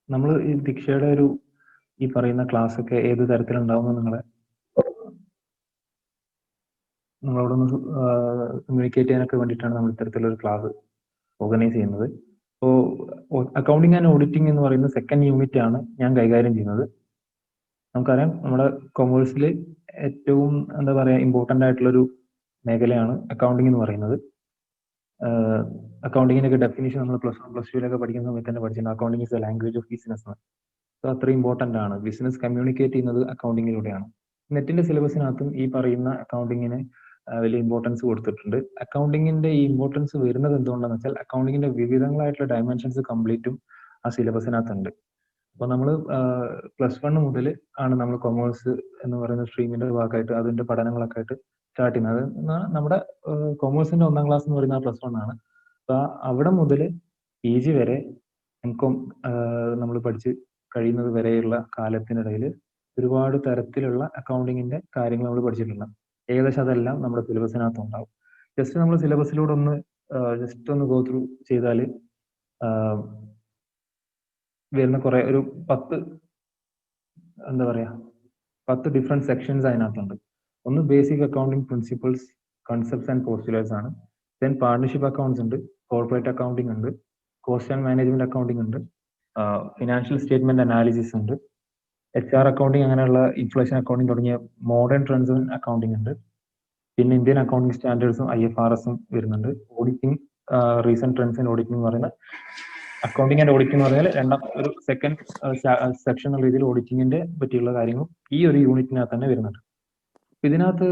നമ്മൾ ഈ ദീക്ഷയുടെ ഒരു ഈ പറയുന്ന ക്ലാസ് ഒക്കെ ഏത് തരത്തിലുണ്ടാവുമെന്ന് നിങ്ങളോടൊന്ന് കമ്മ്യൂണിക്കേറ്റ് ചെയ്യാനൊക്കെ വേണ്ടിയിട്ടാണ് നമ്മൾ ഇത്തരത്തിലൊരു ക്ലാസ് ഓർഗനൈസ് ചെയ്യുന്നത്. അപ്പോൾ അക്കൗണ്ടിങ് ആൻഡ് ഓഡിറ്റിംഗ് എന്ന് പറയുന്ന സെക്കൻഡ് യൂണിറ്റ് ആണ് ഞാൻ കൈകാര്യം ചെയ്യുന്നത്. നമുക്കറിയാം നമ്മുടെ കൊമേഴ്സിൽ ഏറ്റവും എന്താ പറയുക ഇമ്പോർട്ടൻ്റ് ആയിട്ടുള്ളൊരു മേഖലയാണ് അക്കൗണ്ടിങ് എന്ന് പറയുന്നത്. അക്കൗണ്ടിങ്ങിനൊക്കെ ഡെഫിനിഷൻ നമ്മൾ പ്ലസ് ടുവിലൊക്കെ പഠിക്കുന്ന സമയത്ത് തന്നെ പഠിച്ചിട്ടുണ്ട്. Accounting is the language of business എന്ന്. സോ അത്ര ഇമ്പോർട്ടൻ്റ് ആണ്. ബിസിനസ് കമ്മ്യൂണിക്കേറ്റ് ചെയ്യുന്നത് അക്കൗണ്ടിങ്ങിലൂടെയാണ്. നെറ്റിന്റെ സിലബസിനകത്തും ഈ പറയുന്ന അക്കൗണ്ടിങ്ങിന് വലിയ ഇമ്പോർട്ടൻസ് കൊടുത്തിട്ടുണ്ട്. അക്കൗണ്ടിങ്ങിന്റെ ഈ ഇമ്പോർട്ടൻസ് വരുന്നത് എന്തുകൊണ്ടാണെന്ന് വെച്ചാൽ അക്കൗണ്ടിങ്ങിന്റെ വിവിധങ്ങളായിട്ടുള്ള ഡയമെൻഷൻസ് കംപ്ലീറ്റും ആ സിലബസിനകത്തുണ്ട്. അപ്പോൾ നമ്മൾ +1 മുതൽ ആണ് നമ്മൾ കൊമേഴ്സ് എന്ന് പറയുന്ന സ്ട്രീമിന്റെ ഭാഗമായിട്ട് അതിന്റെ പഠനങ്ങളൊക്കെ ആയിട്ട് സ്റ്റാർട്ട് ചെയ്യുന്നത്. നമ്മുടെ കൊമേഴ്സിന്റെ 1ാം ക്ലാസ് എന്ന് പറയുന്നത് +1 ആണ്. അപ്പോൾ അവിടെ മുതൽ PG വരെ എംകോം നമ്മൾ പഠിച്ച് കഴിയുന്നത് വരെയുള്ള കാലത്തിനിടയിൽ ഒരുപാട് തരത്തിലുള്ള അക്കൗണ്ടിങ്ങിന്റെ കാര്യങ്ങൾ നമ്മൾ പഠിച്ചിട്ടുണ്ട്. ഏകദേശം അതെല്ലാം നമ്മുടെ സിലബസിനകത്ത് ഉണ്ടാവും. ജസ്റ്റ് നമ്മൾ സിലബസിലൂടെ ഒന്ന് ജസ്റ്റ് ഒന്ന് ഗോ ത്രൂ ചെയ്താൽ വരുന്ന കുറെ ഒരു 10 എന്താ പറയാ 10 ഡിഫറെന്റ് സെക്ഷൻസ് അതിനകത്തുണ്ട്. ഒന്ന് basic accounting principles, concepts and postulates ആണ്. ദെൻ പാർട്ണർഷിപ്പ് അക്കൗണ്ട്സ് ഉണ്ട്, കോർപ്പറേറ്റ് അക്കൗണ്ടിങ് ഉണ്ട്, കോസ്റ്റ് ആൻഡ് മാനേജ്മെന്റ് അക്കൗണ്ടിങ് ഉണ്ട്, ഫിനാൻഷ്യൽ സ്റ്റേറ്റ്മെന്റ് അനാലിസിസ് ഉണ്ട്, HR അക്കൗണ്ടിങ് അങ്ങനെയുള്ള ഇൻഫ്ലേഷൻ അക്കൗണ്ടിങ് തുടങ്ങിയ മോഡേൺ ട്രെൻഡ്സ് ഇൻ അക്കൗണ്ടിങ് ഉണ്ട്. പിന്നെ ഇന്ത്യൻ അക്കൗണ്ടിങ് സ്റ്റാൻഡേർഡ്സും IFRS വരുന്നുണ്ട്. Auditing, recent trends in auditing എന്ന് പറയുന്ന അക്കൗണ്ടിങ് ആൻഡ് ഓഡിറ്റിംഗ് എന്ന് പറഞ്ഞാൽ ഒരു സെക്കൻഡ് സെക്ഷൻ എന്ന രീതിയിൽ ഓഡിറ്റിങ്ങിന്റെ പറ്റിയുള്ള കാര്യങ്ങളും ഈ ഒരു യൂണിറ്റിനകത്ത് തന്നെ വരുന്നുണ്ട്. ഇതിനകത്ത്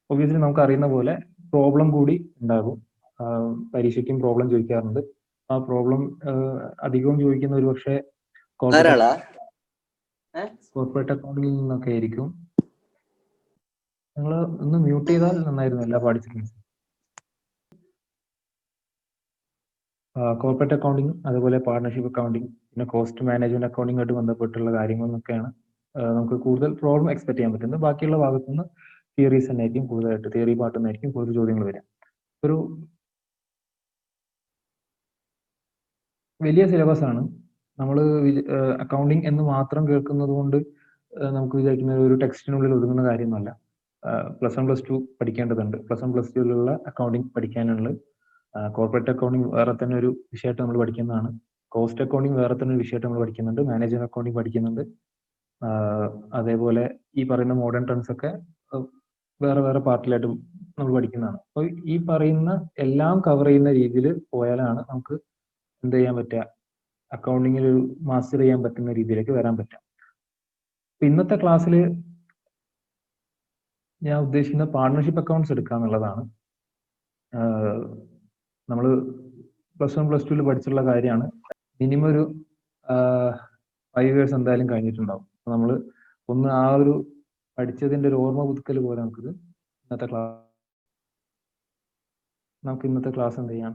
ഒബ്വിയസ്ലി നമുക്ക് അറിയുന്ന പോലെ പ്രോബ്ലം കൂടി ഉണ്ടാകും. പരീക്ഷയ്ക്കും പ്രോബ്ലം ചോദിക്കാറുണ്ട്. ആ പ്രോബ്ലം അധികവും ചോദിക്കുന്ന ഒരു പക്ഷേ കോർപ്പറേറ്റ് അക്കൗണ്ടിങ്ങിൽ നിന്നൊക്കെ ആയിരിക്കും. നിങ്ങൾ ഒന്ന് മ്യൂട്ട് ചെയ്താൽ നന്നായിരുന്നു എല്ലാ പാർട്ടിസിപ്പൻസും. കോർപ്പറേറ്റ് അക്കൗണ്ടിങ്, അതുപോലെ പാർട്ണർഷിപ്പ് അക്കൗണ്ടിങ്, പിന്നെ കോസ്റ്റ് മാനേജ്മെന്റ് അക്കൗണ്ടിങ്ങായിട്ട് ബന്ധപ്പെട്ടുള്ള കാര്യങ്ങളൊക്കെയാണ് നമുക്ക് കൂടുതൽ പ്രോബ്ലം എക്സ്പെക്ട് ചെയ്യാൻ പറ്റുന്നത്. ബാക്കിയുള്ള ഭാഗത്തുനിന്ന് തിയറീസ് തന്നെ ആയിരിക്കും കൂടുതലായിട്ട്, തിയറി പാർട്ട് തന്നെയായിരിക്കും കൂടുതൽ ചോദ്യങ്ങൾ വരിക. ഒരു വലിയ സിലബസ് ആണ്. നമ്മൾ അക്കൗണ്ടിങ് എന്ന് മാത്രം കേൾക്കുന്നത് കൊണ്ട് നമുക്ക് വിചാരിക്കുന്ന ഒരു ടെക്സ്റ്റിനുള്ളിൽ ഒതുങ്ങുന്ന കാര്യമൊന്നുമല്ല. +1 +2 പഠിക്കേണ്ടതുണ്ട്. +1 +2 അക്കൗണ്ടിങ് പഠിക്കാനുള്ള കോർപ്പറേറ്റ് അക്കൗണ്ടിങ് വേറെ തന്നെ ഒരു വിഷയമായിട്ട് നമ്മൾ പഠിക്കുന്നതാണ്. കോസ്റ്റ് അക്കൗണ്ടിങ് വേറെ തന്നെ ഒരു വിഷയമായിട്ട് നമ്മൾ പഠിക്കുന്നുണ്ട്. മാനേജ്മെന്റ് അക്കൗണ്ടിങ് പഠിക്കുന്നുണ്ട്. അതേപോലെ ഈ പറയുന്ന മോഡേൺ ട്രെൻഡ്സ് ഒക്കെ വേറെ വേറെ പാർട്ടിലായിട്ട് നമ്മൾ പഠിക്കുന്നതാണ്. അപ്പോൾ ഈ പറയുന്ന എല്ലാം കവർ ചെയ്യുന്ന രീതിയിൽ പോയാലാണ് നമുക്ക് എന്ത് ചെയ്യാൻ പറ്റുക, അക്കൗണ്ടിങ്ങിൽ ഒരു മാസ്റ്റർ ചെയ്യാൻ പറ്റുന്ന രീതിയിലേക്ക് വരാൻ പറ്റുക. ഇന്നത്തെ ക്ലാസ്സിൽ ഞാൻ ഉദ്ദേശിക്കുന്ന പാർട്ണർഷിപ്പ് അക്കൗണ്ട്സ് എടുക്കുക എന്നുള്ളതാണ്. നമ്മൾ +1 +2 പഠിച്ചിട്ടുള്ള കാര്യമാണ്. മിനിമം ഒരു 5 years എന്തായാലും കഴിഞ്ഞിട്ടുണ്ടാവും. നമ്മൾ ഒന്ന് ആ ഒരു പഠിച്ചതിന്റെ ഒരു ഓർമ്മ പുതുക്കൽ പോലെ നമുക്ക് ഇന്നത്തെ ക്ലാസ് എന്ത് ചെയ്യാം,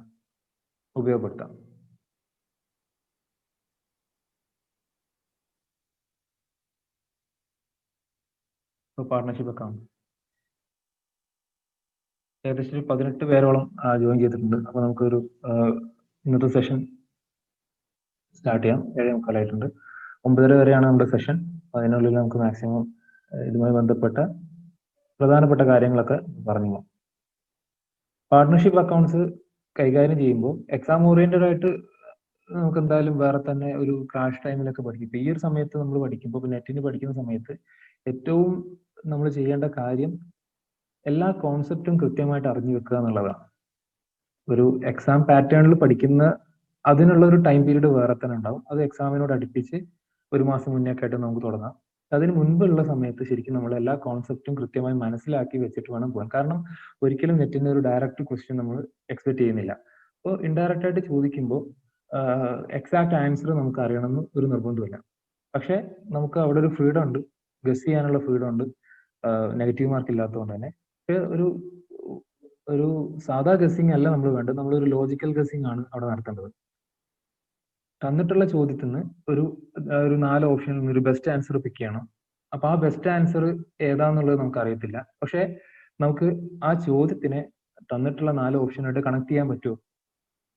ഉപയോഗപ്പെടുത്താം. പാർട്ണർഷിപ്പ് അക്കൗണ്ട് ഏകദേശം 18 പേരോളം ജോയിൻ ചെയ്തിട്ടുണ്ട്. അപ്പോൾ നമുക്കൊരു ഇന്നത്തെ സെഷൻ സ്റ്റാർട്ട് ചെയ്യാം. 7:45 9:30 വരെയാണ് നമ്മുടെ സെഷൻ. അതിനുള്ളിൽ നമുക്ക് മാക്സിമം ഇതുമായി ബന്ധപ്പെട്ട പ്രധാനപ്പെട്ട കാര്യങ്ങളൊക്കെ പറഞ്ഞു പോകാം. പാർട്ണർഷിപ്പ് അക്കൗണ്ട്സ് കൈകാര്യം ചെയ്യുമ്പോൾ എക്സാം ഓറിയന്റഡ് ആയിട്ട് നമുക്ക് എന്തായാലും വേറെ തന്നെ ഒരു ക്രാഷ് ടൈമിലൊക്കെ പഠിക്കും. ഇപ്പൊ ഈ ഒരു സമയത്ത് നമ്മൾ പഠിക്കുമ്പോൾ നെറ്റിന് പഠിക്കുന്ന സമയത്ത് ഏറ്റവും നമ്മൾ ചെയ്യേണ്ട കാര്യം എല്ലാ കോൺസെപ്റ്റും കൃത്യമായിട്ട് അറിഞ്ഞു വെക്കുക എന്നുള്ളതാണ്. ഒരു എക്സാം പാറ്റേണിൽ പഠിക്കുന്ന അതിനുള്ള ഒരു ടൈം പീരീഡ് വേറെ തന്നെ ഉണ്ടാവും. അത് എക്സാമിനോട് അടുപ്പിച്ച് 1 മാസം മുന്നേ ഒക്കെ ആയിട്ട് നമുക്ക് തുടങ്ങാം. അതിന് മുൻപുള്ള സമയത്ത് ശരിക്കും നമ്മൾ എല്ലാ കോൺസെപ്റ്റും കൃത്യമായി മനസ്സിലാക്കി വെച്ചിട്ട് വേണം പോകാൻ. കാരണം ഒരിക്കലും നെറ്റിന്റെ ഒരു ഡയറക്റ്റ് ക്വസ്റ്റ്യൻ നമ്മൾ എക്സ്പെക്ട് ചെയ്യുന്നില്ല. അപ്പോൾ ഇൻഡയറക്റ്റ് ആയിട്ട് ചോദിക്കുമ്പോൾ എക്സാക്ട് ആൻസർ നമുക്ക് അറിയണമെന്ന് ഒരു നിർബന്ധമില്ല. പക്ഷെ നമുക്ക് അവിടെ ഒരു ഫ്രീഡം ഉണ്ട്, ഗസ് ചെയ്യാനുള്ള ഫ്രീഡം ഉണ്ട്, നെഗറ്റീവ് മാർക്ക് ഇല്ലാത്തതുകൊണ്ട് തന്നെ. ഒരു സാധാ ഗസ്സിങ് അല്ല നമ്മൾ വേണ്ടത്, നമ്മളൊരു ലോജിക്കൽ ഗസ്സിങ് ആണ് അവിടെ നടത്തേണ്ടത്. തന്നിട്ടുള്ള ചോദ്യത്തിൽ നിന്ന് ഒരു 4 ഓപ്ഷനിൽ നിന്ന് ഒരു ബെസ്റ്റ് ആൻസർ പിക്ക് ചെയ്യണം. അപ്പൊ ആ ബെസ്റ്റ് ആൻസർ ഏതാന്നുള്ളത് നമുക്ക് അറിയത്തില്ല. പക്ഷെ നമുക്ക് ആ ചോദ്യത്തിനെ തന്നിട്ടുള്ള 4 ഓപ്ഷനായിട്ട് കണക്ട് ചെയ്യാൻ പറ്റുമോ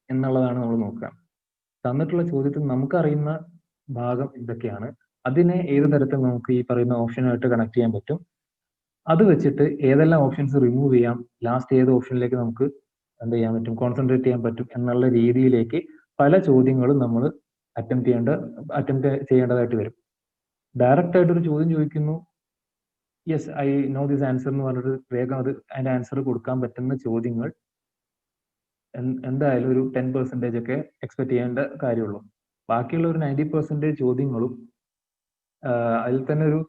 എന്നുള്ളതാണ് നമ്മൾ നോക്കുക. തന്നിട്ടുള്ള ചോദ്യത്തിൽ നമുക്കറിയുന്ന ഭാഗം ഇതൊക്കെയാണ്. അതിനെ ഏത് തരത്തിൽ നമുക്ക് ഈ പറയുന്ന ഓപ്ഷനുമായിട്ട് കണക്ട് ചെയ്യാൻ പറ്റും, അത് വെച്ചിട്ട് ഏതെല്ലാം ഓപ്ഷൻസ് റിമൂവ് ചെയ്യാം, ലാസ്റ്റ് ഏത് ഓപ്ഷനിലേക്ക് നമുക്ക് എന്ത് ചെയ്യാൻ പറ്റും, കോൺസെൻട്രേറ്റ് ചെയ്യാൻ പറ്റും എന്നുള്ള രീതിയിലേക്ക് പല ചോദ്യങ്ങളും നമ്മൾ അറ്റംപ്റ്റ് ചെയ്യേണ്ടതായിട്ട് വരും. ഡയറക്റ്റ് ആയിട്ട് ഒരു ചോദ്യം ചോദിക്കുന്നു, yes I know this answer എന്ന് പറഞ്ഞിട്ട് വേഗം അതിന്റെ ആൻസർ കൊടുക്കാൻ പറ്റുന്ന ചോദ്യങ്ങൾ എന്തായാലും ഒരു 10% ഒക്കെ എക്സ്പെക്ട് ചെയ്യേണ്ട കാര്യമുള്ളൂ. ബാക്കിയുള്ള ഒരു 90% ചോദ്യങ്ങളും അതിൽ തന്നെ ഒരു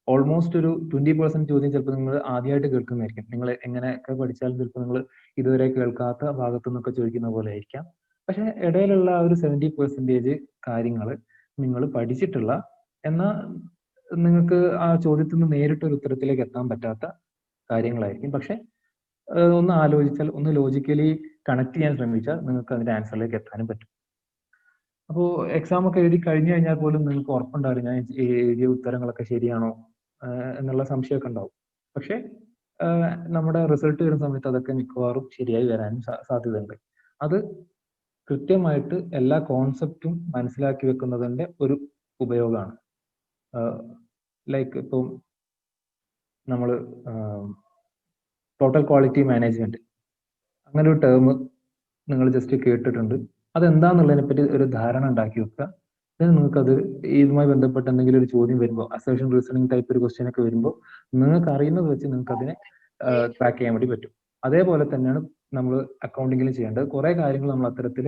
ഓൾമോസ്റ്റ് ഒരു 20% ചോദ്യം ചിലപ്പോൾ നിങ്ങൾ ആദ്യമായിട്ട് കേൾക്കുന്നതായിരിക്കും. നിങ്ങൾ എങ്ങനെയൊക്കെ പഠിച്ചാലും ചിലപ്പോൾ നിങ്ങൾ ഇതുവരെ കേൾക്കാത്ത ഭാഗത്തു നിന്നൊക്കെ ചോദിക്കുന്ന പോലെ ആയിരിക്കാം. പക്ഷെ ഇടയിലുള്ള ആ ഒരു 70% കാര്യങ്ങൾ നിങ്ങൾ പഠിച്ചിട്ടുള്ള, എന്നാൽ നിങ്ങൾക്ക് ആ ചോദ്യത്തിൽ നിന്ന് നേരിട്ട് ഒരു ഉത്തരത്തിലേക്ക് എത്താൻ പറ്റാത്ത കാര്യങ്ങളായിരിക്കും. പക്ഷെ ഒന്ന് ആലോചിച്ചാൽ, ഒന്ന് ലോജിക്കലി കണക്ട് ചെയ്യാൻ ശ്രമിച്ചാൽ നിങ്ങൾക്ക് അതിന്റെ ആൻസറിലേക്ക് എത്താനും പറ്റും. അപ്പോൾ എക്സാം ഒക്കെ എഴുതി കഴിഞ്ഞു കഴിഞ്ഞാൽ പോലും നിങ്ങൾക്ക് ഉറപ്പുണ്ടാവില്ല ഞാൻ എഴുതിയ ഉത്തരങ്ങളൊക്കെ ശരിയാണോ എന്നുള്ള സംശയമൊക്കെ ഉണ്ടാവും. പക്ഷെ നമ്മുടെ റിസൾട്ട് വരുന്ന സമയത്ത് അതൊക്കെ മിക്കവാറും ശരിയായി വരാനും സാധ്യതയുണ്ട്. അത് കൃത്യമായിട്ട് എല്ലാ കോൺസെപ്റ്റും മനസ്സിലാക്കി വെക്കുന്നതിന്റെ ഒരു ഉപയോഗമാണ്. ലൈക്ക് ഇപ്പം നമ്മൾ ടോട്ടൽ ക്വാളിറ്റി മാനേജ്മെന്റ് അങ്ങനെ ഒരു ടേം നിങ്ങൾ ജസ്റ്റ് കേട്ടിട്ടുണ്ട്. അതെന്താന്നുള്ളതിനെ പറ്റി ഒരു ധാരണ ഉണ്ടാക്കി വെക്കുക. നിങ്ങൾക്കത് ഇതുമായി ബന്ധപ്പെട്ട് എന്തെങ്കിലും ഒരു ചോദ്യം വരുമ്പോൾ, അസേഷൻ റീസണിങ് ടൈപ്പ് ഒരു ക്വസ്റ്റ്യൻ ഒക്കെ വരുമ്പോൾ നിങ്ങൾക്ക് അറിയുന്നത് വെച്ച് നിങ്ങൾക്ക് അതിനെ ട്രാക്ക് ചെയ്യാൻ വേണ്ടി പറ്റും. അതേപോലെ തന്നെയാണ് നമ്മൾ അക്കൗണ്ടിങ്ങിൽ ചെയ്യേണ്ടത്. കുറെ കാര്യങ്ങൾ നമ്മൾ അത്തരത്തിൽ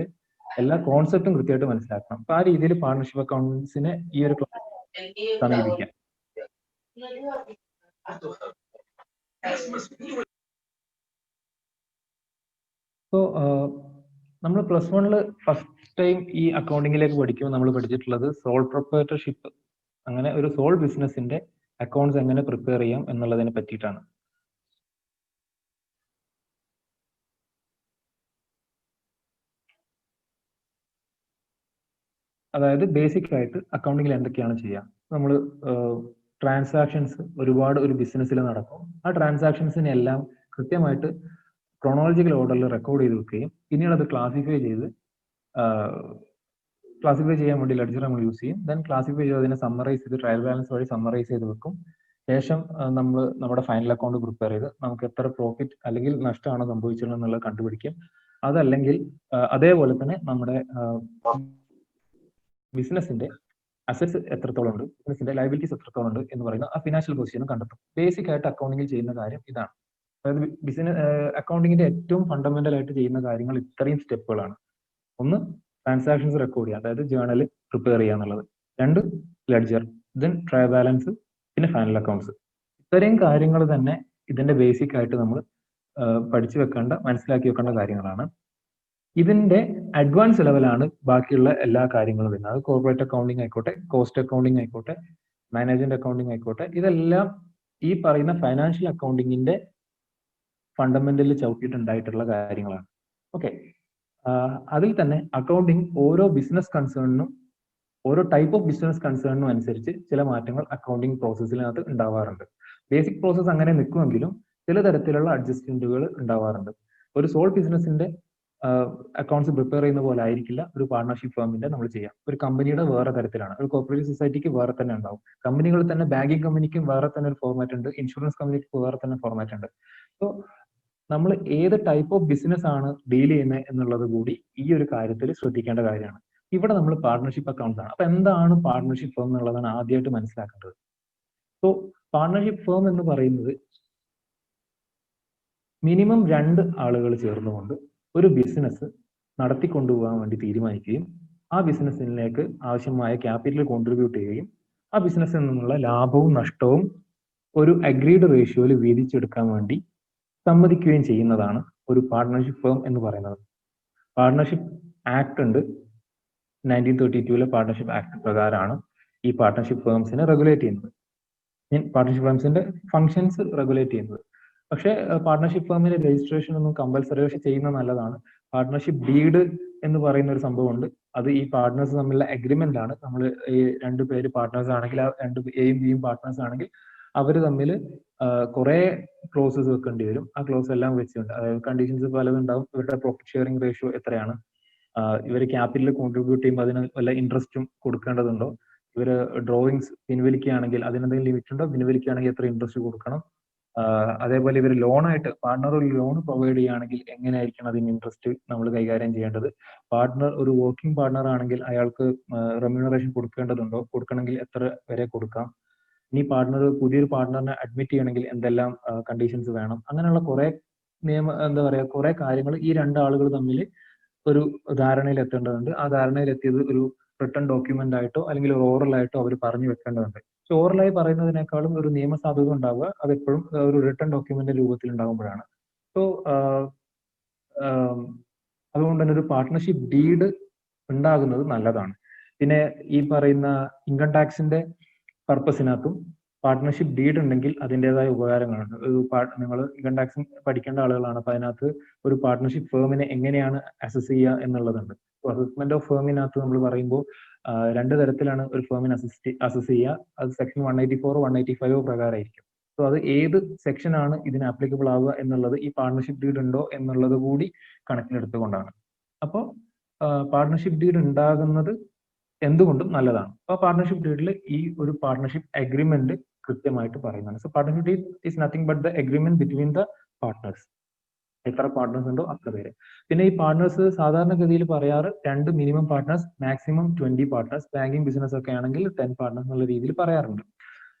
എല്ലാ കോൺസെപ്റ്റും കൃത്യമായിട്ട് മനസ്സിലാക്കണം. അപ്പൊ ആ രീതിയിൽ പാർട്ണർഷിപ്പ് അക്കൗണ്ട്സിനെ ഈ ഒരു സമീപിക്കാം. സോ നമ്മൾ +1 ഫസ്റ്റ് ടൈം ഈ അക്കൗണ്ടിങ്ങിലേക്ക് പഠിക്കുമ്പോൾ നമ്മൾ പഠിച്ചിട്ടുള്ളത് സോൾ പ്രൊപ്രൈറ്റർഷിപ്പ്, അങ്ങനെ ഒരു സോൾ ബിസിനസിന്റെ അക്കൗണ്ട്സ് എങ്ങനെ പ്രിപ്പയർ ചെയ്യാം എന്നുള്ളതിനെ പറ്റിയിട്ടാണ്. അതായത് ബേസിക് ആയിട്ട് അക്കൗണ്ടിങ്ങിൽ എന്തൊക്കെയാണ് ചെയ്യുക. നമ്മൾ ട്രാൻസാക്ഷൻസ് ഒരുപാട് ഒരു ബിസിനസ്സിൽ നടക്കും. ആ ട്രാൻസാക്ഷൻസിനെ എല്ലാം കൃത്യമായിട്ട് ക്രോണോളജിക്കൽ ഓർഡറിൽ റെക്കോർഡ് ചെയ്ത് വെക്കുകയും പിന്നീട് അത് ക്ലാസിഫൈ ചെയ്യാൻ വേണ്ടി ലെഡ്ജർ നമ്മൾ യൂസ് ചെയ്യും. ദെൻ ക്ലാസിഫൈ ചെയ്ത് അതിനെ സമ്മറൈസ് ചെയ്ത് ട്രയൽ ബാലൻസ് വഴി സമ്മറൈസ് ചെയ്ത് വെക്കും. ശേഷം നമ്മൾ നമ്മുടെ ഫൈനൽ അക്കൗണ്ട് പ്രിപ്പയർ ചെയ്ത് നമുക്ക് എത്ര പ്രോഫിറ്റ് അല്ലെങ്കിൽ നഷ്ടമാണോ സംഭവിച്ചിട്ടുള്ളത് എന്നുള്ളത് കണ്ടുപിടിക്കും. അതല്ലെങ്കിൽ അതേപോലെ തന്നെ നമ്മുടെ ബിസിനസിന്റെ അസറ്റ്സ് എത്രത്തോളം ഉണ്ട്, ബിസിനസിന്റെ ലയബിലിറ്റീസ് എത്രത്തോളം ഉണ്ട് എന്ന് പറയുന്ന ആ ഫിനാൻഷ്യൽ പൊസിഷനും കണ്ടെത്തും. ബേസിക് ആയിട്ട് അക്കൗണ്ടിങ്ങിൽ ചെയ്യുന്ന കാര്യം ഇതാണ്. അതായത് ബിസിനസ് അക്കൗണ്ടിങ്ങിന്റെ ഏറ്റവും ഫണ്ടമെന്റൽ ആയിട്ട് ചെയ്യുന്ന കാര്യങ്ങൾ ഇത്രയും സ്റ്റെപ്പുകളാണ്. ഒന്ന്, ട്രാൻസാക്ഷൻസ് റെക്കോർഡ് ചെയ്യുക, അതായത് ജേർണൽ പ്രിപ്പയർ ചെയ്യുക എന്നുള്ളത്. 2, ലെഡ്ജർ, ദെൻ ട്രയൽ ബാലൻസ്, പിന്നെ ഫൈനൽ അക്കൗണ്ട്സ്. ഇത്രയും കാര്യങ്ങൾ തന്നെ ഇതിന്റെ ബേസിക് ആയിട്ട് നമ്മൾ പഠിച്ചു വെക്കേണ്ട, മനസ്സിലാക്കി വെക്കേണ്ട കാര്യങ്ങളാണ്. ഇതിന്റെ അഡ്വാൻസ് ലെവലാണ് ബാക്കിയുള്ള എല്ലാ കാര്യങ്ങളും വരുന്നത്. അത് കോർപ്പറേറ്റ് അക്കൗണ്ടിങ് ആയിക്കോട്ടെ, കോസ്റ്റ് അക്കൗണ്ടിങ് ആയിക്കോട്ടെ, മാനേജ്മെന്റ് അക്കൗണ്ടിങ് ആയിക്കോട്ടെ, ഇതെല്ലാം ഈ പറയുന്ന ഫൈനാൻഷ്യൽ അക്കൗണ്ടിങ്ങിന്റെ ഫണ്ടമെന്റലിൽ ചവിട്ടിയിട്ടുണ്ടായിട്ടുള്ള കാര്യങ്ങളാണ്. ഓക്കെ, അതിൽ തന്നെ അക്കൗണ്ടിങ് ഓരോ ബിസിനസ് കൺസേണിനും, ഓരോ ടൈപ്പ് ഓഫ് ബിസിനസ് കൺസേണിനും അനുസരിച്ച് ചില മാറ്റങ്ങൾ അക്കൗണ്ടിങ് പ്രോസസ്സിനകത്ത് ഉണ്ടാവാറുണ്ട്. ബേസിക് പ്രോസസ്സ് അങ്ങനെ നിൽക്കുമെങ്കിലും ചില തരത്തിലുള്ള അഡ്ജസ്റ്റ്മെന്റുകൾ ഉണ്ടാവാറുണ്ട്. ഒരു സോൾ ബിസിനസിന്റെ അക്കൗണ്ട്സ് പ്രിപ്പയർ ചെയ്യുന്ന പോലെ ആയിരിക്കില്ല ഒരു പാർട്ണർഷിപ്പ് ഫേമിന്റെ നമ്മൾ ചെയ്യാം. ഒരു കമ്പനിയുടെ വേറെ തരത്തിലാണ്, ഒരു കോർപ്പറേറ്റ് സൊസൈറ്റിക്ക് വേറെ തന്നെ ഉണ്ടാവും. കമ്പനികളിൽ തന്നെ ബാങ്കിങ് കമ്പനിക്കും വേറെ തന്നെ ഒരു ഫോർമാറ്റ് ഉണ്ട്, ഇൻഷുറൻസ് കമ്പനിക്ക് വേറെ തന്നെ ഫോർമാറ്റ് ഉണ്ട്. സോ നമ്മൾ ഏത് ടൈപ്പ് ഓഫ് ബിസിനസ് ആണ് ഡീൽ ചെയ്യുന്നത് എന്നുള്ളത് കൂടി ഈ ഒരു കാര്യത്തിൽ ശ്രദ്ധിക്കേണ്ട കാര്യമാണ്. ഇവിടെ നമ്മൾ പാർട്ണർഷിപ്പ് അക്കൗണ്ട്സ് ആണ്. അപ്പൊ എന്താണ് പാർട്ണർഷിപ്പ് ഫേം എന്നുള്ളതാണ് ആദ്യമായിട്ട് മനസ്സിലാക്കേണ്ടത്. സോ പാർട്ണർഷിപ്പ് ഫേം എന്ന് പറയുന്നത് മിനിമം 2 ആളുകൾ ചേർന്നുകൊണ്ട് ഒരു ബിസിനസ് നടത്തിക്കൊണ്ടുപോകാൻ വേണ്ടി തീരുമാനിക്കുകയും ആ ബിസിനസ്സിലേക്ക് ആവശ്യമായ ക്യാപിറ്റൽ കോൺട്രിബ്യൂട്ട് ചെയ്യുകയും ആ ബിസിനസ്സിൽ നിന്നുള്ള ലാഭവും നഷ്ടവും ഒരു അഗ്രീഡ് റേഷ്യോയിൽ വീതിച്ചെടുക്കാൻ വേണ്ടി സമ്മതിക്കുകയും ചെയ്യുന്നതാണ് ഒരു പാർട്ണർഷിപ്പ് ഫേം എന്ന് പറയുന്നത്. പാർട്ണർഷിപ്പ് ആക്ട് ഉണ്ട്, 1932 പാർട്ണർഷിപ്പ് ആക്ട് പ്രകാരമാണ് ഈ പാർട്ണർഷിപ്പ് ഫേംസിനെ റെഗുലേറ്റ് ചെയ്യുന്നത്, പാർട്ണർഷിപ്പ് ഫേംസിന്റെ ഫങ്ഷൻസ് റെഗുലേറ്റ് ചെയ്യുന്നത്. പക്ഷേ പാർട്ണർഷിപ്പ് ഫേമിന്റെ രജിസ്ട്രേഷൻ ഒന്നും കമ്പൽസറി, പക്ഷെ ചെയ്യുന്നത് നല്ലതാണ്. പാർട്ണർഷിപ്പ് ഡീഡ് എന്ന് പറയുന്ന ഒരു സംഭവമുണ്ട്. അത് ഈ പാർട്ട്നേഴ്സ് തമ്മിലുള്ള അഗ്രിമെന്റ് ആണ്. നമ്മൾ ഈ 2 പേര് പാർട്ട്നേഴ്സ് ആണെങ്കിൽ, ആ 2 എയും ബിയും പാർട്ട്നേഴ്സ് ആണെങ്കിൽ അവർ തമ്മിൽ കുറെ ക്ലോസസ് വെക്കേണ്ടി വരും. ആ ക്ലോസ് എല്ലാം വെച്ചുകൊണ്ട്, അതായത് കണ്ടീഷൻസ് പലതും ഉണ്ടാവും. ഇവരുടെ പ്രോഫിറ്റ് ഷെയറിംഗ് റേഷ്യോ എത്രയാണ്, ഇവർ ക്യാപിറ്റൽ കോൺട്രിബ്യൂട്ട് ചെയ്യുമ്പോൾ അതിന് വല്ല ഇൻട്രസ്റ്റും കൊടുക്കേണ്ടതുണ്ടോ? ഇവര് ഡ്രോയിങ്സ് പിൻവലിക്കുകയാണെങ്കിൽ അതിനെന്തെങ്കിലും ലിമിറ്റ് ഉണ്ടോ? പിൻവലിക്കുകയാണെങ്കിൽ എത്ര ഇൻട്രസ്റ്റ് കൊടുക്കണം? അതേപോലെ ഇവർ ലോണായിട്ട് പാർട്ണർ ഒരു ലോൺ പ്രൊവൈഡ് ചെയ്യുകയാണെങ്കിൽ എങ്ങനെയായിരിക്കണം അതിന് ഇൻട്രസ്റ്റ് നമ്മൾ കൈകാര്യം ചെയ്യേണ്ടത്? പാർട്ണർ ഒരു വർക്കിംഗ് പാർട്ണർ ആണെങ്കിൽ അയാൾക്ക് റെമ്യൂണറേഷൻ കൊടുക്കേണ്ടതുണ്ടോ? കൊടുക്കണമെങ്കിൽ എത്ര വരെ കൊടുക്കാം? ഇനി പുതിയൊരു പാർട്ണറിനെ അഡ്മിറ്റ് ചെയ്യണമെങ്കിൽ എന്തെല്ലാം കണ്ടീഷൻസ് വേണം? അങ്ങനെയുള്ള കുറെ കുറെ കാര്യങ്ങൾ ഈ രണ്ടാളുകൾ തമ്മിൽ ഒരു ധാരണയിൽ എത്തേണ്ടതുണ്ട്. ആ ധാരണയിൽ എത്തിയത് ഒരു റിട്ടൺ ഡോക്യുമെന്റ് ആയിട്ടോ അല്ലെങ്കിൽ ഒരു ഓറൽ ആയിട്ടോ അവർ പറഞ്ഞു വെക്കേണ്ടതുണ്ട്. പക്ഷെ ഓറലായി പറയുന്നതിനേക്കാളും ഒരു നിയമസാധുത ഉണ്ടാവുക അതെപ്പോഴും ഒരു റിട്ടൺ ഡോക്യുമെന്റ് രൂപത്തിൽ ഉണ്ടാകുമ്പോഴാണ്. സോ അതുകൊണ്ട് തന്നെ ഒരു പാർട്ട്ണർഷിപ്പ് ഡീഡ് ഉണ്ടാകുന്നത് നല്ലതാണ്. പിന്നെ ഈ പറയുന്ന ഇൻകം ടാക്സിന്റെ പർപ്പസിനകത്തും പാർട്ട്ണർഷിപ്പ് ഡീഡ് ഉണ്ടെങ്കിൽ അതിൻ്റെതായ ഉപകാരങ്ങളുണ്ട്. നിങ്ങൾ ഇൻകം ടാക്സ് പഠിക്കേണ്ട ആളുകളാണ്. അപ്പൊ അതിനകത്ത് ഒരു പാർട്ട്ണർഷിപ്പ് ഫേമിനെ എങ്ങനെയാണ് അസസ് ചെയ്യുക എന്നുള്ളതുണ്ട്. അസസ്മെന്റ് ഓഫ് ഫേമിനകത്ത് നമ്മൾ പറയുമ്പോൾ രണ്ട് തരത്തിലാണ് ഒരു ഫേമിനെ അസസ് ചെയ്യുക. അത് സെക്ഷൻ 184 185 പ്രകാരമായിരിക്കും. സോ അത് ഏത് സെക്ഷനാണ് ഇതിന് ആപ്ലിക്കബിൾ ആവുക എന്നുള്ളത് ഈ പാർട്ട്ണർഷിപ്പ് ഡീഡ് ഉണ്ടോ എന്നുള്ളത് കൂടി കണക്കിലെടുത്തുകൊണ്ടാണ്. അപ്പോൾ പാർട്ട്ണർഷിപ്പ് ഡീഡ് ഉണ്ടാകുന്നത് എന്തുകൊണ്ടും നല്ലതാണ്. അപ്പോൾ പാർട്ട്ണർഷിപ്പ് ഡീഡിൽ ഈ ഒരു പാർട്ട്ണർഷിപ്പ് അഗ്രിമെന്റ് കൃത്യമായിട്ട് പറയുന്നുണ്ട്. So partnership deed is nothing but the agreement between the partners. എത്ര പാർട്ട്നേഴ്സ് ഉണ്ടോ അത്ര പേര്. പിന്നെ ഈ പാർട്ട്നേഴ്സ് സാധാരണഗതിയിൽ പറയാറ് 2 minimum partners, maximum 20 partners. Banking business ഒക്കെ ആണെങ്കിൽ 10 പാർട്ട്നേഴ്സ് എന്നുള്ള രീതിയിൽ പറയാറുണ്ട്.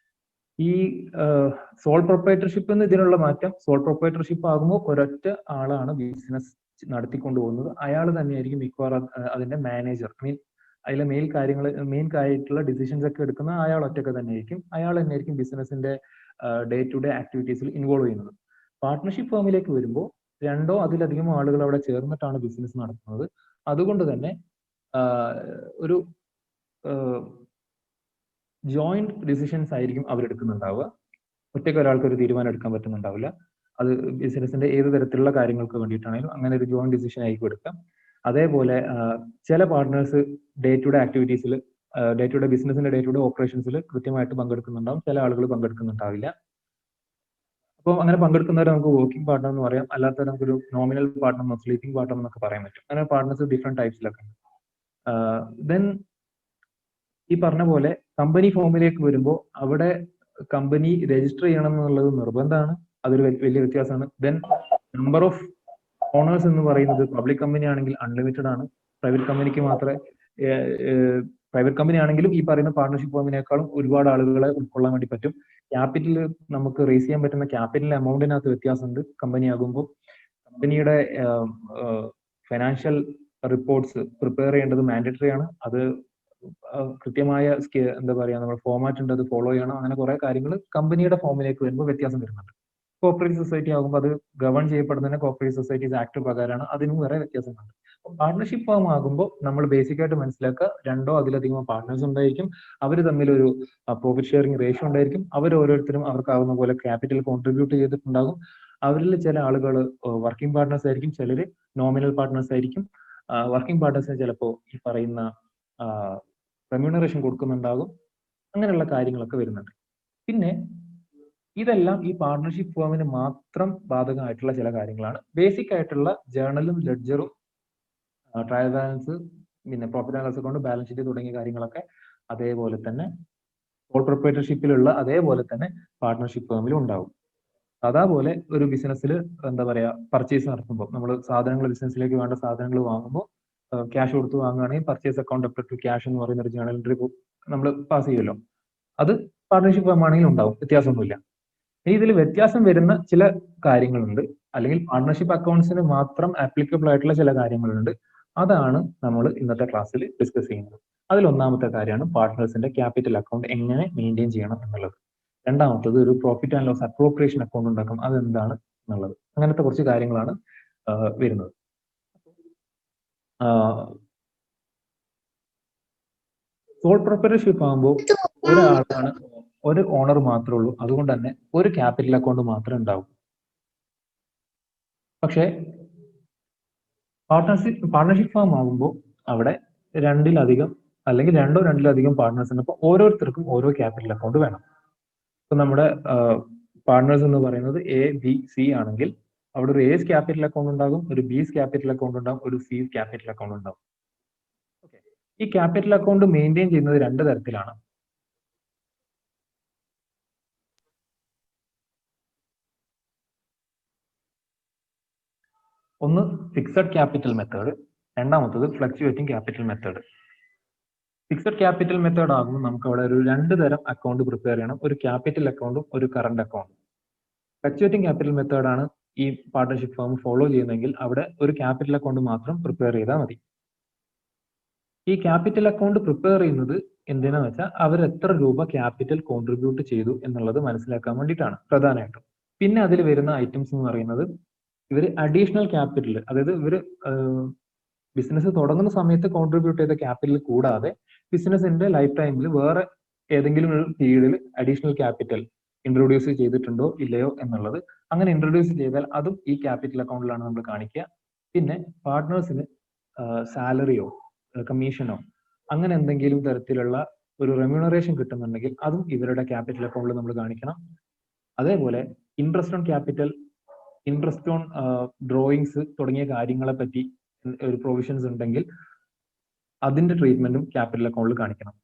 ഈ സോൾ പ്രൊപ്പറേറ്റർഷിപ്പ് എന്ന് ഇതിനുള്ള മാറ്റം, സോൾ പ്രൊപ്പറേറ്റർഷിപ്പ് ആകുമ്പോൾ ഒരൊറ്റ ആളാണ് ബിസിനസ് നടത്തിക്കൊണ്ടു പോകുന്നത്. അയാൾ തന്നെയായിരിക്കും മിക്കവാറും അതിന്റെ മാനേജർ. അതിലെ മെയിൻ ആയിട്ടുള്ള ഡിസിഷൻസ് ഒക്കെ എടുക്കുന്ന അയാൾ ഒറ്റയ്ക്ക് തന്നെയായിരിക്കും. അയാൾ തന്നെയായിരിക്കും ബിസിനസിന്റെ ഡേ ടു ഡേ ആക്ടിവിറ്റീസിൽ ഇൻവോൾവ് ചെയ്യുന്നത്. പാർട്ട്ണർഷിപ്പ് ഫേമിലേക്ക് വരുമ്പോൾ 2 അതിലധികം ആളുകൾ അവിടെ ചേർന്നിട്ടാണ് ബിസിനസ് നടത്തുന്നത്. അതുകൊണ്ട് തന്നെ ഒരു ജോയിന്റ് ഡിസിഷൻസ് ആയിരിക്കും അവരെടുക്കുന്നുണ്ടാവുക. ഒറ്റയ്ക്ക് ഒരാൾക്ക് ഒരു തീരുമാനം എടുക്കാൻ പറ്റുന്നുണ്ടാവില്ല. അത് ബിസിനസിന്റെ ഏത് തരത്തിലുള്ള കാര്യങ്ങൾക്ക് വേണ്ടിയിട്ടാണെങ്കിലും അങ്ങനെ ഒരു ജോയിന്റ് ഡിസിഷൻ ആയിരിക്കും എടുക്കാം. അതേപോലെ ചില പാർട്ട്നേഴ്സ് ഡേ ടു ഡേ ആക്ടിവിറ്റീസിൽ ബിസിനസിന്റെ ഡേ ടു ഡേ ഓപ്പറേഷൻസിൽ കൃത്യമായിട്ട് പങ്കെടുക്കുന്നുണ്ടാവും. ചില ആളുകൾ പങ്കെടുക്കുന്നുണ്ടാവില്ല. അപ്പോൾ അങ്ങനെ പങ്കെടുക്കുന്നവരെ നമുക്ക് വർക്കിംഗ് പാർട്ണർ എന്ന് പറയാം. അല്ലാത്തവരെ നമുക്കൊരു നോമിനൽ പാർട്ണർ, സ്ലീപ്പിംഗ് പാർട്ണർ എന്നൊക്കെ പറയാൻ പറ്റും. അങ്ങനെ പാർട്ട്നേഴ്സ് ഡിഫറെന്റ് ടൈപ്സിലൊക്കെ ഉണ്ട്. ദെൻ ഈ പറഞ്ഞ പോലെ കമ്പനി ഫോമിലേക്ക് വരുമ്പോൾ അവിടെ കമ്പനി രജിസ്റ്റർ ചെയ്യണം എന്നുള്ളത് നിർബന്ധമാണ്. അതൊരു വലിയ വ്യത്യാസമാണ്. ദെൻ നമ്പർ ഓഫ് ഓണേഴ്സ് എന്ന് പറയുന്നത് പബ്ലിക് കമ്പനി ആണെങ്കിൽ അൺലിമിറ്റഡ് ആണ്. പ്രൈവറ്റ് കമ്പനി ആണെങ്കിലും ഈ പറയുന്ന പാർട്ണർഷിപ്പ് ഫേമിനേക്കാളും ഒരുപാട് ആളുകളെ ഉൾക്കൊള്ളാൻ വേണ്ടി പറ്റും. ക്യാപിറ്റൽ നമുക്ക് റേസ് ചെയ്യാൻ പറ്റുന്ന ക്യാപിറ്റൽ എമൗണ്ടിനകത്ത് വ്യത്യാസമുണ്ട്. കമ്പനി ആകുമ്പോൾ കമ്പനിയുടെ ഫൈനാൻഷ്യൽ റിപ്പോർട്ട്സ് പ്രിപ്പയർ ചെയ്യേണ്ടത് മാൻഡറ്ററി ആണ്. അത് കൃത്യമായ നമ്മൾ ഫോമാറ്റ് ഉണ്ട്, അത് ഫോളോ ചെയ്യണം. അങ്ങനെ കുറെ കാര്യങ്ങൾ കമ്പനിയുടെ ഫോമിലേക്ക് വരുമ്പോൾ വ്യത്യാസം വരുന്നുണ്ട്. കോർപ്പറേറ്റ് സൊസൈറ്റി ആകുമ്പോൾ അത് ഗവൺ ചെയ്യപ്പെടുന്ന കോർപ്പറേറ്റ് സൊസൈറ്റീസ് ആക്ട് പ്രകാരമാണ്. അതിനും വേറെ വ്യത്യാസമുണ്ട്. പാർട്ണർഷിപ്പ് ഫേം ആകുമ്പോൾ നമ്മൾ ബേസിക് ആയിട്ട് മനസ്സിലാക്കുക 2 അതിലധികം പാർട്ട്നേഴ്സ് ഉണ്ടായിരിക്കും. അവർ തമ്മിൽ ഒരു പ്രോഫിറ്റ് ഷെയറിംഗ് റേഷ്യോ ഉണ്ടായിരിക്കും. അവർ ഓരോരുത്തരും അവർക്കാവുന്ന പോലെ ക്യാപിറ്റൽ കോൺട്രിബ്യൂട്ട് ചെയ്തിട്ടുണ്ടാകും. അവരിൽ ചില ആളുകൾ വർക്കിംഗ് പാർട്ട്നേഴ്സ് ആയിരിക്കും, ചിലർ നോമിനൽ പാർട്ട്നേഴ്സ് ആയിരിക്കും. വർക്കിംഗ് പാർട്ട്നേഴ്സിന് ചിലപ്പോൾ ഈ പറയുന്ന റെമ്യൂണറേഷൻ കൊടുക്കുന്നുണ്ടാകും. അങ്ങനെയുള്ള കാര്യങ്ങളൊക്കെ വരുന്നുണ്ട്. പിന്നെ ഇതെല്ലാം ഈ പാർട്ണർഷിപ്പ് ഫേമിന് മാത്രം ബാധകമായിട്ടുള്ള ചില കാര്യങ്ങളാണ്. ബേസിക് ആയിട്ടുള്ള ജേർണലും ലെഡ്ജറും ട്രയൽ ബാലൻസ്, പിന്നെ profit and loss account, balance sheet തുടങ്ങിയ കാര്യങ്ങളൊക്കെ അതേപോലെ തന്നെ സോൾ പ്രൊപ്പറേറ്റർഷിപ്പിലുള്ള അതേപോലെ തന്നെ പാർട്ണർഷിപ്പ് ഫേമിലും ഉണ്ടാവും. അതേപോലെ ഒരു ബിസിനസ്സിൽ പർച്ചേസ് നടത്തുമ്പോൾ നമ്മൾ ബിസിനസ്സിലേക്ക് വേണ്ട സാധനങ്ങൾ വാങ്ങുമ്പോൾ ക്യാഷ് കൊടുത്ത് വാങ്ങുകയാണെങ്കിൽ purchase account apply to cash എന്ന് പറയുന്ന ഒരു ജേർണൽ എൻട്രി നമ്മൾ പാസ് ചെയ്യുമല്ലോ. അത് പാർട്ണർഷിപ്പ് ഫേം ആണെങ്കിൽ ഉണ്ടാവും, വ്യത്യാസമൊന്നുമില്ല. ഇനി ഇതിൽ വ്യത്യാസം വരുന്ന ചില കാര്യങ്ങളുണ്ട്, അല്ലെങ്കിൽ പാർട്ണർഷിപ്പ് അക്കൗണ്ട്സിന് മാത്രം ആപ്ലിക്കബിൾ ആയിട്ടുള്ള ചില കാര്യങ്ങളുണ്ട്. അതാണ് നമ്മൾ ഇന്നത്തെ ക്ലാസ്സിൽ ഡിസ്കസ് ചെയ്യുന്നത്. അതിൽ ഒന്നാമത്തെ കാര്യമാണ് പാർട്ട്നേഴ്സിന്റെ ക്യാപിറ്റൽ അക്കൗണ്ട് എങ്ങനെ മെയിൻറ്റെയിൻ ചെയ്യണം എന്നുള്ളത്. രണ്ടാമത്തത് ഒരു profit and loss appropriation account ഉണ്ടാക്കും, അതെന്താണ് എന്നുള്ളത്. അങ്ങനത്തെ കുറച്ച് കാര്യങ്ങളാണ് വരുന്നത്. സോൾ പ്രൊപ്പറേറ്റർഷിപ്പ് ആകുമ്പോൾ ഒരു ഓണർ മാത്രമേ ഉള്ളൂ. അതുകൊണ്ട് തന്നെ ഒരു ക്യാപിറ്റൽ അക്കൗണ്ട് മാത്രമേ ഉണ്ടാവൂ. പക്ഷേ പാർട്ണർഷിപ്പ് ഫേം ആകുമ്പോൾ അവിടെ 2 അല്ലെങ്കിൽ 2 പാർട്ട്നേഴ്സ് ഉണ്ട്. അപ്പോൾ ഓരോരുത്തർക്കും ഓരോ ക്യാപിറ്റൽ അക്കൗണ്ട് വേണം. ഇപ്പൊ നമ്മുടെ പാർട്ട്നേഴ്സ് എന്ന് പറയുന്നത് A, B, C ആണെങ്കിൽ അവിടെ ഒരു എസ് ക്യാപിറ്റൽ അക്കൗണ്ട് ഉണ്ടാകും, ഒരു ബിസ് ക്യാപിറ്റൽ അക്കൗണ്ട് ഉണ്ടാകും, ഒരു സിസ് ക്യാപിറ്റൽ അക്കൗണ്ട് ഉണ്ടാകും. ഓക്കെ, ഈ ക്യാപിറ്റൽ അക്കൗണ്ട് മെയിൻറ്റെയിൻ ചെയ്യുന്നത് 2 തരത്തിലാണ്. ഒന്ന് ഫിക്സഡ് ക്യാപിറ്റൽ മെത്തേഡ്, രണ്ടാമത്തത് fluctuating capital method. Fixed capital method ആകുമ്പോൾ നമുക്ക് അവിടെ ഒരു 2 തരം അക്കൗണ്ട് പ്രിപ്പയർ ചെയ്യണം, ഒരു ക്യാപിറ്റൽ അക്കൗണ്ടും ഒരു കറണ്ട് അക്കൗണ്ടും. ഫ്ലക്ച്വേറ്റിംഗ് ക്യാപിറ്റൽ മെത്തേഡാണ് ഈ പാർട്ണർഷിപ്പ് ഫേം ഫോളോ ചെയ്യുന്നതെങ്കിൽ അവിടെ ഒരു ക്യാപിറ്റൽ അക്കൗണ്ട് മാത്രം പ്രിപ്പയർ ചെയ്താൽ മതി. ഈ ക്യാപിറ്റൽ അക്കൗണ്ട് പ്രിപ്പയർ ചെയ്യുന്നത് എന്തിനാന്ന് വെച്ചാൽ അവർ എത്ര രൂപ ക്യാപിറ്റൽ കോൺട്രിബ്യൂട്ട് ചെയ്തു എന്നുള്ളത് മനസ്സിലാക്കാൻ വേണ്ടിയിട്ടാണ് പ്രധാനമായിട്ടും. പിന്നെ അതിൽ വരുന്ന ഐറ്റംസ് എന്ന് പറയുന്നത് ഇവർ അഡീഷണൽ ക്യാപിറ്റൽ, അതായത് ഇവർ ബിസിനസ് തുടങ്ങുന്ന സമയത്ത് കോൺട്രിബ്യൂട്ട് ചെയ്ത ക്യാപിറ്റൽ കൂടാതെ ബിസിനസിന്റെ ലൈഫ് ടൈമിൽ വേറെ ഏതെങ്കിലും ഒരു പീരീഡിൽ അഡീഷണൽ ക്യാപിറ്റൽ ഇൻട്രൊഡ്യൂസ് ചെയ്തിട്ടുണ്ടോ ഇല്ലയോ എന്നുള്ളത്. അങ്ങനെ ഇൻട്രൊഡ്യൂസ് ചെയ്താൽ അതും ഈ ക്യാപിറ്റൽ അക്കൗണ്ടിലാണ് നമ്മൾ കാണിക്കുക. പിന്നെ പാർട്ട്നേഴ്സിന് സാലറിയോ കമ്മീഷനോ അങ്ങനെ എന്തെങ്കിലും തരത്തിലുള്ള ഒരു റെമ്യൂണറേഷൻ കിട്ടുന്നുണ്ടെങ്കിൽ അതും ഇവരുടെ ക്യാപിറ്റൽ അക്കൗണ്ടിൽ നമ്മൾ കാണിക്കണം. അതേപോലെ interest on capital, interest on drawings തുടങ്ങിയ കാര്യങ്ങളെ പറ്റി ഒരു പ്രൊവിഷൻസ് ഉണ്ടെങ്കിൽ അതിന്റെ ട്രീറ്റ്മെന്റും ക്യാപിറ്റൽ അക്കൗണ്ടിൽ കാണിക്കണം.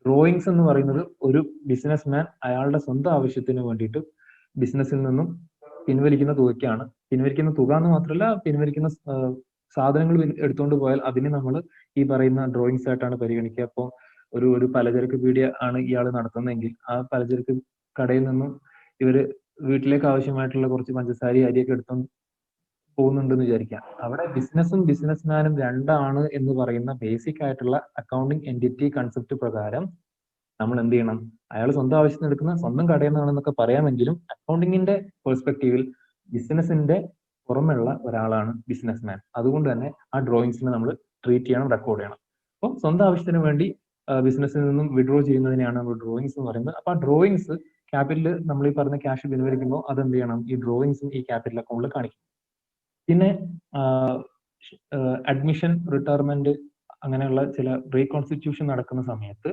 ഡ്രോയിങ്സ് എന്ന് പറയുന്നത് ഒരു ബിസിനസ്മാൻ അയാളുടെ സ്വന്തം ആവശ്യത്തിന് വേണ്ടിയിട്ട് ബിസിനസ്സിൽ നിന്നും പിൻവലിക്കുന്ന തുകയ്ക്കാണ്. പിൻവലിക്കുന്ന തുക എന്ന് മാത്രമല്ല, പിൻവലിക്കുന്ന സാധനങ്ങൾ എടുത്തുകൊണ്ട് പോയാൽ അതിന് നമ്മൾ ഈ പറയുന്ന ഡ്രോയിങ്സ് ആയിട്ടാണ് പരിഗണിക്കുക. അപ്പോൾ ഒരു പലചരക്ക് പീടിക ആണ് ഇയാൾ നടത്തുന്നതെങ്കിൽ ആ പലചരക്ക് കടയിൽ നിന്നും ഇവര് വീട്ടിലേക്ക് ആവശ്യമായിട്ടുള്ള കുറച്ച് പഞ്ചസാരി അരിയൊക്കെ എടുത്തു പോകുന്നുണ്ടെന്ന് വിചാരിക്കാം. അവിടെ ബിസിനസ്സും ബിസിനസ്മാനും രണ്ടാണ് എന്ന് പറയുന്ന ബേസിക് ആയിട്ടുള്ള അക്കൗണ്ടിങ് എൻറ്റിറ്റി കൺസെപ്റ്റ് പ്രകാരം നമ്മൾ എന്ത് ചെയ്യണം? അയാൾ സ്വന്തം ആവശ്യത്തിന് എടുക്കുന്ന സ്വന്തം കടയിൽ നിന്നാണെന്നൊക്കെ പറയാമെങ്കിലും അക്കൗണ്ടിങ്ങിന്റെ പെർസ്പെക്റ്റീവിൽ ബിസിനസിന്റെ പുറമെയുള്ള ഒരാളാണ് ബിസിനസ്മാൻ. അതുകൊണ്ട് തന്നെ ആ ഡ്രോയിങ്സിനെ നമ്മൾ ട്രീറ്റ് ചെയ്യണം, റെക്കോർഡ് ചെയ്യണം. അപ്പോൾ സ്വന്തം ആവശ്യത്തിന് വേണ്ടി ബിസിനസ്സിൽ നിന്നും വിഡ്രോ ചെയ്യുന്നതിനെയാണ് നമ്മൾ ഡ്രോയിങ്സ് എന്ന് പറയുന്നത്. അപ്പൊ ആ ഡ്രോയിങ്സ് ക്യാപിറ്റൽ നമ്മൾ ഈ പറഞ്ഞ ക്യാഷ് പിൻവലിക്കുമ്പോൾ അതെന്ത് ചെയ്യണം? ഈ ഡ്രോയിങ്സും ഈ ക്യാപിറ്റൽ അക്കൗണ്ടിൽ കാണിക്കും. പിന്നെ അഡ്മിഷൻ, റിട്ടയർമെന്റ് അങ്ങനെയുള്ള ചില റീകോൺസ്റ്റിറ്റ്യൂഷൻ നടക്കുന്ന സമയത്ത്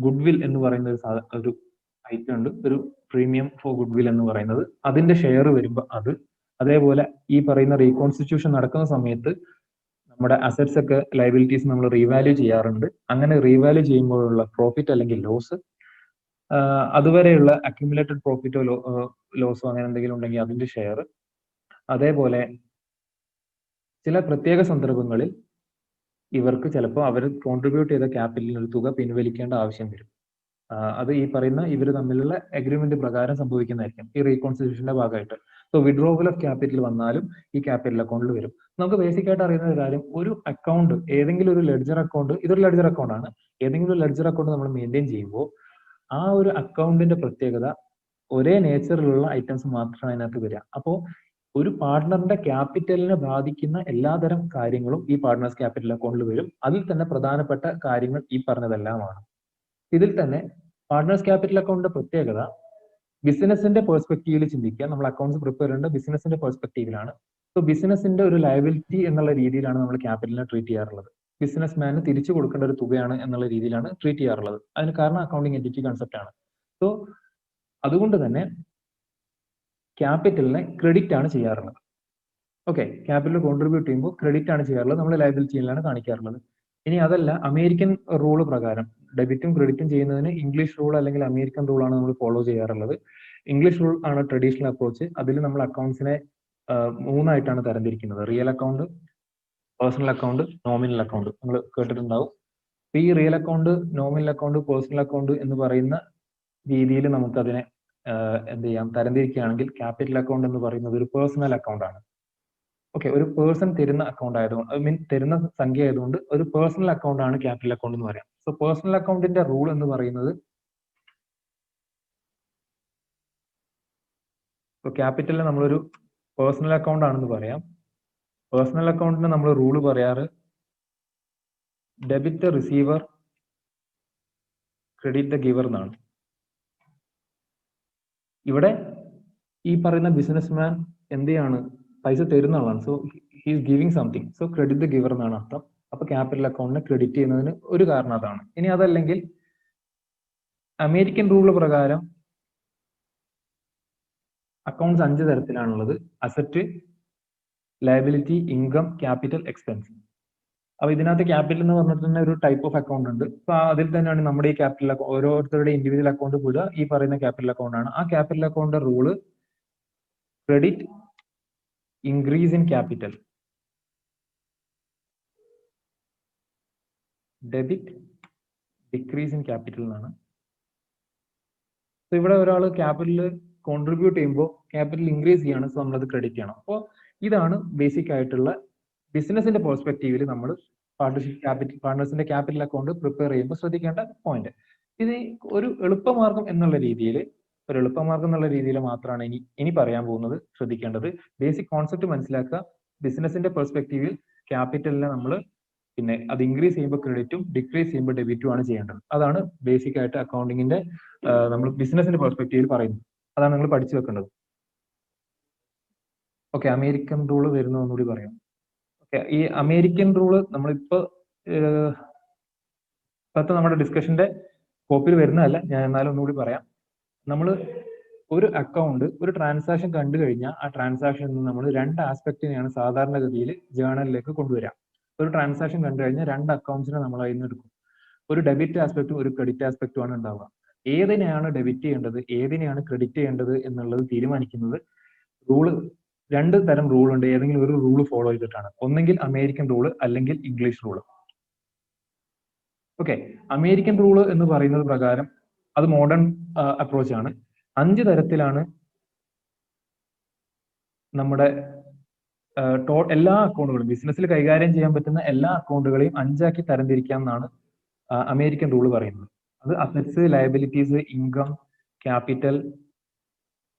ഗുഡ്വിൽ എന്ന് പറയുന്ന ഒരു ഐറ്റം ഉണ്ട്, ഒരു പ്രീമിയം ഫോർ ഗുഡ്വിൽ എന്ന് പറയുന്നത്. അതിന്റെ ഷെയർ വരുമ്പോൾ അത്, അതേപോലെ ഈ പറയുന്ന റീകോൺസ്റ്റിറ്റ്യൂഷൻ നടക്കുന്ന സമയത്ത് നമ്മുടെ അസറ്റ്സ് ഒക്കെ ലയബിലിറ്റീസ് നമ്മൾ റീവാല്യൂ ചെയ്യാറുണ്ട്. അങ്ങനെ റീവാല്യൂ ചെയ്യുമ്പോഴുള്ള പ്രോഫിറ്റ് അല്ലെങ്കിൽ ലോസ്, അതുവരെയുള്ള അക്യുമുലേറ്റഡ് പ്രോഫിറ്റോ ലോസോ അങ്ങനെ എന്തെങ്കിലും ഉണ്ടെങ്കിൽ അതിന്റെ ഷെയർ. അതേപോലെ ചില പ്രത്യേക സന്ദർഭങ്ങളിൽ ഇവർക്ക് ചിലപ്പോൾ അവർ കോൺട്രിബ്യൂട്ട് ചെയ്ത ക്യാപിറ്റലിന് ഒരു തുക പിൻവലിക്കേണ്ട ആവശ്യം വരും. അത് ഈ പറയുന്ന ഇവർ തമ്മിലുള്ള അഗ്രിമെന്റ് പ്രകാരം സംഭവിക്കുന്നതായിരിക്കും ഈ റീകോൺസ്റ്റിറ്റ്യൂഷന്റെ ഭാഗമായിട്ട്. സോ വിഡ്രോവൽ ഓഫ് ക്യാപിറ്റൽ വന്നാലും ഈ ക്യാപിറ്റൽ അക്കൗണ്ടിൽ വരും. നമുക്ക് ബേസിക് ആയിട്ട് അറിയുന്ന ഒരു കാര്യം, ഒരു അക്കൗണ്ട്, ഏതെങ്കിലും ഒരു ലെഡ്ജർ അക്കൗണ്ട്, ഇതൊരു ലെഡ്ജർ അക്കൗണ്ട് ആണ്, ഏതെങ്കിലും ഒരു ലെഡ്ജർ അക്കൗണ്ട് നമ്മൾ മെയിൻറ്റെയിൻ ചെയ്യുമ്പോൾ ആ ഒരു അക്കൗണ്ടിന്റെ പ്രത്യേകത ഒരേ നേച്ചറിലുള്ള ഐറ്റംസ് മാത്രമാണ് അതിനകത്ത് വരിക. അപ്പോൾ ഒരു പാർട്ട്ണറിന്റെ ക്യാപിറ്റലിനെ ബാധിക്കുന്ന എല്ലാതരം കാര്യങ്ങളും ഈ പാർട്ട്നേഴ്സ് ക്യാപിറ്റൽ അക്കൗണ്ടിൽ വരും. അതിൽ തന്നെ പ്രധാനപ്പെട്ട കാര്യങ്ങൾ ഈ പറഞ്ഞതെല്ലാമാണ്. ഇതിൽ തന്നെ പാർട്ട്നേഴ്സ് ക്യാപിറ്റൽ അക്കൗണ്ടിന്റെ പ്രത്യേകത ബിസിനസിന്റെ പെർസ്പെക്റ്റീവിൽ ചിന്തിക്കുക. നമ്മൾ അക്കൗണ്ട്സ് പ്രിപ്പയർ ചെയ്യേണ്ട ബിസിനസിന്റെ പെർസ്പെക്റ്റീവിലാണ്. സോ ബിസിനസിന്റെ ഒരു ലയബിലിറ്റി എന്നുള്ള രീതിയിലാണ് നമ്മൾ ക്യാപിറ്റലിനെ ട്രീറ്റ് ചെയ്യാറുള്ളത്. ബിസിനസ്മാന് തിരിച്ചു കൊടുക്കേണ്ട ഒരു തുകയാണ് എന്നുള്ള രീതിയിലാണ് ട്രീറ്റ് ചെയ്യാറുള്ളത്. അതിന് കാരണം അക്കൗണ്ടിങ് എൻറ്റിറ്റി കൺസെപ്റ്റ് ആണ്. സോ അതുകൊണ്ട് തന്നെ ക്യാപിറ്റലിനെ ക്രെഡിറ്റ് ആണ് ചെയ്യാറുള്ളത്. ഓക്കെ, ക്യാപിറ്റൽ കോൺട്രിബ്യൂട്ട് ചെയ്യുമ്പോൾ ക്രെഡിറ്റ് ആണ് ചെയ്യാറുള്ളത്, നമ്മൾ ലയബിലിറ്റിയിലാണ് കാണിക്കാറുള്ളത്. ഇനി അതല്ല, അമേരിക്കൻ റൂൾ പ്രകാരം ഡെബിറ്റും ക്രെഡിറ്റും ചെയ്യുന്നതിന് ഇംഗ്ലീഷ് റൂൾ അല്ലെങ്കിൽ അമേരിക്കൻ റൂൾ ആണ് നമ്മൾ ഫോളോ ചെയ്യാറുള്ളത്. ഇംഗ്ലീഷ് റൂൾ ആണ് ട്രഡീഷണൽ അപ്രോച്ച്. അതിൽ നമ്മൾ അക്കൗണ്ട്സിനെ 3 ആയിട്ടാണ് തരംതിരിക്കുന്നത്: real account, personal account, nominal account. നമ്മൾ കേട്ടിട്ടുണ്ടാവും. ഈ real account, nominal account, personal account എന്ന് പറയുന്ന രീതിയിൽ നമുക്കതിനെ എന്ത് ചെയ്യാം, തരംതിരിക്കുകയാണെങ്കിൽ ക്യാപിറ്റൽ അക്കൗണ്ട് എന്ന് പറയുന്നത് ഒരു പേഴ്സണൽ അക്കൗണ്ട് ആണ്. ഓക്കെ, ഒരു പേഴ്സൺ തരുന്ന അക്കൗണ്ട് ആയതുകൊണ്ട്, ഐ മീൻ തരുന്ന സംഖ്യ ആയതുകൊണ്ട് ഒരു പേഴ്സണൽ അക്കൗണ്ട് ആണ് ക്യാപിറ്റൽ അക്കൗണ്ട് എന്ന് പറയാം. സോ പേഴ്സണൽ അക്കൗണ്ടിന്റെ റൂൾ എന്ന് പറയുന്നത്, ക്യാപിറ്റലിന് നമ്മളൊരു പേഴ്സണൽ അക്കൗണ്ട് ആണെന്ന് പറയാം. പേഴ്സണൽ അക്കൗണ്ടിന് നമ്മൾ റൂള് പറയാറ് debit the receiver, credit the giver എന്നാണ്. ഇവിടെ ഈ പറയുന്ന ബിസിനസ്മാൻ എന്ത് ചെയ്യാണ്? പൈസ തരുന്ന ആളാണ്. So he's giving something. So credit the giver എന്നാണ് അർത്ഥം. അപ്പൊ ക്യാപിറ്റൽ അക്കൗണ്ടിനെ ക്രെഡിറ്റ് ചെയ്യുന്നതിന് ഒരു കാരണം അതാണ്. ഇനി അതല്ലെങ്കിൽ അമേരിക്കൻ റൂൾ പ്രകാരം അക്കൗണ്ട്സ് 5 തരത്തിലാണുള്ളത്: asset, liability, income, capital, expense. അപ്പൊ ഇതിനകത്ത് ക്യാപിറ്റൽ എന്ന് പറഞ്ഞിട്ട് തന്നെ ഒരു ടൈപ്പ് ഓഫ് അക്കൗണ്ട് ഉണ്ട്. അപ്പൊ അതിൽ തന്നെയാണ് നമ്മുടെ ഈ ക്യാപിറ്റൽ ഓരോരുത്തരുടെ ഇൻഡിവിജ്വൽ അക്കൗണ്ട് പോലും ഈ പറയുന്ന ക്യാപിറ്റൽ അക്കൗണ്ട് ആണ്. ആ capital account rule credit increase in capital, debit decrease in capital എന്നാണ്. ഇവിടെ ഒരാൾ ക്യാപിറ്റൽ കോൺട്രിബ്യൂട്ട് ചെയ്യുമ്പോൾ ക്യാപിറ്റൽ ഇൻക്രീസ് ചെയ്യാണ്, സോ നമ്മളത് ക്രെഡിറ്റ് ചെയ്യണം. അപ്പോൾ ഇതാണ് ബേസിക് ആയിട്ടുള്ള ബിസിനസിന്റെ പെർസ്പെക്റ്റീവിൽ നമ്മൾ പാർട്ണേഴ്സിന്റെ ക്യാപിറ്റൽ അക്കൗണ്ട് പ്രിപ്പയർ ചെയ്യുമ്പോൾ ശ്രദ്ധിക്കേണ്ട പോയിന്റ്. ഇത് ഒരു എളുപ്പമാർഗം എന്നുള്ള രീതിയിൽ മാത്രമാണ് ഇനി പറയാൻ പോകുന്നത്. ശ്രദ്ധിക്കേണ്ടത് ബേസിക് കോൺസെപ്റ്റ് മനസ്സിലാക്കുക. ബിസിനസിന്റെ പെർസ്പെക്റ്റീവിൽ ക്യാപിറ്റലിനെ നമ്മൾ പിന്നെ അത് ഇൻക്രീസ് ചെയ്യുമ്പോൾ ക്രെഡിറ്റും ഡിക്രീസ് ചെയ്യുമ്പോൾ ഡെബിറ്റും ആണ് ചെയ്യേണ്ടത്. അതാണ് ബേസിക് ആയിട്ട് അക്കൗണ്ടിങ്ങിന്റെ നമ്മൾ ബിസിനസിന്റെ പെർസ്പെക്റ്റീവിൽ പറയുന്നത്. അതാണ് നിങ്ങൾ പഠിച്ചു വെക്കേണ്ടത്. ഓക്കെ, അമേരിക്കൻ റൂള് വരുന്നു ഒന്നുകൂടി പറയാം. ഓക്കെ, ഈ അമേരിക്കൻ റൂള് നമ്മളിപ്പോ ഇപ്പോഴത്തെ നമ്മുടെ ഡിസ്കഷന്റെ സ്കോപ്പിൽ വരുന്നതല്ല, ഞാൻ എന്നാലും ഒന്നുകൂടി പറയാം. നമ്മൾ ഒരു അക്കൗണ്ട്, ഒരു ട്രാൻസാക്ഷൻ കണ്ടു കഴിഞ്ഞാൽ ആ ട്രാൻസാക്ഷനിൽ നമ്മൾ 2 ആസ്പെക്റ്റിനെയാണ് സാധാരണഗതിയിൽ ജേണലിലേക്ക് കൊണ്ടുവരാം. ഒരു ട്രാൻസാക്ഷൻ കണ്ടു കഴിഞ്ഞാൽ 2 അക്കൗണ്ട്സിനെ നമ്മൾ അതിൽ നിന്ന് എടുക്കും. ഒരു ഡെബിറ്റ് ആസ്പെക്റ്റും ഒരു ക്രെഡിറ്റ് ആസ്പെക്റ്റും ആണ് ഉണ്ടാവുക. ഏതിനെയാണ് ഡെബിറ്റ് ചെയ്യേണ്ടത്, ഏതിനെയാണ് ക്രെഡിറ്റ് ചെയ്യേണ്ടത് എന്നുള്ളത് തീരുമാനിക്കുന്നത് റൂള് 2 തരം റൂൾ ഉണ്ട്. ഏതെങ്കിലും ഒരു റൂള് ഫോളോ ചെയ്തിട്ടാണ്. ഒന്നെങ്കിൽ അമേരിക്കൻ റൂള് അല്ലെങ്കിൽ English rule. Okay, American rule എന്ന് പറയുന്നത് പ്രകാരം അത് മോഡേൺ അപ്രോച്ച് ആണ്. 5 തരത്തിലാണ് നമ്മുടെ എല്ലാ അക്കൗണ്ടുകളും, ബിസിനസ്സിൽ കൈകാര്യം ചെയ്യാൻ പറ്റുന്ന എല്ലാ അക്കൗണ്ടുകളെയും 5 ആക്കി തരംതിരിക്കാം എന്നാണ് അമേരിക്കൻ റൂള് പറയുന്നത്. അത് assets, liabilities, income, capital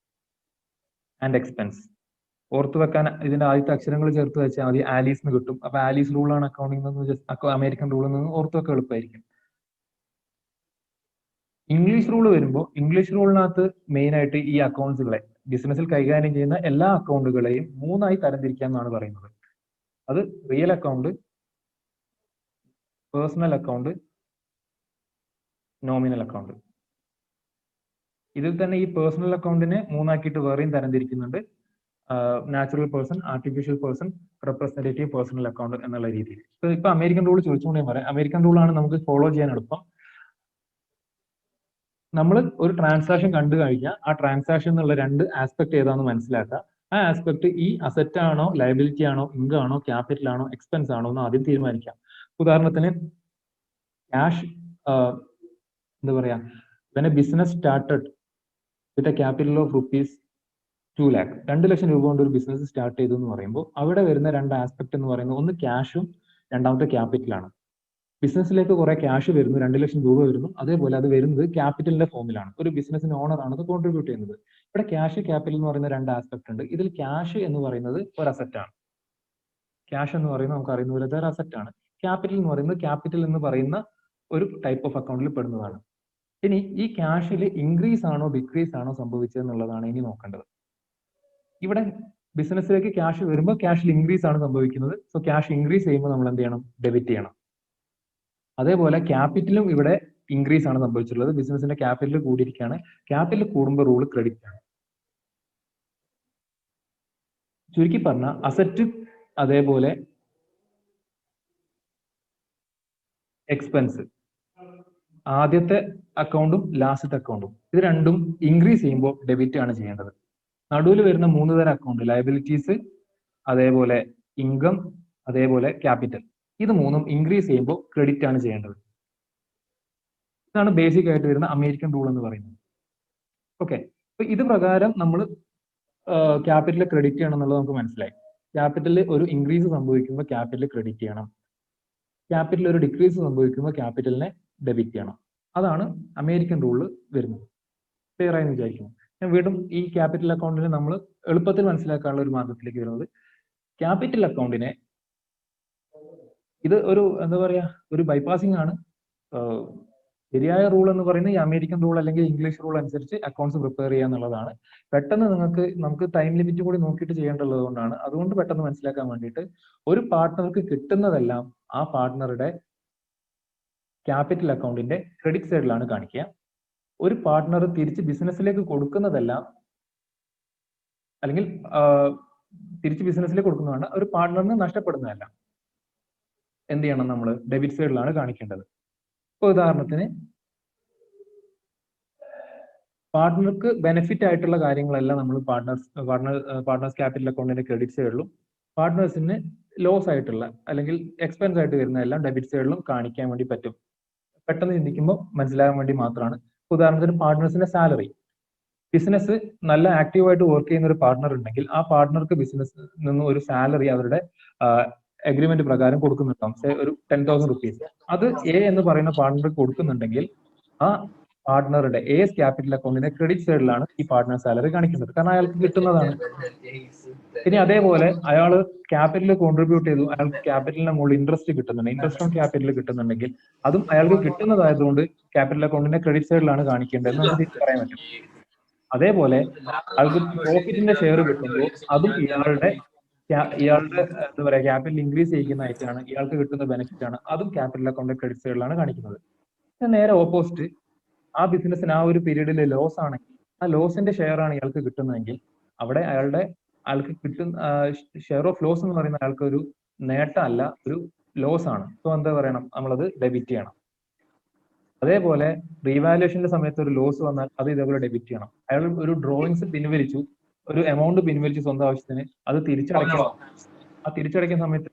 and expense. ഓർത്തു വെക്കാൻ ഇതിന്റെ ആദ്യത്തെ അക്ഷരങ്ങൾ ചേർത്ത് വെച്ചാൽ മതി, ആലീസ് എന്ന് കിട്ടും. അപ്പൊ ആലീസ് റൂളാണ് അക്കൗണ്ടിംഗ് അമേരിക്കൻ റൂളിൽ നിന്ന് ഓർത്തു വെക്കാൻ എളുപ്പമായിരിക്കും. ഇംഗ്ലീഷ് റൂൾ വരുമ്പോൾ ഇംഗ്ലീഷ് റൂളിനകത്ത് മെയിൻ ആയിട്ട് ഈ അക്കൗണ്ട്സുകളെ, ബിസിനസ്സിൽ കൈകാര്യം ചെയ്യുന്ന എല്ലാ അക്കൗണ്ടുകളെയും 3 ആയി തരംതിരിക്കാം എന്നാണ് പറയുന്നത്. അത് real account, personal account, nominal account. ഇതിൽ തന്നെ ഈ പേഴ്സണൽ അക്കൗണ്ടിനെ 3 ആക്കിയിട്ട് വേറെയും തരംതിരിക്കുന്നുണ്ട്. Natural person, artificial person, representative personal account എന്നുള്ള രീതിയിൽ. ഇപ്പൊ അമേരിക്കൻ റൂൾ ചോദിച്ചുകൊണ്ട് ഞാൻ പറയാം. അമേരിക്കൻ റൂളാണ് നമുക്ക് ഫോളോ ചെയ്യാൻ എളുപ്പം. നമ്മൾ ഒരു ട്രാൻസാക്ഷൻ കണ്ടു കഴിഞ്ഞാൽ ആ ട്രാൻസാക്ഷൻ എന്നുള്ള 2 ആസ്പെക്ട് ഏതാണെന്ന് മനസ്സിലാക്കുക. ആ ആസ്പെക്ട് ഈ അസറ്റ് ആണോ, ലയബിലിറ്റി ആണോ, ഇൻകം ആണോ, ക്യാപിറ്റൽ ആണോ, എക്സ്പെൻസ് ആണോ എന്ന് ആദ്യം തീരുമാനിക്കാം. ഉദാഹരണത്തിന് ക്യാഷ്, എന്താ പറയാ, when a business started with a capital of rupees 2 lakh, 2 ലക്ഷം രൂപ കൊണ്ട് ഒരു ബിസിനസ് സ്റ്റാർട്ട് ചെയ്തു എന്ന് പറയുമ്പോൾ അവിടെ വരുന്ന 2 ആസ്പെക്ട് എന്ന് പറയുന്നത് ഒന്ന് ക്യാഷും രണ്ടാമത്തെ ക്യാപിറ്റലാണ്. ബിസിനസ്സിലേക്ക് കുറെ ക്യാഷ് വരുന്നു, 2 ലക്ഷം രൂപ വരുന്നു. അതേപോലെ അത് വരുന്നത് ക്യാപിറ്റലിന്റെ ഫോമിലാണ്. ഒരു ബിസിനസിന് ഓണർ ആണ് അത് കോൺട്രിബ്യൂട്ട് ചെയ്യുന്നത്. ഇവിടെ ക്യാഷ്, ക്യാപിറ്റൽ എന്ന് പറയുന്ന 2 ആസ്പെക്ട് ഉണ്ട്. ഇതിൽ ക്യാഷ് എന്ന് പറയുന്നത് ഒരു അസറ്റ് ആണ്. ക്യാഷ് എന്ന് പറയുന്നത് നമുക്ക് അറിയുന്ന പോലെ ഒരു അസറ്റ് ആണ്. ക്യാപിറ്റൽ എന്ന് പറയുന്നത് ക്യാപിറ്റൽ എന്ന് പറയുന്ന ഒരു ടൈപ്പ് ഓഫ് അക്കൗണ്ടിൽ പെടുന്നതാണ്. ഇനി ഈ ക്യാഷിൽ ഇൻക്രീസ് ആണോ ഡിക്രീസ് ആണോ സംഭവിച്ചത് എന്നുള്ളതാണ് ഇനി നോക്കേണ്ടത്. ഇവിടെ ബിസിനസ്സിലേക്ക് ക്യാഷ് വരുമ്പോൾ ക്യാഷിൽ ഇൻക്രീസ് ആണ് സംഭവിക്കുന്നത്. സോ ക്യാഷ് ഇൻക്രീസ് ചെയ്യുമ്പോൾ നമ്മൾ എന്ത് ചെയ്യണം? ഡെബിറ്റ് ചെയ്യണം. അതേപോലെ ക്യാപിറ്റലും ഇവിടെ ഇൻക്രീസ് ആണ് സംഭവിച്ചിട്ടുള്ളത്. ബിസിനസിന്റെ ക്യാപിറ്റൽ കൂടിയിരിക്കുകയാണ്. ക്യാപിറ്റൽ കൂടുമ്പോൾ റൂൾ ക്രെഡിറ്റ് ആണ്. ചുരുക്കി പറഞ്ഞ അസറ്റ് അതേപോലെ എക്സ്പെൻസ്, ആദ്യത്തെ അക്കൗണ്ടും ലാസ്റ്റത്തെ അക്കൗണ്ടും ഇത് രണ്ടും ഇൻക്രീസ് ചെയ്യുമ്പോൾ ഡെബിറ്റ് ആണ് ചെയ്യേണ്ടത്. നടുവിൽ വരുന്ന 3 തരം അക്കൗണ്ട്, ലയബിലിറ്റീസ്, അതേപോലെ ഇൻകം, അതേപോലെ ക്യാപിറ്റൽ, ഇത് 3ഉം ഇൻക്രീസ് ചെയ്യുമ്പോൾ ക്രെഡിറ്റ് ആണ് ചെയ്യേണ്ടത്. ഇതാണ് ബേസിക് ആയിട്ട് വരുന്ന അമേരിക്കൻ റൂൾ എന്ന് പറയുന്നത്. ഓക്കെ, അപ്പൊ ഇത് പ്രകാരം നമ്മൾ ക്യാപിറ്റൽ ക്രെഡിറ്റ് ചെയ്യണം എന്നുള്ളത് നമുക്ക് മനസ്സിലായി. ക്യാപിറ്റലിൽ ഒരു ഇൻക്രീസ് സംഭവിക്കുമ്പോൾ ക്യാപിറ്റൽ ക്രെഡിറ്റ് ചെയ്യണം. ക്യാപിറ്റൽ ഒരു ഡിക്രീസ് സംഭവിക്കുമ്പോൾ ക്യാപിറ്റലിനെ ഡെബിറ്റ് ചെയ്യണം. അതാണ് അമേരിക്കൻ റൂളിൽ വരുന്നത്. ക്ലിയർ ആയെന്ന് വിചാരിക്കുന്നു. ഞാൻ വീണ്ടും ഈ ക്യാപിറ്റൽ അക്കൗണ്ടിനെ നമ്മൾ എളുപ്പത്തിൽ മനസ്സിലാക്കാനുള്ള ഒരു മാർഗത്തിലേക്ക് വരുന്നത്, ക്യാപിറ്റൽ അക്കൗണ്ടിനെ ഇത് ഒരു എന്താ പറയാ, ഒരു ബൈപ്പാസിംഗ് ആണ്. ശരിയായ റൂൾ എന്ന് പറയുന്നത് ഈ അമേരിക്കൻ റൂൾ അല്ലെങ്കിൽ ഇംഗ്ലീഷ് റൂൾ അനുസരിച്ച് അക്കൗണ്ട്സ് പ്രിപ്പയർ ചെയ്യുക എന്നുള്ളതാണ്. പെട്ടെന്ന് നമുക്ക് ടൈം ലിമിറ്റ് കൂടി നോക്കിയിട്ട് ചെയ്യേണ്ടത് കൊണ്ടാണ്. അതുകൊണ്ട് പെട്ടെന്ന് മനസ്സിലാക്കാൻ വേണ്ടിയിട്ട് ഒരു പാർട്ട്ണർക്ക് കിട്ടുന്നതെല്ലാം ആ പാർട്ട്ണറുടെ ക്യാപിറ്റൽ അക്കൗണ്ടിന്റെ ക്രെഡിറ്റ് സൈഡിലാണ് കാണിക്കുക. ഒരു പാർട്ട്ണർ തിരിച്ച് ബിസിനസ്സിലേക്ക് കൊടുക്കുന്നതെല്ലാം അല്ലെങ്കിൽ തിരിച്ച് ബിസിനസ്സിൽ കൊടുക്കുന്നതാണ്, ഒരു പാർട്ട്ണറിന് നഷ്ടപ്പെടുന്നതല്ല. എന്ത് ചെയ്യണം? നമ്മൾ ഡെബിറ്റ് സൈഡിലാണ് കാണിക്കേണ്ടത്. ഇപ്പോൾ ഉദാഹരണത്തിന് പാർട്ട്ണർക്ക് ബെനിഫിറ്റ് ആയിട്ടുള്ള കാര്യങ്ങളെല്ലാം നമ്മൾ പാർട്ട്നേഴ്സ് ക്യാപിറ്റൽ അക്കൗണ്ടിന്റെ ക്രെഡിറ്റ് സൈഡിലും, പാർട്ട്നേഴ്സിന് ലോസ് ആയിട്ടുള്ള അല്ലെങ്കിൽ എക്സ്പെൻസ് ആയിട്ട് വരുന്ന എല്ലാം ഡെബിറ്റ് സൈഡിലും കാണിക്കാൻ വേണ്ടി പറ്റും. പെട്ടെന്ന് ചിന്തിക്കുമ്പോൾ മനസ്സിലാകാൻ വേണ്ടി മാത്രമാണ്. ഉദാഹരണത്തിന് പാർട്ട്നേഴ്സിന്റെ സാലറി, ബിസിനസ് നല്ല ആക്റ്റീവായിട്ട് വർക്ക് ചെയ്യുന്ന ഒരു പാർട്ട്ണർ ഉണ്ടെങ്കിൽ ആ പാർട്ട്ണർക്ക് ബിസിനസ് നിന്ന് ഒരു സാലറി അവരുടെ അഗ്രിമെന്റ് പ്രകാരം കൊടുക്കുന്നുണ്ടാവും. ഒരു 10,000 റുപ്പീസ്. അത് എ എന്ന് പറയുന്ന പാർട്ട്ണർക്ക് കൊടുക്കുന്നുണ്ടെങ്കിൽ ആ പാർട്ട്ണറുടെ എസ് ക്യാപിറ്റൽ അക്കൗണ്ടിന്റെ ക്രെഡിറ്റ് സൈഡിലാണ് ഈ പാർട്ട്ണർ സാലറി കാണിക്കുന്നത്, കാരണം അയാൾക്ക് കിട്ടുന്നതാണ്. ഇനി അതേപോലെ അയാൾ ക്യാപിറ്റൽ കോൺട്രിബ്യൂട്ട് ചെയ്തു, അയാൾക്ക് ക്യാപിറ്റലിന്റെ മുകളിൽ ഇൻട്രസ്റ്റ് കിട്ടുന്നുണ്ട്, ഇൻട്രസ്റ്റ് ഓൺ ക്യാപിറ്റൽ കിട്ടുന്നുണ്ടെങ്കിൽ അതും അയാൾക്ക് കിട്ടുന്നതായതുകൊണ്ട് ക്യാപിറ്റൽ അക്കൗണ്ടിന്റെ ക്രെഡിറ്റ് സൈഡിലാണ് കാണിക്കേണ്ടത് നമുക്ക് പറയാൻ പറ്റും. അതേപോലെ അയാൾക്ക് പ്രോഫിറ്റിന്റെ ഷെയർ കിട്ടുമ്പോൾ അതും ഇയാളുടെ എന്താ പറയാ ക്യാപിറ്റൽ ഇൻക്രീസ് ചെയ്യുന്നതായിട്ടാണ്, ഇയാൾക്ക് കിട്ടുന്ന ബെനിഫിറ്റ് ആണ്, അതും ക്യാപിറ്റൽ അക്കൗണ്ടിന്റെ ക്രെഡിറ്റ് സൈഡിലാണ് കാണിക്കുന്നത്. നേരെ ഓപ്പോസിറ്റ്, ആ ബിസിനസ്സിന് ആ ഒരു പീരീഡിൽ ലോസ് ആണെങ്കിൽ ആ ലോസിന്റെ ഷെയർ ആണ് ഇയാൾക്ക് കിട്ടുന്നതെങ്കിൽ അവിടെ അയാൾക്ക് കിട്ടുന്ന ഷെയർ ഓഫ് ലോസ് എന്ന് പറയുന്ന അയാൾക്ക് ഒരു നേട്ടമല്ല, ഒരു ലോസ് ആണ്. സോ എന്താ പറയണം? നമ്മളത് ഡെബിറ്റ് ചെയ്യണം. അതേപോലെ റീവാലുവേഷന്റെ സമയത്ത് ഒരു ലോസ് വന്നാൽ അത് ഇതേപോലെ ഡെബിറ്റ് ചെയ്യണം. അയാൾ ഒരു ഡ്രോയിങ്സ് പിൻവലിച്ചു, ഒരു എമൗണ്ട് പിൻവലിച്ചു സ്വന്തം ആവശ്യത്തിന്, അത് തിരിച്ചടയ്ക്കണം. ആ തിരിച്ചടയ്ക്കുന്ന സമയത്ത്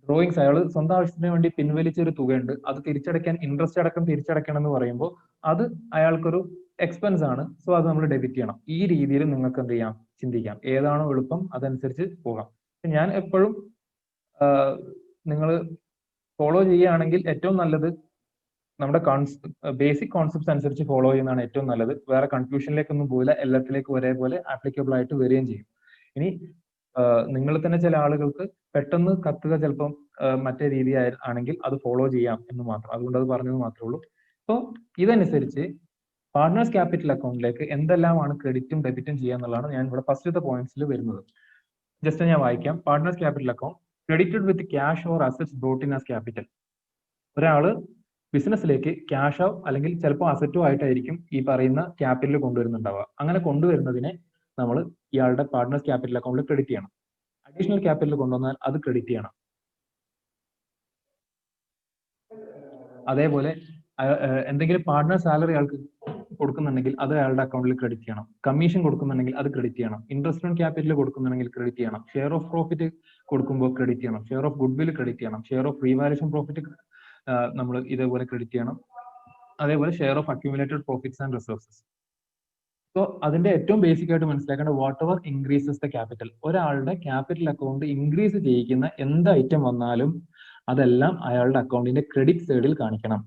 ഡ്രോയിങ്സ് അയാൾ സ്വന്തം ആവശ്യത്തിന് വേണ്ടി പിൻവലിച്ച ഒരു തുകയുണ്ട്, അത് തിരിച്ചടയ്ക്കാൻ ഇൻട്രസ്റ്റ് അടക്കം തിരിച്ചടയ്ക്കണം എന്ന് പറയുമ്പോൾ അത് അയാൾക്കൊരു എക്സ്പെൻസ് ആണ്. സോ അത് നമ്മൾ ഡെബിറ്റ് ചെയ്യണം. ഈ രീതിയിൽ നിങ്ങൾക്ക് എന്ത് ചെയ്യാം? ചിന്തിക്കാം. ഏതാണോ എളുപ്പം അതനുസരിച്ച് പോകാം. ഞാൻ എപ്പോഴും നിങ്ങൾ ഫോളോ ചെയ്യുകയാണെങ്കിൽ ഏറ്റവും നല്ലത് നമ്മുടെ ബേസിക് കോൺസെപ്റ്റ്സ് അനുസരിച്ച് ഫോളോ ചെയ്യുന്നതാണ് ഏറ്റവും നല്ലത്. വേറെ കൺഫ്യൂഷനിലേക്കൊന്നും പോയില്ല, എല്ലാത്തിലേക്കും ഒരേപോലെ ആപ്ലിക്കബിൾ ആയിട്ട് വരികയും ചെയ്യും. ഇനി നിങ്ങൾ തന്നെ ചില ആളുകൾക്ക് പെട്ടെന്ന് കത്തുക ചിലപ്പം മറ്റേ രീതി ആണെങ്കിൽ അത് ഫോളോ ചെയ്യാം എന്ന് മാത്രം, അതുകൊണ്ട് അത് പറഞ്ഞത് മാത്രമേ ഉള്ളൂ. അപ്പോൾ ഇതനുസരിച്ച് പാർട്ട്നേഴ്സ് ക്യാപിറ്റൽ അക്കൗണ്ടിലേക്ക് എന്തെല്ലാമാണ് ക്രെഡിറ്റും ഡെബിറ്റും ചെയ്യുക എന്നുള്ളതാണ് ഞാൻ ഇവിടെ ഫസ്റ്റത്തെ പോയിന്റ്സിൽ വരുന്നത്. ജസ്റ്റ് ഞാൻ വായിക്കാം. Partners capital account credited with cash or assets brought in as capital. ഒരാള് ബിസിനസ്സിലേക്ക് ക്യാഷോ അല്ലെങ്കിൽ ചിലപ്പോൾ അസറ്റോ ആയിട്ടായിരിക്കും ഈ പറയുന്ന ക്യാപിറ്റൽ കൊണ്ടുവരുന്നുണ്ടാവുക. അങ്ങനെ കൊണ്ടുവരുന്നതിനെ നമ്മൾ ഇയാളുടെ പാർട്ട്നേഴ്സ് ക്യാപിറ്റൽ അക്കൗണ്ടിൽ ക്രെഡിറ്റ് ചെയ്യണം. അഡീഷണൽ ക്യാപിറ്റൽ കൊണ്ടുവന്നാൽ അത് ക്രെഡിറ്റ് ചെയ്യണം. അതേപോലെ എന്തെങ്കിലും പാർട്ട്നർ സാലറി അയാൾക്ക് കൊടുക്കുന്നുണ്ടെങ്കിൽ അത് അയാളുടെ അക്കൗണ്ടിൽ ക്രെഡിറ്റ് ചെയ്യണം. കമ്മീഷൻ കൊടുക്കുന്നുണ്ടെങ്കിൽ അത് ക്രെഡിറ്റ് ചെയ്യണം. ഇൻട്രസ്റ്റ് ഓൺ ക്യാപിറ്റൽ കൊടുക്കുന്നുണ്ടെങ്കിൽ ക്രെഡിറ്റ് ചെയ്യണം. ഷെയർ ഓഫ് പ്രോഫിറ്റ് കൊടുക്കുമ്പോൾ ക്രെഡിറ്റ് ചെയ്യണം. Share of goodwill credit ചെയ്യണം. ഷെയർ ഓഫ് റീവാലുവേഷൻ പ്രോഫിറ്റ് നമ്മൾ ഇതേപോലെ ക്രെഡിറ്റ് ചെയ്യണം. അതേപോലെ share of accumulated profits and reserves. So അതിന്റെ ഏറ്റവും ബേസിക് ആയിട്ട് മനസ്സിലാക്കേണ്ട whatever increases the capital, ഒരാളുടെ ക്യാപിറ്റൽ അക്കൗണ്ട് ഇൻക്രീസ് ചെയ്യിക്കുന്ന എന്ത് ഐറ്റം വന്നാലും അതെല്ലാം അയാളുടെ അക്കൗണ്ടിന്റെ ക്രെഡിറ്റ് സൈഡിൽ കാണിക്കണം.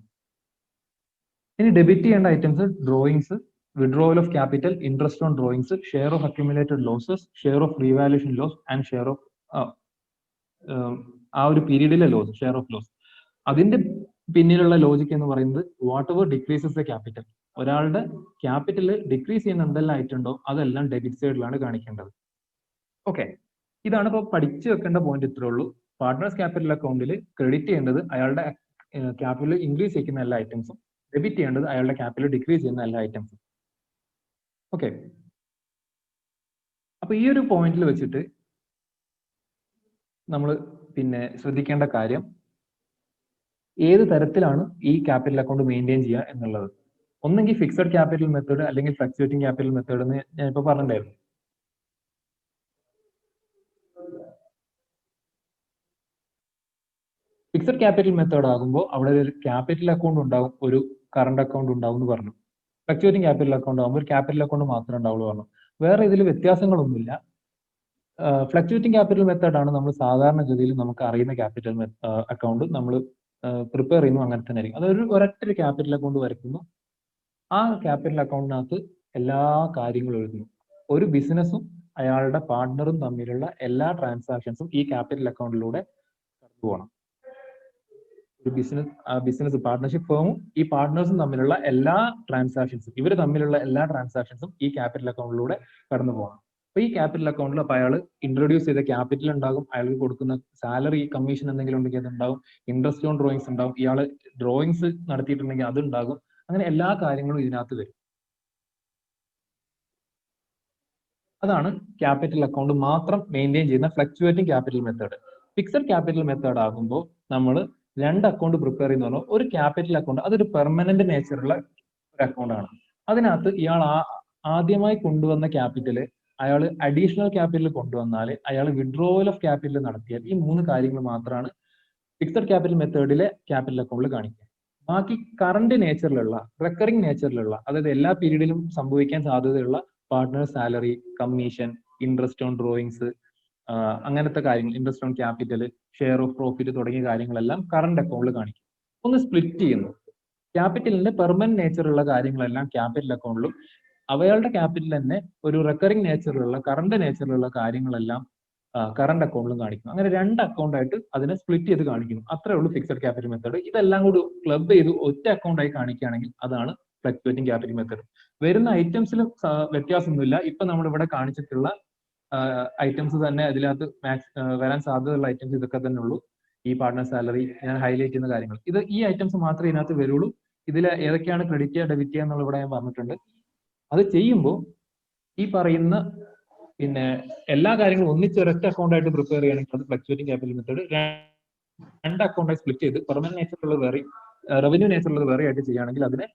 ഇനി ഡെബിറ്റ് ചെയ്യേണ്ട items drawings, withdrawal of capital, interest on drawings, share of accumulated losses, share of revaluation loss and share of ആ ഒരു പീരീഡിലെ ലോസ്, ഷെയർ ഓഫ് ലോസ്. അതിന്റെ പിന്നിലുള്ള ലോജിക് എന്ന് പറയുന്നത് whatever decreases the capital, ഒരാളുടെ ക്യാപിറ്റൽ ഡിക്രീസ് ചെയ്യുന്ന എന്തെല്ലാം ആയിട്ടുണ്ടോ അതെല്ലാം ഡെബിറ്റ് സൈഡിലാണ് കാണിക്കേണ്ടത്. ഓക്കെ, ഇതാണ് ഇപ്പോൾ പഠിച്ചു വെക്കേണ്ട പോയിന്റ്. ഇത്രേ ഉള്ളൂ. പാർട്ട്നേഴ്സ് ക്യാപിറ്റൽ അക്കൗണ്ടിൽ ക്രെഡിറ്റ് ചെയ്യേണ്ടത് അയാളുടെ ക്യാപിറ്റൽ ഇൻക്രീസ് ചെയ്യുന്ന എല്ലാ ഐറ്റംസും, ഡെബിറ്റ് ചെയ്യേണ്ടത് അയാളുടെ ക്യാപിറ്റൽ ഡിക്രീസ് ചെയ്യുന്ന എല്ലാ ഐറ്റംസും. ഓക്കെ, അപ്പൊ ഈ ഒരു പോയിന്റിൽ വെച്ചിട്ട് നമ്മൾ പിന്നെ ശ്രദ്ധിക്കേണ്ട കാര്യം ഏത് തരത്തിലാണ് ഈ ക്യാപിറ്റൽ അക്കൗണ്ട് മെയിൻറ്റെയിൻ ചെയ്യുക എന്നുള്ളത്. ഒന്നെങ്കിൽ ഫിക്സഡ് ക്യാപിറ്റൽ മെത്തേഡ് അല്ലെങ്കിൽ ഫ്ലക്ച്വേറ്റിംഗ് ക്യാപിറ്റൽ മെത്തേഡ് എന്ന് ഞാൻ ഇപ്പൊ പറഞ്ഞിട്ടുണ്ടായിരുന്നു. ഫിക്സഡ് ക്യാപിറ്റൽ മെത്തേഡ് ആകുമ്പോൾ അവിടെ ഒരു ക്യാപിറ്റൽ അക്കൗണ്ട് ഉണ്ടാവും, ഒരു കറണ്ട് അക്കൗണ്ട് ഉണ്ടാവും എന്ന് പറഞ്ഞു. ഫ്ലക്ച്വേറ്റിംഗ് ക്യാപിറ്റൽ അക്കൗണ്ട് ആകുമ്പോൾ ഒരു ക്യാപിറ്റൽ അക്കൗണ്ട് മാത്രമേ ഉണ്ടാവുള്ളൂ പറഞ്ഞു. വേറെ ഇതിൽ വ്യത്യാസങ്ങളൊന്നുമില്ല. ഫ്ലക്ച്വേറ്റിംഗ് ക്യാപിറ്റൽ മെത്തേഡ് ആണ് നമ്മൾ സാധാരണഗതിയിൽ നമുക്ക് അറിയുന്ന ക്യാപിറ്റൽ അക്കൗണ്ട് നമ്മൾ പ്രിപ്പയർ ചെയ്യുന്നു, അങ്ങനെ തന്നെ ആയിരിക്കും. അതൊരു ഒരൊറ്റ ക്യാപിറ്റൽ അക്കൗണ്ട് വരയ്ക്കുന്നു, ആ ക്യാപിറ്റൽ അക്കൗണ്ടിനകത്ത് എല്ലാ കാര്യങ്ങളും എഴുതുന്നു. ഒരു ബിസിനസ്സും അയാളുടെ പാർട്ട്ണറും തമ്മിലുള്ള എല്ലാ ട്രാൻസാക്ഷൻസും ഈ ക്യാപിറ്റൽ അക്കൗണ്ടിലൂടെ കടന്നു പോകണം. ഒരു ബിസിനസ് പാർട്ട്ണർഷിപ്പ് ഫേമും ഈ പാർട്ട്നേഴ്സും തമ്മിലുള്ള എല്ലാ ട്രാൻസാക്ഷൻസും, ഇവർ തമ്മിലുള്ള എല്ലാ ട്രാൻസാക്ഷൻസും ഈ ക്യാപിറ്റൽ അക്കൗണ്ടിലൂടെ കടന്നു പോകണം. അപ്പൊ ഈ ക്യാപിറ്റൽ അക്കൗണ്ടിൽ അപ്പൊ അയാൾ ഇൻട്രൊഡ്യൂസ് ചെയ്ത ക്യാപിറ്റൽ ഉണ്ടാകും, അയാൾക്ക് കൊടുക്കുന്ന സാലറി കമ്മീഷൻ എന്തെങ്കിലും ഉണ്ടെങ്കിൽ അതുണ്ടാവും, ഇൻട്രസ്റ്റ് ഓൺ ഡ്രോയിങ്സ് ഉണ്ടാവും, ഇയാൾ ഡ്രോയിങ്സ് നടത്തിയിട്ടുണ്ടെങ്കിൽ അത് ഉണ്ടാകും. അങ്ങനെ എല്ലാ കാര്യങ്ങളും ഇതിനകത്ത് വരും. അതാണ് ക്യാപിറ്റൽ അക്കൗണ്ട് മാത്രം മെയിൻറ്റെയിൻ ചെയ്യുന്ന fluctuating capital method. Fixed capital method ആകുമ്പോൾ നമ്മൾ 2 അക്കൗണ്ട് പ്രിപ്പയർ ചെയ്യുന്ന ഒരു ക്യാപിറ്റൽ അക്കൗണ്ട്, അതൊരു പെർമനന്റ് നേച്ചറുള്ള ഒരു അക്കൗണ്ട് ആണ്. അതിനകത്ത് ഇയാൾ ആദ്യമായി കൊണ്ടുവന്ന ക്യാപിറ്റൽ അയാൾ അഡീഷണൽ ക്യാപിറ്റൽ കൊണ്ടുവന്നാൽ, അയാൾ വിഡ്രോവൽ ഓഫ് ക്യാപിറ്റൽ നടത്തിയാൽ, ഈ 3 കാര്യങ്ങൾ മാത്രമാണ് ഫിക്സഡ് ക്യാപിറ്റൽ മെത്തേഡിലെ ക്യാപിറ്റൽ അക്കൗണ്ടിൽ കാണിക്കുക. ബാക്കി കറണ്ട് നേച്ചറിലുള്ള, റെക്കറിംഗ് നേച്ചറിലുള്ള, അതായത് എല്ലാ പീരീഡിലും സംഭവിക്കാൻ സാധ്യതയുള്ള partner salary, commission, interest on drawings, അങ്ങനത്തെ കാര്യങ്ങൾ, interest on capital, share of profit തുടങ്ങിയ കാര്യങ്ങളെല്ലാം കറണ്ട് അക്കൗണ്ടിൽ കാണിക്കും. ഒന്ന് സ്പ്ലിറ്റ് ചെയ്യുന്നു. ക്യാപിറ്റലിന്റെ പെർമനന്റ് നേച്ചറുള്ള കാര്യങ്ങളെല്ലാം ക്യാപിറ്റൽ അക്കൗണ്ടിലും, അവയുടെ ക്യാപിറ്റൽ തന്നെ ഒരു റെക്കറിംഗ് നേച്ചറിലുള്ള, കറണ്ട് നേച്ചറിലുള്ള കാര്യങ്ങളെല്ലാം കറണ്ട് അക്കൗണ്ടിലും കാണിക്കും. അങ്ങനെ 2 അക്കൗണ്ട് ആയിട്ട് അതിനെ സ്പ്ലിറ്റ് ചെയ്ത് കാണിക്കുന്നു. അത്രേ ഉള്ളൂ ഫിക്സഡ് ക്യാപിറ്റൽ മെത്തേഡ്. ഇതെല്ലാം കൂടി ക്ലബ് ചെയ്ത് ഒറ്റ അക്കൗണ്ട് ആയി കാണിക്കുകയാണെങ്കിൽ അതാണ് ഫ്ലക്ച്വേറ്റിംഗ് ക്യാപിറ്റൽ മെത്തേഡ്. വരുന്ന ഐറ്റംസിലും വ്യത്യാസമൊന്നുമില്ല. ഇപ്പൊ നമ്മൾ ഇവിടെ കാണിച്ചിട്ടുള്ള ഐറ്റംസ് തന്നെ അതിനകത്ത് വരാൻ സാധ്യതയുള്ള ഐറ്റംസ് ഇതൊക്കെ തന്നെ ഉള്ളൂ. ഈ പാർട്ട്നർ സാലറി, ഞാൻ ഹൈലൈറ്റ് ചെയ്യുന്ന കാര്യങ്ങൾ, ഈ ഐറ്റംസ് മാത്രമേ ഇതിനകത്ത് വരുള്ളൂ. ഇതിൽ ഏതൊക്കെയാണ് ക്രെഡിറ്റ് ചെയ്യുക, ഡെബിറ്റ് ചെയ്യുക എന്നുള്ള ഇവിടെ ഞാൻ പറഞ്ഞിട്ടുണ്ട്. അത് ചെയ്യുമ്പോൾ ഈ പറയുന്ന എല്ലാ കാര്യങ്ങളും ഒന്നിച്ച് ഒരൊറ്റ അക്കൗണ്ട് ആയിട്ട് പ്രിപ്പയർ ചെയ്യണമെങ്കിൽ അത് ഫ്ലക്ച്വേറ്റിംഗ് ക്യാപിറ്റൽ മെത്തേഡ്. 2 അക്കൗണ്ടായി സ്പ്ലിറ്റ് ചെയ്ത് പെർമനന്റ് നേച്ചറുള്ളത് വേറെ, റവന്യൂ നേച്ചറുള്ളത് വേറെ ആയിട്ട് ചെയ്യുകയാണെങ്കിൽ അതിനെ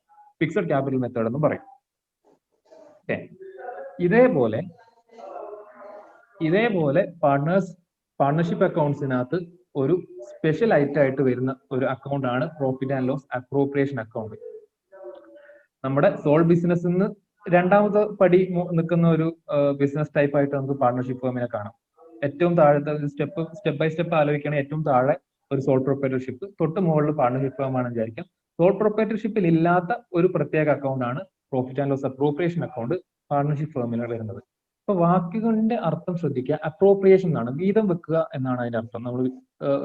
ഫിക്സഡ് ക്യാപിറ്റൽ മെത്തേഡ് എന്ന് പറയും. ഓക്കെ, ഇതേപോലെ പാർട്ണർഷിപ്പ് അക്കൗണ്ട്സിനകത്ത് ഒരു സ്പെഷ്യൽ ഐറ്റം ആയിട്ട് വരുന്ന ഒരു അക്കൗണ്ട് ആണ് profit and loss appropriation account. നമ്മുടെ സോൾ ബിസിനസ് നിന്ന് 2ാമത്തെ പടി നിൽക്കുന്ന ഒരു ബിസിനസ് ടൈപ്പ് ആയിട്ട് നമുക്ക് പാർട്ണർഷിപ്പ് ഫേമിനെ കാണാം. ഏറ്റവും താഴത്തെ സ്റ്റെപ്പ് ബൈ സ്റ്റെപ്പ് ആലോചിക്കുകയാണെങ്കിൽ ഏറ്റവും താഴെ ഒരു സോൾ പ്രൊപ്പറേറ്റർഷിപ്പ്, തൊട്ട് മുകളിൽ പാർട്ണർഷിപ്പ് ഫേം ആണെന്ന് വിചാരിക്കാം. സോൾ പ്രൊപ്പറേറ്റർഷിപ്പിൽ ഇല്ലാത്ത ഒരു പ്രത്യേക അക്കൗണ്ട് ആണ് profit and loss appropriation account partnership ഫേമിൽ വരുന്നത്. അപ്പൊ വാക്കുകളുടെ അർത്ഥം ശ്രദ്ധിക്കുക. അപ്രോപ്രിയേഷൻ എന്നാണ്, വീതം വെക്കുക എന്നാണ് അതിന്റെ അർത്ഥം. നമ്മൾ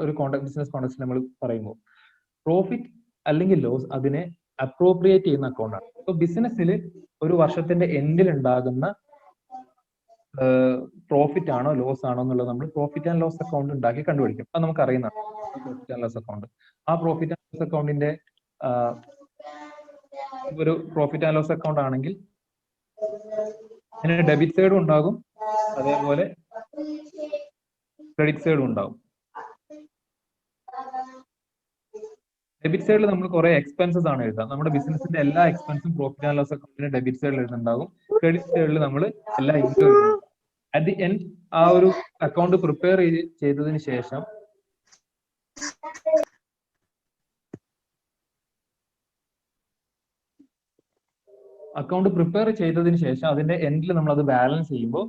ഒരു ബിസിനസ് കോണ്ടക്സ്റ്റ് നമ്മൾ പറയുമ്പോൾ പ്രോഫിറ്റ് അല്ലെങ്കിൽ ലോസ് അതിനെ അപ്രോപ്രിയേറ്റ് ചെയ്യുന്ന അക്കൗണ്ടാണ്. അപ്പൊ ബിസിനസ്സിൽ ഒരു വർഷത്തിന്റെ എൻഡിൽ ഉണ്ടാകുന്ന പ്രോഫിറ്റ് ആണോ ലോസ് ആണോ എന്നുള്ളത് നമ്മൾ പ്രോഫിറ്റ് ആൻഡ് ലോസ് അക്കൗണ്ട് ഉണ്ടാക്കി കണ്ടുപിടിക്കും. അത് നമുക്ക് അറിയുന്നതാണ് പ്രോഫിറ്റ് ആൻഡ് ലോസ് അക്കൗണ്ട്. ആ പ്രോഫിറ്റ് ആൻഡ് ലോസ് അക്കൗണ്ടിന്റെ ഒരു പ്രോഫിറ്റ് ആൻഡ് ലോസ് അക്കൗണ്ട് ആണെങ്കിൽ അതിന് ഡെബിറ്റ് സൈഡും ഉണ്ടാകും, അതേപോലെ ക്രെഡിറ്റ് സൈഡും ഉണ്ടാകും. ഡെബിറ്റ് സൈഡിൽ നമ്മൾ കുറെ എക്സ്പെൻസസ് ആണ് എഴുതുക. നമ്മുടെ ബിസിനസിന്റെ എല്ലാ എക്സ്പെൻസും പ്രോഫിറ്റ് ആൻഡ് ലോസ് അക്കൗണ്ടിന് ഡെബിറ്റ് സൈഡിൽ എഴുതുന്നുണ്ടാകും. ക്രെഡിറ്റ് സൈഡിൽ നമ്മൾ എല്ലാ ഇൻകം അറ്റ് ദി എൻഡ് ആ ഒരു അക്കൗണ്ട് പ്രിപ്പയർ ചെയ്തതിന് ശേഷം അതിന്റെ എൻഡിൽ നമ്മൾ അത് ബാലൻസ് ചെയ്യുമ്പോൾ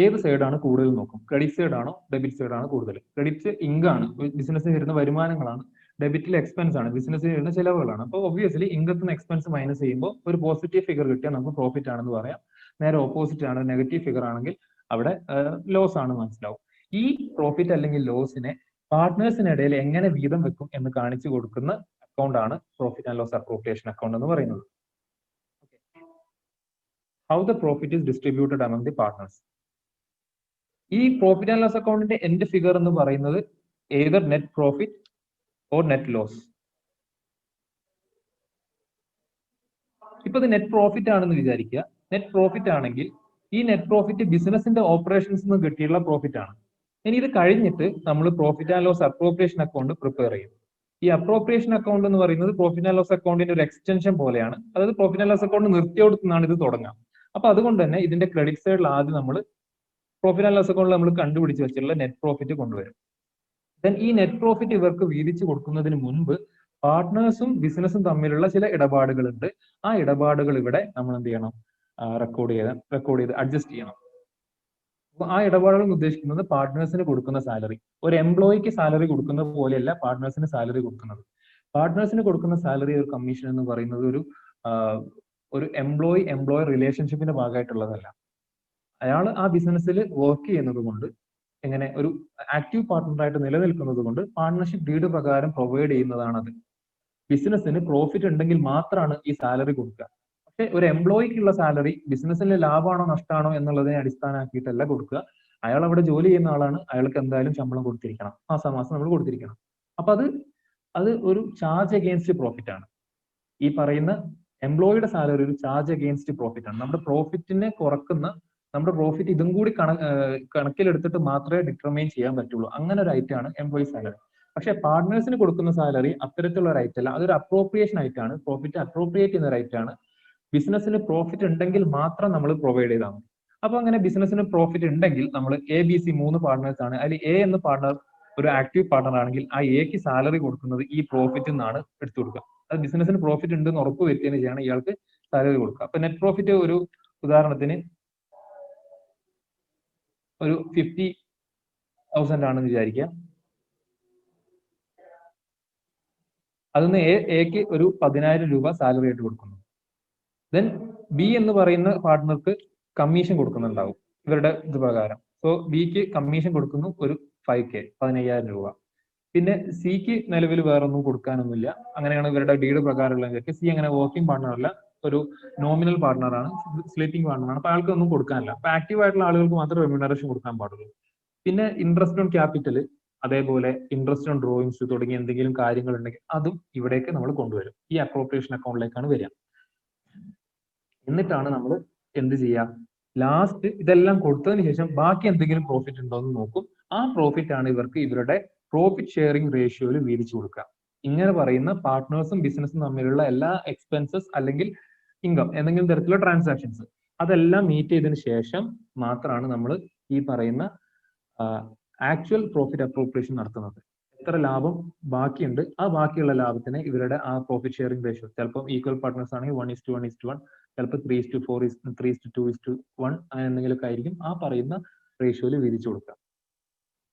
ഏത് സൈഡാണ് കൂടുതൽ നോക്കും. ക്രെഡിറ്റ് സൈഡ് ആണോ ഡെബിറ്റ് സൈഡ് ആണോ കൂടുതൽ? ക്രെഡിറ്റ് ഇൻകം ആണ്, ബിസിനസ്സിന് വരുന്ന വരുമാനങ്ങളാണ്. ഡെബിറ്റിൽ എക്സ്പെൻസ് ആണ്, ബിസിനസ്സിന് വരുന്ന ചിലവുകളാണ്. അപ്പോൾ ഒബ്വിയസ്ലി ഇൻകത്തിൽ നിന്ന് എക്സ്പെൻസ് മൈനസ് ചെയ്യുമ്പോൾ ഒരു പോസിറ്റീവ് ഫിഗർ കിട്ടിയാൽ നമുക്ക് പ്രോഫിറ്റ് ആണെന്ന് പറയാം. നേരെ ഓപ്പോസിറ്റ് ആണ്, നെഗറ്റീവ് ഫിഗർ ആണെങ്കിൽ അവിടെ ലോസ് ആണ് മനസ്സിലാവും. ഈ പ്രോഫിറ്റ് അല്ലെങ്കിൽ ലോസിനെ പാർട്ട്നേഴ്സിനിടയിൽ എങ്ങനെ വീതം വെക്കും എന്ന് കാണിച്ചു കൊടുക്കുന്ന അക്കൗണ്ട് ആണ് profit and loss appropriation account എന്ന് പറയുന്നത്. How the profit is distributed among the partners. ഈ പ്രോഫിറ്റ് ആൻഡ് ലോസ് അക്കൗണ്ടിന്റെ എൻഡ് ഫിഗർ എന്ന് പറയുന്നത് either net profit or net loss. ഇപ്പൊ ഇത് നെറ്റ് പ്രോഫിറ്റ് ആണെന്ന് വിചാരിക്കുക. നെറ്റ് പ്രോഫിറ്റ് ആണെങ്കിൽ ഈ നെറ്റ് പ്രോഫിറ്റ് ബിസിനസിന്റെ ഓപ്പറേഷൻസ് നിന്ന് കിട്ടിയുള്ള പ്രോഫിറ്റ് ആണ്. ഇനി ഇത് കഴിഞ്ഞിട്ട് നമ്മൾ profit and loss appropriation account prepare ചെയ്യും. ഈ അപ്രോപ്രിയേഷൻ അക്കൗണ്ട് എന്ന് പറയുന്നത് പ്രോഫിറ്റ് ആൻഡ് ലോസ് അക്കൗണ്ടിന്റെ ഒരു എക്സ്റ്റൻഷൻ പോലെയാണ്. അതായത് പ്രോഫിറ്റ് ആൻഡ് ലോസ് അക്കൗണ്ട് നിർത്തിയോടുത്തുനിന്നാണ് ഇത് തുടങ്ങാം. അപ്പൊ അതുകൊണ്ട് തന്നെ ഇതിന്റെ ക്രെഡിറ്റ് സൈഡിൽ ആദ്യം നമ്മൾ പ്രോഫിറ്റ് ആൻഡ് ലോസ് അക്കൗണ്ടിൽ നമ്മൾ കണ്ടുപിടിച്ച് വെച്ചിട്ടുള്ള നെറ്റ് പ്രോഫിറ്റ് കൊണ്ടുവരും. ദെൻ ഈ നെറ്റ് പ്രോഫിറ്റ് ഇവർക്ക് വീതിച്ചു കൊടുക്കുന്നതിന് മുൻപ് പാർട്ട്നേഴ്സും ബിസിനസ്സും തമ്മിലുള്ള ചില ഇടപാടുകളുണ്ട്. ആ ഇടപാടുകൾ ഇവിടെ നമ്മൾ എന്ത് ചെയ്യണം? റെക്കോർഡ് ചെയ്ത് അഡ്ജസ്റ്റ് ചെയ്യണം. അപ്പൊ ആ ഇടപാടുകൾ ഉദ്ദേശിക്കുന്നത് പാർട്ട്നേഴ്സിന് കൊടുക്കുന്ന സാലറി. ഒരു എംപ്ലോയിക്ക് സാലറി കൊടുക്കുന്ന പോലെയല്ല പാർട്ട്നേഴ്സിന് സാലറി കൊടുക്കുന്നത്. പാർട്ട്നേഴ്സിന് കൊടുക്കുന്ന സാലറി ഒരു കമ്മീഷൻ എന്ന് പറയുന്നത് ഒരു എംപ്ലോയർ റിലേഷൻഷിപ്പിന്റെ ഭാഗമായിട്ടുള്ളതല്ല. അയാൾ ആ ബിസിനസ്സിൽ വർക്ക് ചെയ്യുന്നത് കൊണ്ട്, എങ്ങനെ ഒരു ആക്റ്റീവ് പാർട്ട്ണറായിട്ട് നിലനിൽക്കുന്നത് കൊണ്ട് പാർട്ട്ണർഷിപ്പ് ഡീഡ് പ്രകാരം പ്രൊവൈഡ് ചെയ്യുന്നതാണത്. ബിസിനസ്സിന് പ്രോഫിറ്റ് ഉണ്ടെങ്കിൽ മാത്രമാണ് ഈ സാലറി കൊടുക്കുക. പക്ഷെ പക്ഷെ ഒരു എംപ്ലോയിക്കുള്ള സാലറി ബിസിനസ്സിലെ ലാഭമാണോ നഷ്ടമാണോ എന്നുള്ളതിനെ അടിസ്ഥാനമാക്കിയിട്ടല്ല കൊടുക്കുക. അയാൾ അവിടെ ജോലി ചെയ്യുന്ന ആളാണ്, അയാൾക്ക് എന്തായാലും ശമ്പളം കൊടുത്തിരിക്കണം, മാസം നമ്മൾ കൊടുത്തിരിക്കണം. അപ്പൊ അത് ഒരു ചാർജ് അഗെയിൻസ്റ്റ് പ്രോഫിറ്റ് ആണ്. ഈ പറയുന്ന എംപ്ലോയിയുടെ സാലറി ഒരു ചാർജ് അഗെയിൻസ്റ്റ് പ്രോഫിറ്റ് ആണ്. നമ്മുടെ പ്രോഫിറ്റിനെ കുറക്കുന്ന, നമ്മുടെ പ്രോഫിറ്റ് ഇതും കൂടി കണക്കിലെടുത്തിട്ട് മാത്രമേ ഡിറ്റർമൈൻ ചെയ്യാൻ പറ്റുള്ളൂ. അങ്ങനെ ഒരു ഐറ്റം ആണ് എംപ്ലോയി സാലറി. പക്ഷെ പാർട്ട്നേഴ്സിന് കൊടുക്കുന്ന സാലറി അത്തരത്തിലുള്ള ഒരു ഐറ്റം അല്ല, അതൊരു അപ്രോപ്രിയേഷൻ ആയിട്ടാണ്, പ്രോഫിറ്റ് അപ്രോപ്രിയേറ്റ് ചെയ്യുന്ന ഒരു ഐറ്റം ആണ്. ബിസിനസ്സിന് പ്രോഫിറ്റ് ഉണ്ടെങ്കിൽ മാത്രം നമ്മൾ പ്രൊവൈഡ് ചെയ്താൽ മതി. അപ്പൊ അങ്ങനെ ബിസിനസ്സിന് പ്രോഫിറ്റ് ഉണ്ടെങ്കിൽ നമ്മൾ ABC 3 പാർട്ട്നേഴ്സ് ആണ്, അതിൽ A എന്ന പാർട്ണർ ഒരു ആക്റ്റീവ് പാർട്ണർ ആണെങ്കിൽ ആ Aക്ക് സാലറി കൊടുക്കുന്നത് ഈ പ്രോഫിറ്റ് നിന്നാണ് എടുത്തു കൊടുക്കുക. അത് ബിസിനസ്സിന് പ്രോഫിറ്റ് ഉണ്ടെന്ന് ഉറപ്പ് വരുത്തിയതിന് ശേഷമാണ് ഇയാൾക്ക് സാലറി കൊടുക്കുക. അപ്പൊ നെറ്റ് പ്രോഫിറ്റ് ഒരു ഉദാഹരണത്തിന് ഒരു 50,000 ആണെന്ന് വിചാരിക്കുക. അതിന്ന് എക്ക് ഒരു 10,000 രൂപ സാലറി ആയിട്ട് കൊടുക്കുന്നു. ദെൻ B എന്ന് പറയുന്ന പാർട്ട്ണർക്ക് കമ്മീഷൻ കൊടുക്കുന്നുണ്ടാവും ഇവരുടെ ഇത് പ്രകാരം. സോ Bക്ക് കമ്മീഷൻ കൊടുക്കുന്നു ഒരു 5K 15,000 രൂപ. പിന്നെ Cക്ക് നിലവിൽ വേറെ ഒന്നും കൊടുക്കാനൊന്നുമില്ല. അങ്ങനെയാണ് ഇവരുടെ ഡീഡ് പ്രകാരമുള്ള. സി അങ്ങനെ വർക്കിംഗ് പാർട്ണർ അല്ല, ഒരു നോമിനൽ പാർട്ണറാണ്, സ്ലീപ്പിംഗ് പാർട്ണറാണ്. അപ്പൊ ആൾക്ക് ഒന്നും കൊടുക്കാനില്ല. അപ്പൊ ആക്റ്റീവ് ആയിട്ടുള്ള ആളുകൾക്ക് മാത്രമേ റെമ്യൂണറേഷൻ കൊടുക്കാൻ പാടുള്ളൂ. പിന്നെ ഇൻട്രസ്റ്റ് ഓൺ ക്യാപിറ്റൽ, അതേപോലെ ഇൻട്രസ്റ്റ് ഓൺ ഡ്രോയിങ്സ് തുടങ്ങിയ എന്തെങ്കിലും കാര്യങ്ങൾ ഉണ്ടെങ്കിൽ അതും ഇവിടേക്ക് നമ്മൾ കൊണ്ടുവരും. ഈ അപ്രോപ്രിയേഷൻ അക്കൗണ്ടിലേക്കാണ് വരിക. എന്നിട്ടാണ് നമ്മൾ എന്ത് ചെയ്യുക, ലാസ്റ്റ് ഇതെല്ലാം കൊടുത്തതിന് ശേഷം ബാക്കി എന്തെങ്കിലും പ്രോഫിറ്റ് ഉണ്ടോ എന്ന് നോക്കും. ആ പ്രോഫിറ്റ് ആണ് ഇവർക്ക് ഇവരുടെ പ്രോഫിറ്റ് ഷെയറിംഗ് റേഷ്യോയിൽ വീതിച്ചു കൊടുക്കുക. ഇങ്ങനെ പറയുന്ന പാർട്ട്നേഴ്സും ബിസിനസ്സും തമ്മിലുള്ള എല്ലാ എക്സ്പെൻസസ് അല്ലെങ്കിൽ ഇൻകം, എന്തെങ്കിലും തരത്തിലുള്ള ട്രാൻസാക്ഷൻസ്, അതെല്ലാം മീറ്റ് ചെയ്തതിനു ശേഷം മാത്രമാണ് നമ്മൾ ഈ പറയുന്ന ആക്ച്വൽ പ്രോഫിറ്റ് അപ്രോപ്രിയേഷൻ നടത്തുന്നത്. എത്ര ലാഭം ബാക്കിയുണ്ട്, ആ ബാക്കിയുള്ള ലാഭത്തിന് ഇവരുടെ ആ പ്രോഫിറ്റ് ഷെയറിംഗ് റേഷ്യോ ചിലപ്പോൾ ഈക്വൽ പാർട്ട്നേഴ്സ് ആണെങ്കിൽ 1:1:1, ചിലപ്പോൾ 3:4, 3:2:1 അങ്ങനെ എന്തെങ്കിലുമൊക്കെ ആയിരിക്കും ആ പറയുന്ന റേഷ്യോയിൽ വീതിച്ചു കൊടുക്കുക.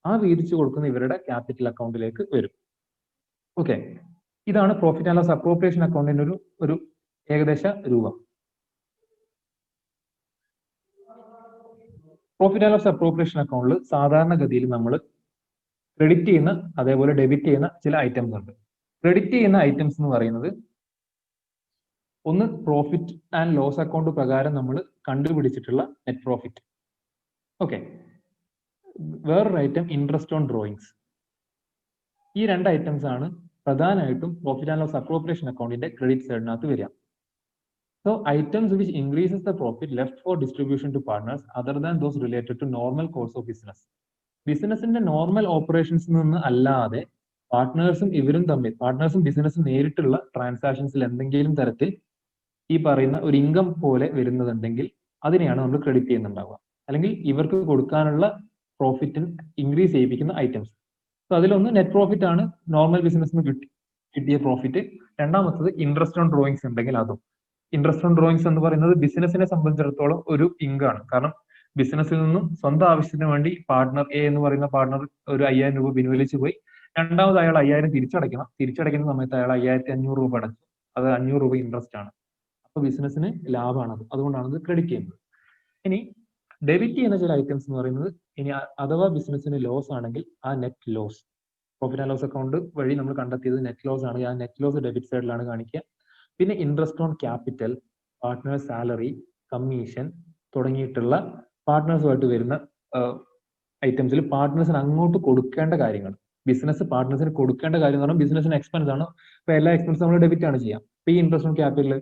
ആ വീതിച്ചു കൊടുക്കുന്ന ഇവരുടെ ക്യാപിറ്റൽ അക്കൗണ്ടിലേക്ക് വരും. ഓക്കെ, ഇതാണ് പ്രോഫിറ്റ് ആൻഡ് ലോസ് അപ്രോപ്രിയേഷൻ അക്കൗണ്ടിന്റെ ഒരു ഏകദേശ രൂപം. പ്രോഫിറ്റ് ആൻഡ് ലോസ് അപ്രോപ്രിയേഷൻ അക്കൗണ്ടിൽ സാധാരണഗതിയിൽ നമ്മൾ ക്രെഡിറ്റ് ചെയ്യുന്ന അതേപോലെ ഡെബിറ്റ് ചെയ്യുന്ന ചില ഐറ്റംസ് ഉണ്ട്. ക്രെഡിറ്റ് ചെയ്യുന്ന ഐറ്റംസ് എന്ന് പറയുന്നത് ഒന്ന് പ്രോഫിറ്റ് ആൻഡ് ലോസ് അക്കൗണ്ട് പ്രകാരം നമ്മൾ കണ്ടുപിടിച്ചിട്ടുള്ള നെറ്റ് പ്രോഫിറ്റ്. ഓക്കെ, വേറൊരു ഐറ്റം ഇൻട്രസ്റ്റ് ഓൺ ഡ്രോയിങ്സ്. ഈ രണ്ട് ഐറ്റംസ് ആണ് പ്രധാനമായിട്ടും പ്രോഫിറ്റ് ആൻഡ് ലോസ് അപ്രോപ്രിയേഷൻ അക്കൗണ്ടിന്റെ ക്രെഡിറ്റ് സൈഡിനകത്ത് വരിക. So items which increases the profit left for distribution to partners other than those related to normal course of business. ബിസിനസിന്റെ normal ഓപ്പറേഷൻസിൽ നിന്ന് അല്ലാതെ പാർട്ട്നേഴ്സും ഇവരും തമ്മിൽ, പാർട്ട്നേഴ്സും ബിസിനസ്സും നേരിട്ടുള്ള ട്രാൻസാക്ഷൻസിൽ എന്തെങ്കിലും തരത്തിൽ ഈ പറയുന്ന ഒരു ഇൻകം പോലെ വരുന്നതുണ്ടെങ്കിൽ അതിനെയാണ് നമ്മൾ ക്രെഡിറ്റ് ചെയ്യുന്നുണ്ടാവുക. അല്ലെങ്കിൽ ഇവർക്ക് കൊടുക്കാനുള്ള പ്രോഫിറ്റ് ഇൻക്രീസ് ചെയ്യിപ്പിക്കുന്ന ഐറ്റംസ്. സോ അതിലൊന്ന് നെറ്റ് പ്രോഫിറ്റ് ആണ്, നോർമൽ ബിസിനസ്സിന് കിട്ടിയ പ്രോഫിറ്റ്. രണ്ടാമത്തത് ഇൻട്രസ്റ്റ് ഓൺ ഡ്രോയിങ്സ് ഉണ്ടെങ്കിൽ അതും. ഇൻട്രസ്റ്റ് ഓൺ ഡ്രോയിങ്സ് എന്ന് പറയുന്നത് ബിസിനസിനെ സംബന്ധിച്ചിടത്തോളം ഒരു ഇൻകാണ്. കാരണം ബിസിനസ്സിൽ നിന്നും സ്വന്തം ആവശ്യത്തിന് വേണ്ടി പാർട്ട്ണർ എ എന്ന് പറയുന്ന പാർട്ട്ണർ ഒരു 5,000 രൂപ പിൻവലിച്ചു പോയി. രണ്ടാമത് അയാൾ 5,000 തിരിച്ചടയ്ക്കണം. തിരിച്ചടയ്ക്കുന്ന സമയത്ത് അയാൾ 5,500 രൂപ അടച്ചു. അത് 500 രൂപ ഇൻട്രസ്റ്റ് ആണ്. അപ്പൊ ബിസിനസ്സിന് ലാഭമാണ്, അതുകൊണ്ടാണ് ഇത് ക്രെഡിറ്റ് ചെയ്യുന്നത്. ഇനി ഡെബിറ്റ് ചെയ്യുന്ന ചില ഐറ്റംസ് എന്ന് പറയുന്നത്, ഇനി അഥവാ ബിസിനസ്സിന് ലോസ് ആണെങ്കിൽ ആ net loss, profit and loss account വഴി നമ്മൾ കണ്ടെത്തിയത് നെറ്റ് ലോസ് ആണ്, ആ നെറ്റ് ലോസ് ഡെബിറ്റ് സൈഡിലാണ് കാണിക്കുക. പിന്നെ interest on capital, partners salary, commission തുടങ്ങിയിട്ടുള്ള പാർട്ട്നേഴ്സുമായിട്ട് വരുന്ന ഐറ്റംസിൽ പാർട്ട്നേഴ്സിന് അങ്ങോട്ട് കൊടുക്കേണ്ട കാര്യങ്ങൾ, ബിസിനസ് പാർട്ട്നേഴ്സിന് കൊടുക്കേണ്ട കാര്യം എന്ന് പറഞ്ഞാൽ ബിസിനസ്സിന് എക്സ്പെൻസ് ആണ്. അപ്പൊ എല്ലാ എക്സ്പെൻസും നമ്മൾ ഡെബിറ്റ് ആണ് ചെയ്യാം. അപ്പൊ ഈ ഇൻട്രസ്റ്റ് ഓൺ ക്യാപിറ്റൽ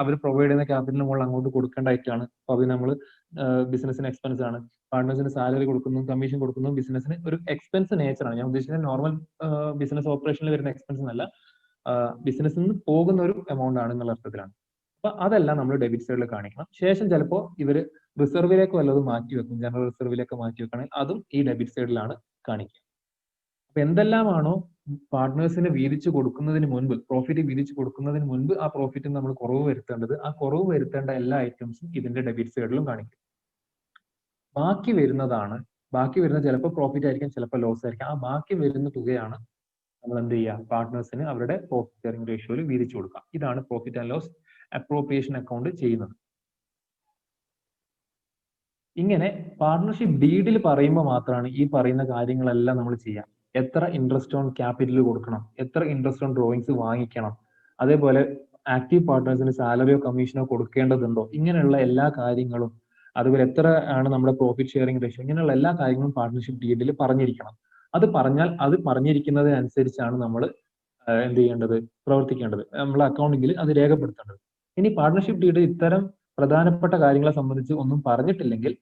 അവർ പ്രൊവൈഡ് ചെയ്യുന്ന ക്യാപിറ്റലിന് മുകളിൽ അങ്ങോട്ട് കൊടുക്കേണ്ട ഐറ്റമാണ്. അപ്പൊ അത് നമ്മൾ ബിസിനസ്സിന് എക്സ്പെൻസ് ആണ്. പാർട്ട്നേഴ്സിന് സാലറി കൊടുക്കുന്നതും കമ്മീഷൻ കൊടുക്കുന്നതും ബിസിനസ്സിന് ഒരു എക്സ്പെൻസ് നേച്ചറാണ്. ഞാൻ ഉദ്ദേശിക്കുന്നത് നോർമൽ ബിസിനസ് ഓപ്പറേഷനിൽ വരുന്ന എക്സ്പെൻസ് എന്നല്ല, ബിസിനസ്സിൽ നിന്ന് പോകുന്ന ഒരു എമൗണ്ട് ആണ് എന്നുള്ള അർത്ഥത്തിലാണ്. അപ്പൊ അതെല്ലാം നമ്മൾ ഡെബിറ്റ് സൈഡിൽ കാണിക്കണം. ശേഷം ചിലപ്പോൾ ഇവർ റിസർവിലേക്ക് വല്ലതും മാറ്റി വെക്കും, ജനറൽ റിസർവിലേക്ക് മാറ്റി വെക്കണമെങ്കിൽ അതും ഈ ഡെബിറ്റ് സൈഡിലാണ് കാണിക്കുക. അപ്പൊ എന്തെല്ലാമാണോ പാർട്ട്നേഴ്സിന് വീതിച്ചു കൊടുക്കുന്നതിന് മുൻപ്, പ്രോഫിറ്റ് വീതിച്ചു കൊടുക്കുന്നതിന് മുൻപ് ആ പ്രോഫിറ്റ് നമ്മൾ കുറവ് വരുത്തേണ്ടത്, ആ കുറവ് വരുത്തേണ്ട എല്ലാ ഐറ്റംസും ഇതിന്റെ ഡെബിറ്റ് സൈഡിലും കാണിക്കും. ബാക്കി വരുന്ന ചിലപ്പോൾ പ്രോഫിറ്റ് ആയിരിക്കും, ചിലപ്പോൾ ലോസ് ആയിരിക്കും. ആ ബാക്കി വരുന്ന തുകയാണ് നമ്മൾ എന്ത് ചെയ്യുക, പാർട്ട്നേഴ്സിന് അവരുടെ പ്രോഫിറ്റ് ഷെയറിംഗ് റേഷ്യോയിൽ വീതിച്ചു കൊടുക്കുക. ഇതാണ് profit and loss appropriation account ചെയ്യുന്നത്. ഇങ്ങനെ പാർട്ണർഷിപ്പ് ഡീഡിൽ പറയുമ്പോൾ മാത്രമാണ് ഈ പറയുന്ന കാര്യങ്ങളെല്ലാം നമ്മൾ ചെയ്യാം. എത്ര ഇൻട്രസ്റ്റ് ഓൺ ക്യാപിറ്റൽ കൊടുക്കണം, എത്ര ഇൻട്രസ്റ്റ് ഓൺ ഡ്രോയിങ്സ് വാങ്ങിക്കണം, അതേപോലെ ആക്റ്റീവ് പാർട്ട്നേഴ്സിന് സാലറിയോ കമ്മീഷനോ കൊടുക്കേണ്ടതുണ്ടോ, ഇങ്ങനെയുള്ള എല്ലാ കാര്യങ്ങളും, അതുപോലെ എത്ര ആണ് നമ്മുടെ പ്രോഫിറ്റ് ഷെയറിംഗ് റേഷ്യോ, ഇങ്ങനെയുള്ള എല്ലാ കാര്യങ്ങളും പാർട്ട്ണർഷിപ്പ് ഡീഡിൽ പറഞ്ഞിരിക്കണം. അത് പറഞ്ഞിരിക്കുന്നതിനനുസരിച്ചാണ് നമ്മൾ എന്ത് ചെയ്യേണ്ടത്, പ്രവർത്തിക്കേണ്ടത്, നമ്മളെ അക്കൗണ്ടിങ്ങിൽ അത് രേഖപ്പെടുത്തേണ്ടത്. ഇനി പാർട്ട്ണർഷിപ്പ് ഡീഡ് ഇത്തരം പ്രധാനപ്പെട്ട കാര്യങ്ങളെ സംബന്ധിച്ച് ഒന്നും പറഞ്ഞിട്ടില്ലെങ്കിൽ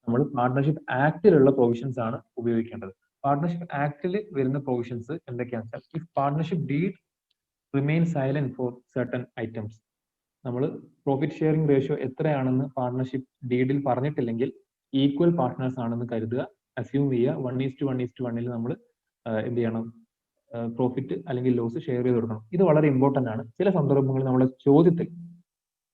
നമ്മൾ പാർട്ട്ണർഷിപ്പ് ആക്ടിലുള്ള പ്രൊവിഷൻസ് ആണ് ഉപയോഗിക്കേണ്ടത്. പാർട്ട്ണർഷിപ്പ് ആക്ടിൽ വരുന്ന പ്രൊവിഷൻസ് എന്തൊക്കെയാണെന്ന് വെച്ചാൽ, if partnership deed remain silent for certain items, നമ്മൾ പ്രോഫിറ്റ് ഷെയറിംഗ് റേഷ്യോ എത്രയാണെന്ന് പാർട്ട്ണർഷിപ്പ് ഡീഡിൽ പറഞ്ഞിട്ടില്ലെങ്കിൽ ഈക്വൽ പാർട്ട്നേഴ്സ് ആണെന്ന് കരുതുക, അസ്യൂം ചെയ്യുക. 1:1 നമ്മൾ എന്ത് ചെയ്യണം, പ്രോഫിറ്റ് അല്ലെങ്കിൽ ലോസ് ഷെയർ ചെയ്ത് കൊടുക്കണം. ഇത് വളരെ ഇമ്പോർട്ടന്റ് ആണ്. ചില സന്ദർഭങ്ങളിൽ നമ്മളെ ചോദ്യത്തിൽ,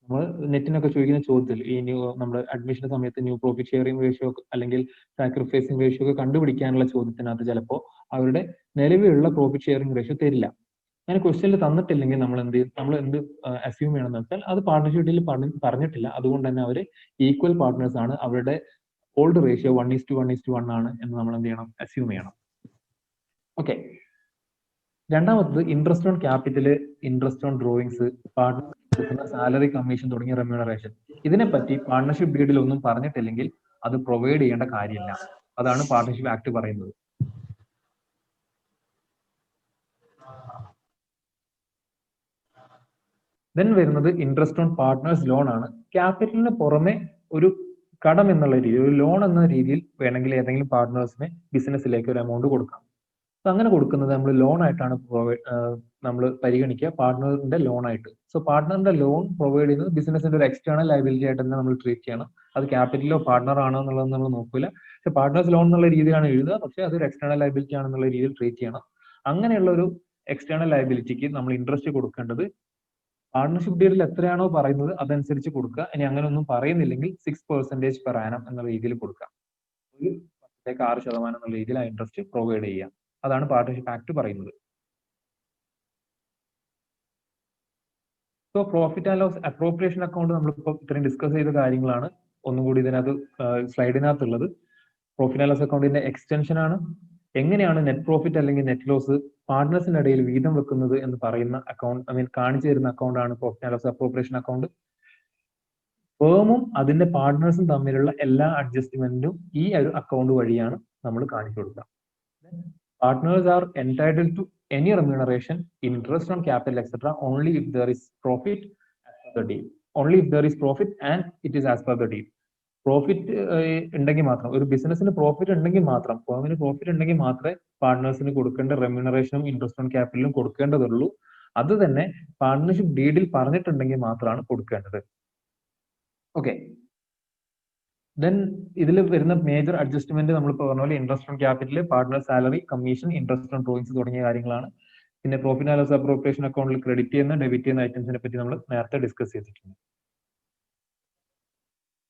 നമ്മൾ നെറ്റിനൊക്കെ ചോദിക്കുന്ന ചോദ്യത്തിൽ, ഈ നമ്മുടെ അഡ്മിഷന്റെ സമയത്ത് ന്യൂ പ്രോഫിറ്റ് ഷെയറിംഗ് റേഷ്യോ അല്ലെങ്കിൽ സാക്രിഫൈസിംഗ് റേഷ്യോ ഒക്കെ കണ്ടുപിടിക്കാനുള്ള ചോദ്യത്തിനകത്ത് ചിലപ്പോൾ അവരുടെ നിലവിലുള്ള പ്രോഫിറ്റ് ഷെയറിംഗ് റേഷ്യോ തരില്ല. അങ്ങനെ ക്വസ്റ്റ്യനിൽ തന്നിട്ടില്ലെങ്കിൽ നമ്മൾ എന്ത് അസ്യൂം ചെയ്യണമെന്ന് വെച്ചാൽ, അത് പാർട്ട്ണർഷിപ്പ് ഡീഡിൽ പറഞ്ഞിട്ടില്ല, അതുകൊണ്ട് തന്നെ അവർ ഈക്വൽ പാർട്ട്നേഴ്സ് ആണ്, അവരുടെ ഓൾഡ് റേഷ്യോ 1:1 ആണ് എന്ന് നമ്മൾ എന്ത് ചെയ്യണം, അസ്യൂം ചെയ്യണം. ഓക്കെ. രണ്ടാമത്തത് interest on capital, interest on drawings, partner salary commission തുടങ്ങിയ റെമ്യൂണറേഷൻ. ഇതിനെപ്പറ്റി പാർട്ട്ണർഷിപ്പ് ഡീഡിൽ ഒന്നും പറഞ്ഞിട്ടില്ലെങ്കിൽ അത് പ്രൊവൈഡ് ചെയ്യേണ്ട കാര്യമില്ല. അതാണ് പാർട്ട്ണർഷിപ്പ് ആക്ട് പറയുന്നത്. ദെൻ വരുന്നത് ഇൻട്രസ്റ്റ് ഓൺ പാർട്ട്നേഴ്സ് ലോൺ ആണ്. ക്യാപിറ്റലിന് പുറമെ ഒരു കടം എന്നുള്ള രീതിയിൽ, ഒരു ലോൺ എന്ന രീതിയിൽ വേണമെങ്കിൽ ഏതെങ്കിലും പാർട്ട്നേഴ്സിന് ബിസിനസ്സിലേക്ക് ഒരു എമൗണ്ട് കൊടുക്കാം. അപ്പൊ അങ്ങനെ കൊടുക്കുന്നത് നമ്മൾ ലോൺ ആയിട്ടാണ് നമ്മൾ പരിഗണിക്കുക, പാർട്ട്ണറിന്റെ ലോൺ ആയിട്ട്. സോ പാർട്ട്ണറിന്റെ ലോൺ പ്രൊവൈഡ് ചെയ്യുന്നത് ബിസിനസിന്റെ ഒരു എക്സ്റ്റേണൽ ലയബിലിറ്റി ആയിട്ട് തന്നെ നമ്മൾ ട്രീറ്റ് ചെയ്യണം. അത് ക്യാപിറ്റലോ പാർട്ട്ണർ ആണോ എന്നുള്ളത് നമ്മൾ നോക്കില്ല. പക്ഷെ പാർട്ട്നേഴ്സ് ലോൺ എന്നുള്ള രീതിയിലാണ് എഴുതുക, പക്ഷെ അതൊരു എക്സ്റ്റേണൽ ലയബിലിറ്റി ആണെന്നുള്ള രീതിയിൽ ട്രീറ്റ് ചെയ്യണം. അങ്ങനെയുള്ള ഒരു എക്സ്റ്റേണൽ ലയബിലിറ്റിക്ക് നമ്മൾ ഇൻട്രസ്റ്റ് കൊടുക്കേണ്ടത് പാർട്ട്ണർഷിപ്പ് ഡീഡിൽ എത്രയാണോ പറയുന്നത് അതനുസരിച്ച് കൊടുക്കുക. ഇനി അങ്ങനെ ഒന്നും പറയുന്നില്ലെങ്കിൽ 6% പെർ ആനം എന്ന രീതിയിൽ കൊടുക്കുക. ഒരു 6% എന്നുള്ള രീതിയിൽ ആ ഇൻട്രസ്റ്റ് പ്രൊവൈഡ് ചെയ്യുക. അതാണ് പാർട്ട്ണർഷിപ്പ് ആക്ട് പറയുന്നത്. So profit and loss appropriation account നമ്മളിപ്പോൾ ഇത്രയും ഡിസ്കസ് ചെയ്ത കാര്യങ്ങളാണ് ഒന്നും കൂടി ഇതിനകത്ത് സ്ലൈഡിനകത്തുള്ളത്. പ്രോഫിറ്റ് ആൻഡ് ലോസ് അക്കൗണ്ടിന്റെ എക്സ്റ്റൻഷൻ ആണ്. എങ്ങനെയാണ് നെറ്റ് പ്രോഫിറ്റ് അല്ലെങ്കിൽ നെറ്റ് ലോസ് പാർട്ട്നേഴ്സിന്റെ ഇടയിൽ വീതം വെക്കുന്നത് എന്ന് പറയുന്ന അക്കൗണ്ട്, കാണിച്ചു തരുന്ന അക്കൗണ്ട് ആണ് profit and loss appropriation account. ഫേമും അതിന്റെ പാർട്ട്നേഴ്സും തമ്മിലുള്ള എല്ലാ അഡ്ജസ്റ്റ്മെന്റും ഈ ഒരു അക്കൗണ്ട് വഴിയാണ് നമ്മൾ കാണിച്ചു കൊടുക്കുക. Partners are entitled to any remuneration, interest on capital, etc. only if there is profit as per the deal. Only if there is profit and it is as per the deal. Profit ഉണ്ടെങ്കിൽ മാത്രം, ഒരു ബിസിനസ്സിന് profit ഉണ്ടെങ്കിൽ മാത്രം, ഫേമിന് profit ഉണ്ടെങ്കിൽ മാത്രമേ പാർട്ട്നേഴ്സിന് കൊടുക്കേണ്ട റെമ്യൂണറേഷനും interest on ക്യാപിറ്റലും കൊടുക്കേണ്ടതുള്ളൂ. അത് തന്നെ പാർട്ട്ണർഷിപ്പ് ഡീഡിൽ പറഞ്ഞിട്ടുണ്ടെങ്കിൽ മാത്രമാണ് കൊടുക്കേണ്ടത്. ഓക്കെ. ദെൻ ഇതിൽ വരുന്ന മേജർ അഡ്ജസ്റ്റ്മെന്റ് നമ്മൾ പറഞ്ഞ പോലെ interest on capital, partner salary, commission, interest on drawings തുടങ്ങിയ കാര്യങ്ങളാണ്. പിന്നെ പ്രോഫിറ്റ് ആൻഡ് ലോസ് അപ്രോപ്രിയേഷൻ അക്കൗണ്ടിൽ ക്രെഡിറ്റ് ചെയ്യുന്ന ഡെബിറ്റ് ചെയ്യുന്ന ഐറ്റംസിനെ പറ്റി നമ്മൾ നേരത്തെ ഡിസ്കസ് ചെയ്തിട്ടുണ്ട്.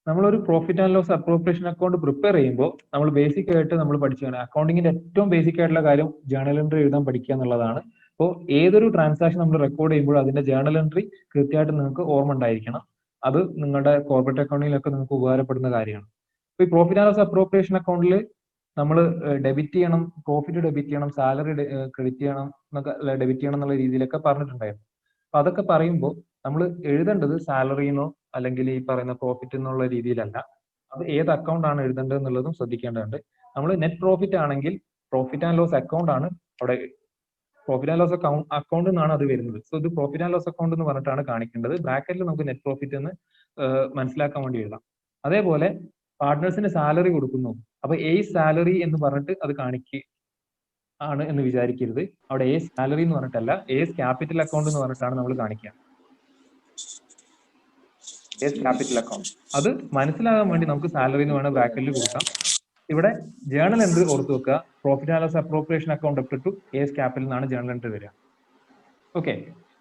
നമ്മളൊരു profit and loss appropriation account prepare ചെയ്യുമ്പോൾ നമ്മൾ ബേസിക് ആയിട്ട് നമ്മൾ പഠിച്ചാണ്, അക്കൗണ്ടിങ്ങിന്റെ ഏറ്റവും ബേസിക് ആയിട്ടുള്ള കാര്യം ജേർണൽ എൻട്രി എഴുതാൻ പഠിക്കുക എന്നുള്ളതാണ്. അപ്പോൾ ഏതൊരു ട്രാൻസാക്ഷൻ നമ്മൾ റെക്കോർഡ് ചെയ്യുമ്പോൾ അതിന്റെ ജേർണൽ എൻട്രി കൃത്യമായിട്ട് നിങ്ങൾക്ക് ഓർമ്മ ഉണ്ടായിരിക്കണം. അത് നിങ്ങളുടെ കോർപ്പറേറ്റ് അക്കൗണ്ടിങ്ങിലൊക്കെ നിങ്ങൾക്ക് ഉപകാരപ്പെടുന്ന കാര്യമാണ്. ഇപ്പൊ ഈ പ്രോഫിറ്റ് ആൻഡ് ലോസ് അപ്രോപ്രിയേഷൻ അക്കൗണ്ടിൽ നമ്മൾ ഡെബിറ്റ് ചെയ്യണം, പ്രോഫിറ്റ് ഡെബിറ്റ് ചെയ്യണം, സാലറി ക്രെഡിറ്റ് ചെയ്യണം എന്നൊക്കെ, ഡെബിറ്റ് ചെയ്യണം എന്നുള്ള രീതിയിലൊക്കെ പറഞ്ഞിട്ടുണ്ടായിരുന്നു. അപ്പൊ അതൊക്കെ പറയുമ്പോൾ നമ്മൾ എഴുതേണ്ടത് സാലറിന്നോ അല്ലെങ്കിൽ ഈ പറയുന്ന പ്രോഫിറ്റ് എന്നുള്ള രീതിയിലല്ല, അത് ഏത് അക്കൗണ്ട് ആണ് എഴുതേണ്ടത് എന്നുള്ളതും ശ്രദ്ധിക്കേണ്ടതുണ്ട്. നമ്മൾ നെറ്റ് പ്രോഫിറ്റ് ആണെങ്കിൽ പ്രോഫിറ്റ് ആൻഡ് ലോസ് അക്കൗണ്ട് ആണ് അവിടെ, പ്രോഫിറ്റ് ആൻഡ് ലോസ് അക്കൗണ്ട് എന്നാണ് അത് വരുന്നത്. സോ ഇത് പ്രോഫിറ്റ് ആൻഡ് ലോസ് അക്കൗണ്ട് എന്ന് പറഞ്ഞിട്ടാണ് കാണിക്കേണ്ടത്. ബ്രാക്കറ്റിൽ നമുക്ക് നെറ്റ് പ്രോഫിറ്റ് എന്ന് മനസ്സിലാക്കാൻ വേണ്ടി എഴുതാം. അതേപോലെ പാർട്ട്നേഴ്സിന് സാലറി കൊടുക്കുന്നു, അപ്പൊ എ സാലറി എന്ന് പറഞ്ഞിട്ട് അത് കാണിക്കുക ആണ് എന്ന് വിചാരിക്കരുത്. അവിടെ എ സാലറി എന്ന് പറഞ്ഞിട്ടല്ല, എ ക്യാപിറ്റൽ അക്കൗണ്ട് എന്ന് പറഞ്ഞിട്ടാണ് നമ്മൾ കാണിക്കുക. എ ക്യാപിറ്റൽ അക്കൗണ്ട് അത് മനസ്സിലാകാൻ വേണ്ടി നമുക്ക് സാലറി എന്ന് വേണം ബ്രാക്കറ്റിൽ കൊടുക്കാം. ഇവിടെ ജേർണൽ എൻട്രി ഓർത്ത് വെക്കുക, profit and loss appropriation account up to A capital എന്നാണ് ജേർണൽ എൻട്രി വരിക. ഓക്കെ.